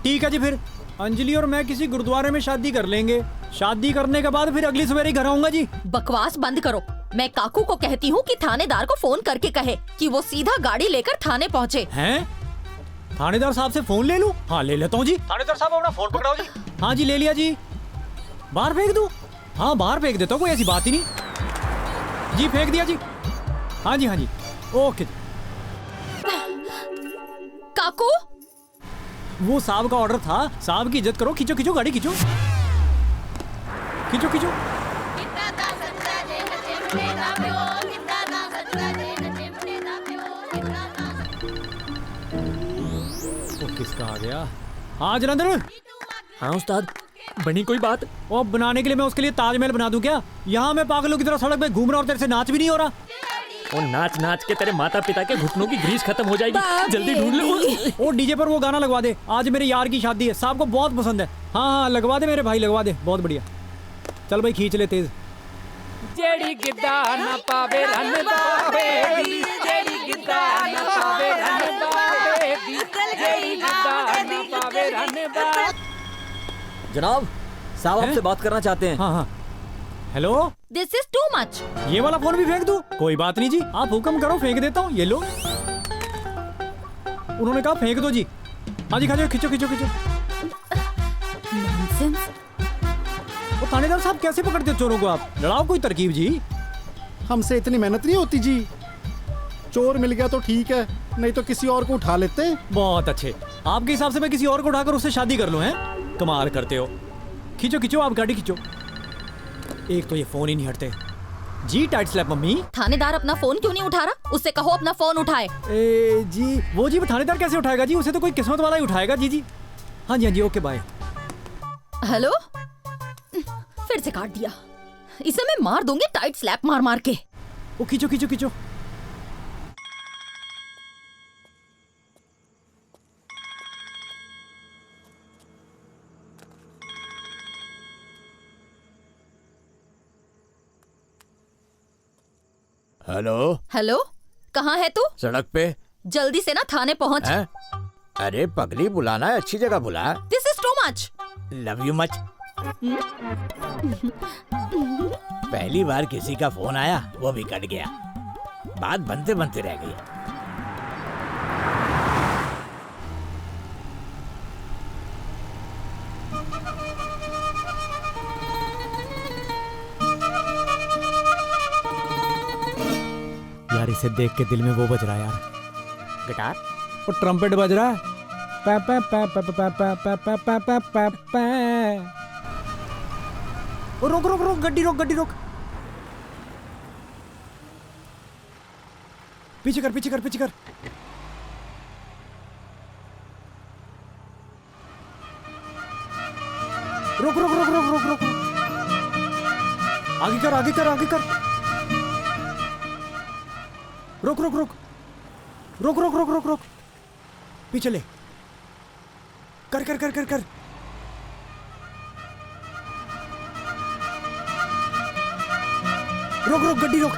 ठीक है जी, फिर अंजलि और मैं किसी गुरुद्वारे में शादी कर लेंगे। शादी करने के बाद फिर अगली सवेरे घर आऊंगा जी। बकवास बंद करो। मैं काकू को कहती हूँ कि थानेदार को फोन करके कहे कि वो सीधा गाड़ी लेकर थाने पहुँचे। हैं? थानेदार साहब से फोन ले लूं? हाँ ले लेता हूँ जी। थानेदार साहब अपना फोन पकड़ाओ जी। हाँ जी ले लिया जी। बाहर फेंक दूं? हाँ बाहर फेंक देता हूँ, कोई ऐसी बात ही नहीं जी। फेंक दिया जी। हाँ जी हाँ जी ओके। काकू वो साहब का ऑर्डर था, साहब की इज्जत करो। खींचो खींचो गाड़ी खींचो खींचो खींचो। किसका आ गया? हाँ जलंधर। हाँ उस्ताद, बनी कोई बात? और बनाने के लिए मैं उसके लिए ताजमहल बना दूं क्या? यहाँ मैं पागलों की तरह सड़क पे घूम रहा और तेरे से नाच भी नहीं हो रहा। और नाच नाच के तेरे माता पिता के घुटनों की ग्रीस खत्म हो जाएगी। जल्दी ढूंढ लो। और डीजे पर वो गाना लगवा दे, आज मेरे यार की शादी है, साहब को बहुत पसंद है। हाँ हाँ लगवा दे मेरे भाई, लगवा दे, बहुत बढ़िया। चल भाई खींच ले तेज। जेड़ी गिद्दा ना पावे रन बाबे, जेड़ी गिद्दा ना पावे रन बाबे, जेड़ी गिद्दा ना पावे रन बाबे। जनाब साहब आपसे बात करना चाहते हैं। हाँ हाँ hello. This is too much. ये वाला फोन भी फेंक दूं? कोई बात नहीं जी, आप हुक्म करो, फेंक देता हूँ। ये लो। उन्होंने कहा फेंक दो जी। हाँ जी खा जाओ, खींचो खींचो खींचो। वो थानेदार साहब कैसे पकड़ते हो चोरों को आप? लड़ाओ कोई तरकीब जी। हमसे इतनी मेहनत नहीं होती जी। चोर मिल गया तो ठीक है, नहीं तो किसी और को उठा लेते हैं। बहुत अच्छे, आपके हिसाब से मैं किसी और को उठाकर उससे शादी कर लूं? हैं कमाल करते हो। खींचो खींचो आप गाड़ी खींचो। एक तो ये फोन ही नहीं हटते जी। Tight slap mummy. थानेदार अपना फोन क्यों नहीं उठा रहा? उससे कहो अपना फोन उठाए। जी वो जी थानेदार कैसे उठाएगा जी? उसे तो कोई किस्मत वाला ही उठाएगा जी। जी हाँ जी हाँ जी ओके बाय। हेलो। फिर से काट दिया। इसे मैं मार दूंगी टाइट स्लैप मार मार के। वो खींचो खींचो खींचो। हेलो। हेलो कहाँ है तू? सड़क पे। जल्दी से ना थाने पहुँच। अरे पगली बुलाना है, अच्छी जगह बुला। This is too much. Love you much. पहली बार किसी का फोन आया, वो भी कट गया। बात बनते बनते रह गई। यार इसे देख के दिल में वो बज रहा है यार। गिटार वो ट्रम्पेट बज रहा है। पा पा पा पा पा पा पा पा पा पा पा पा। रोक रोक रोक गड्डी रोक गड्डी रोक। पीछे कर पीछे कर पीछे कर। रोक रोक रोक रोक रोक रोक। आगे कर आगे कर आगे कर। रोक रोक रोक रोक रोक रोक रोक रोक। पीछे ले। कर कर कर कर कर। रोक रोक गड्डी रोक।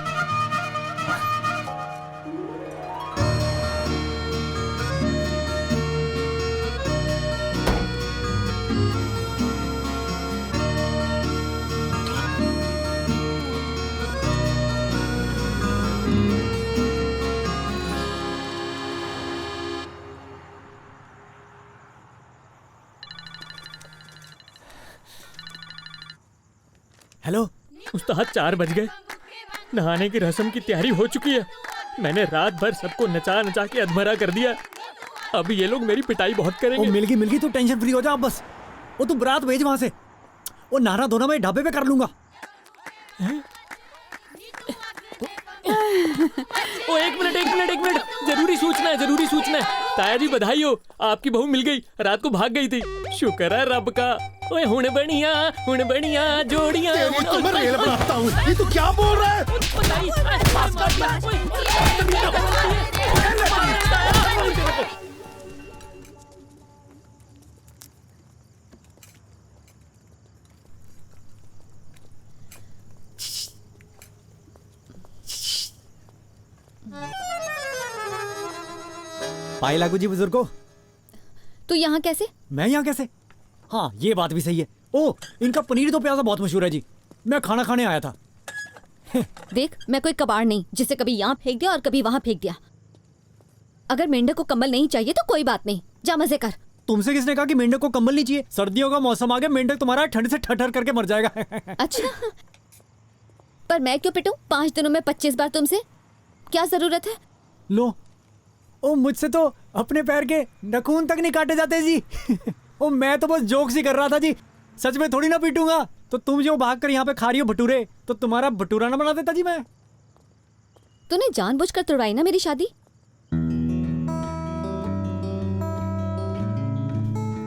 हेलो। उस्ताद 4 बज गए। नहाने की रस्म की तैयारी हो चुकी है। मैंने रात भर सबको नचा नचा के अधमरा कर दिया। अब ये लोग मेरी पिटाई बहुत करेंगे। मिल गई तू टेंशन फ्री हो जा बस। वो तू बारात भेज वहां से। वो नहाना धोना मैं ढाबे पे कर लूंगा। ओ एक मिनट जरूरी सूचना है। ताया जी बधाई हो, आपकी बहू मिल गई। रात को भाग गई थी। शुक्र है रब का। ओए हुण बढ़िया जोड़ियां। तो मैं रेल बनाता हूँ। ये तू क्या बोल रहा है? पाए लागू जी बुजुर्ग को। तू यहाँ कैसे? मैं यहाँ कैसे? हाँ ये बात भी सही है। ओ इनका पनीर दो प्याजा बहुत मशहूर है जी। मैं खाना खाने आया था। देख मैं कोई कबाड़ नहीं जिसे कभी यहाँ फेंक दिया और कभी वहां फेंक दिया। अगर मेंढक को कंबल नहीं चाहिए तो कोई बात नहीं, जा मजे कर। तुमसे किसने कहा कि मेंढक को कंबल नहीं चाहिए? सर्दियों का मौसम आ गया, मेंढक तुम्हारा ठंड से ठठर करके मर जाएगा। अच्छा, पर मैं क्यों पिटूं 5 दिनों में 25 बार तुमसे? क्या जरूरत है? लो, ओ मुझसे तो अपने पैर के नखून तक नहीं काटे जाते जी। ओ मैं तो बस जोक्स ही कर रहा था जी, सच में थोड़ी ना पीटूंगा। तो तुम जो भाग कर यहाँ पे खा रही हो भटूरे, तो तुम्हारा भटूरा ना बना देता जी मैं। तूने जानबूझकर तोड़वाई ना मेरी शादी?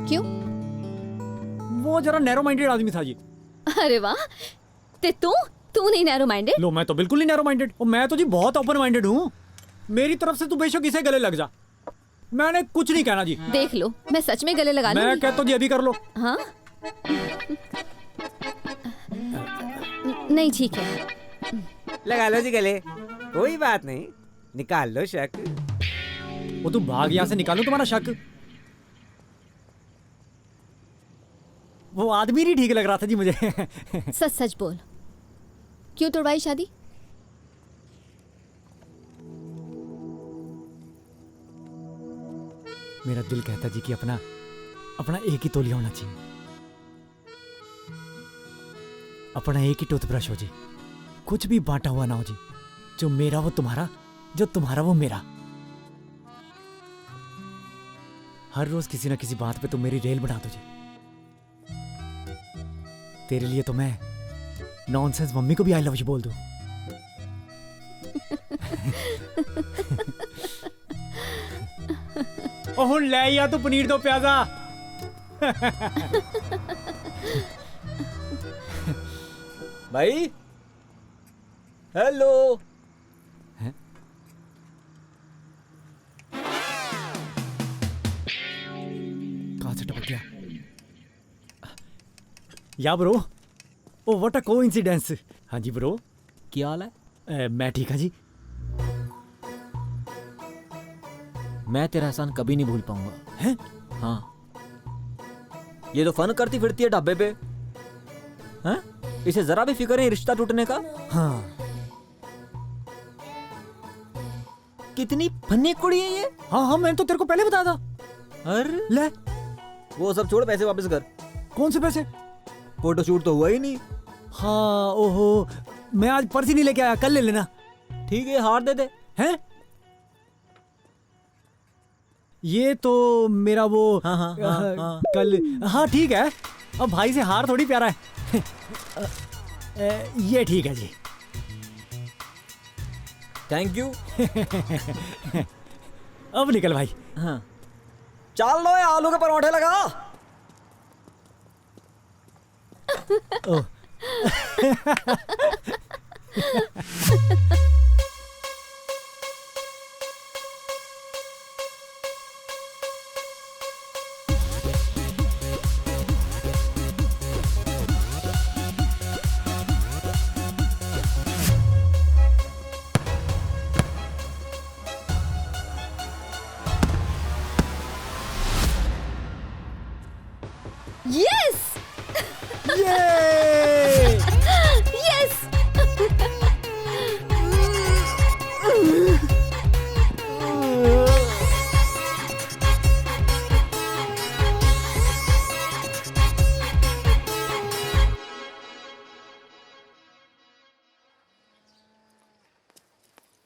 क्यों? वो जरा नैरो माइंडेड आदमी था जी। अरे वाह, ते तू नहीं नैरो माइंडेड? लो, मैं तो बिल्कुल नहीं नैरो माइंडेड, और मैं तो जी बहुत ओपन माइंडेड हूँ। मेरी तरफ से तू बेशक इसे गले लग जा, मैंने कुछ नहीं कहना जी। देख लो, मैं सच में गले लगा लूंगी। मैं कहता हूँ जी अभी कर लो। हाँ? नहीं ठीक है। लगा लो जी गले, कोई बात नहीं, निकाल लो शक। वो तू भाग यहाँ से, निकालो तुम्हारा शक। वो आदमी नहीं ठीक लग रहा था जी मुझे। सच सच बोल, क्यों तोड़वाई शादी? मेरा दिल कहता जी कि अपना एक ही तौलिया होना चाहिए, अपना एक ही टूथब्रश हो जी, कुछ भी बांटा हुआ ना हो जी। जो मेरा वो तुम्हारा, जो तुम्हारा वो मेरा। हर रोज किसी ना किसी बात पे तुम मेरी रेल बना दो जी। तेरे लिए तो मैं नॉनसेंस मम्मी को भी आई लव यू बोल दूं। ओह ले या तो पनीर दो प्याजा। भाई हेलो। कहां से टपक गया? या bro, oh what a coincidence. हाँ जी ब्रो, क्या हाल है? मैं ठीक हाँ जी। मैं तेरा एहसान कभी नहीं भूल पाऊंगा। हैं? हाँ, ये तो फन करती फिरती है ढाबे पे, हैं? इसे जरा भी फिक्र नहीं रिश्ता टूटने का। हाँ, कितनी फनी कुड़ी है ये। हाँ हाँ, मैंने तो तेरे को पहले बताया था। अरे ले, वो सब छोड़, पैसे वापस कर। कौन से पैसे? फोटो शूट तो हुआ ही नहीं। हाँ, ओहो, मैं आज पर्स ही नहीं लेके आया, कल ले लेना। ठीक है, हार दे दे। हैं? ये तो मेरा वो हाँ, कल। हाँ ठीक है, अब भाई से हार थोड़ी प्यारा है। ये ठीक है जी, थैंक यू। अब निकल भाई। हाँ, चल लो, आलू के पराठे लगा। ओह। Yes! Yay! Yes!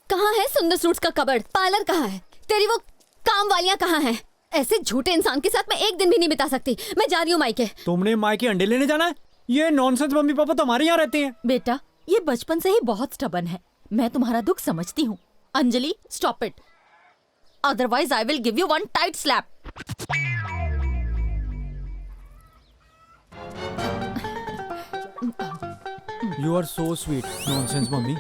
कहाँ है सुंदर सूट्स का कबर्ड? पार्लर कहाँ है? तेरी वो काम वालियाँ कहाँ हैं? ऐसे झूठे इंसान के साथ मैं एक दिन भी नहीं बिता सकती। मैं जा रही हूँ मायके। तुमने मायके अंडे लेने जाना है? ये नॉनसेंस मम्मी पापा तो हमारे यहाँ रहते हैं। बेटा, ये बचपन से ही बहुत स्टबन है। मैं तुम्हारा दुख समझती हूँ। Anjali, stop it, otherwise I will give you one tight slap. You are so sweet nonsense mummy.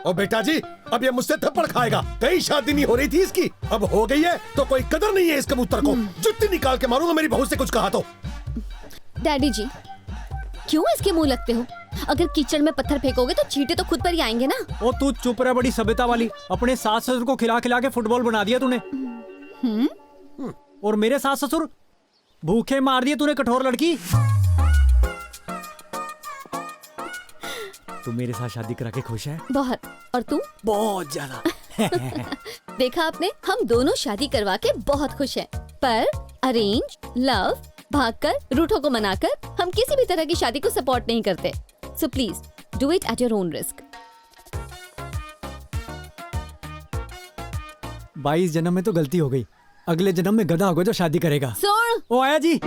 ओ बेटा जी, अब ये मुझसे थप्पड़ खाएगा। कहीं शादी नहीं हो रही थी इसकी, अब हो गई है तो कोई कदर नहीं है इस कबूतर को। जुत्ती निकाल के मारूंगा मेरी बहू से कुछ कहा तो। डैडी जी, क्यों इसके मुंह लगते हो? अगर कीचड़ में पत्थर फेंकोगे तो चींटे तो खुद पर ही आएंगे ना। ओ तू चुप रह, बड़ी सभ्यता वाली। अपने सास ससुर को खिला खिला के फुटबॉल बना दिया तूने। और मेरे सास ससुर भूखे मार दिए तूने, कठोर लड़की। तू मेरे साथ शादी करा के खुश है? बहुत। और तू? बहुत ज्यादा। देखा आपने, हम दोनों शादी करवा के बहुत खुश हैं। पर अरेंज, लव, भागकर, रूठों को मनाकर हम किसी भी तरह की शादी को सपोर्ट नहीं करते। So please do it at your own risk. 22 जन्म में तो गलती हो गई, अगले जन्म में गधा होगा जो शादी करेगा। सुन, ओ आया जी।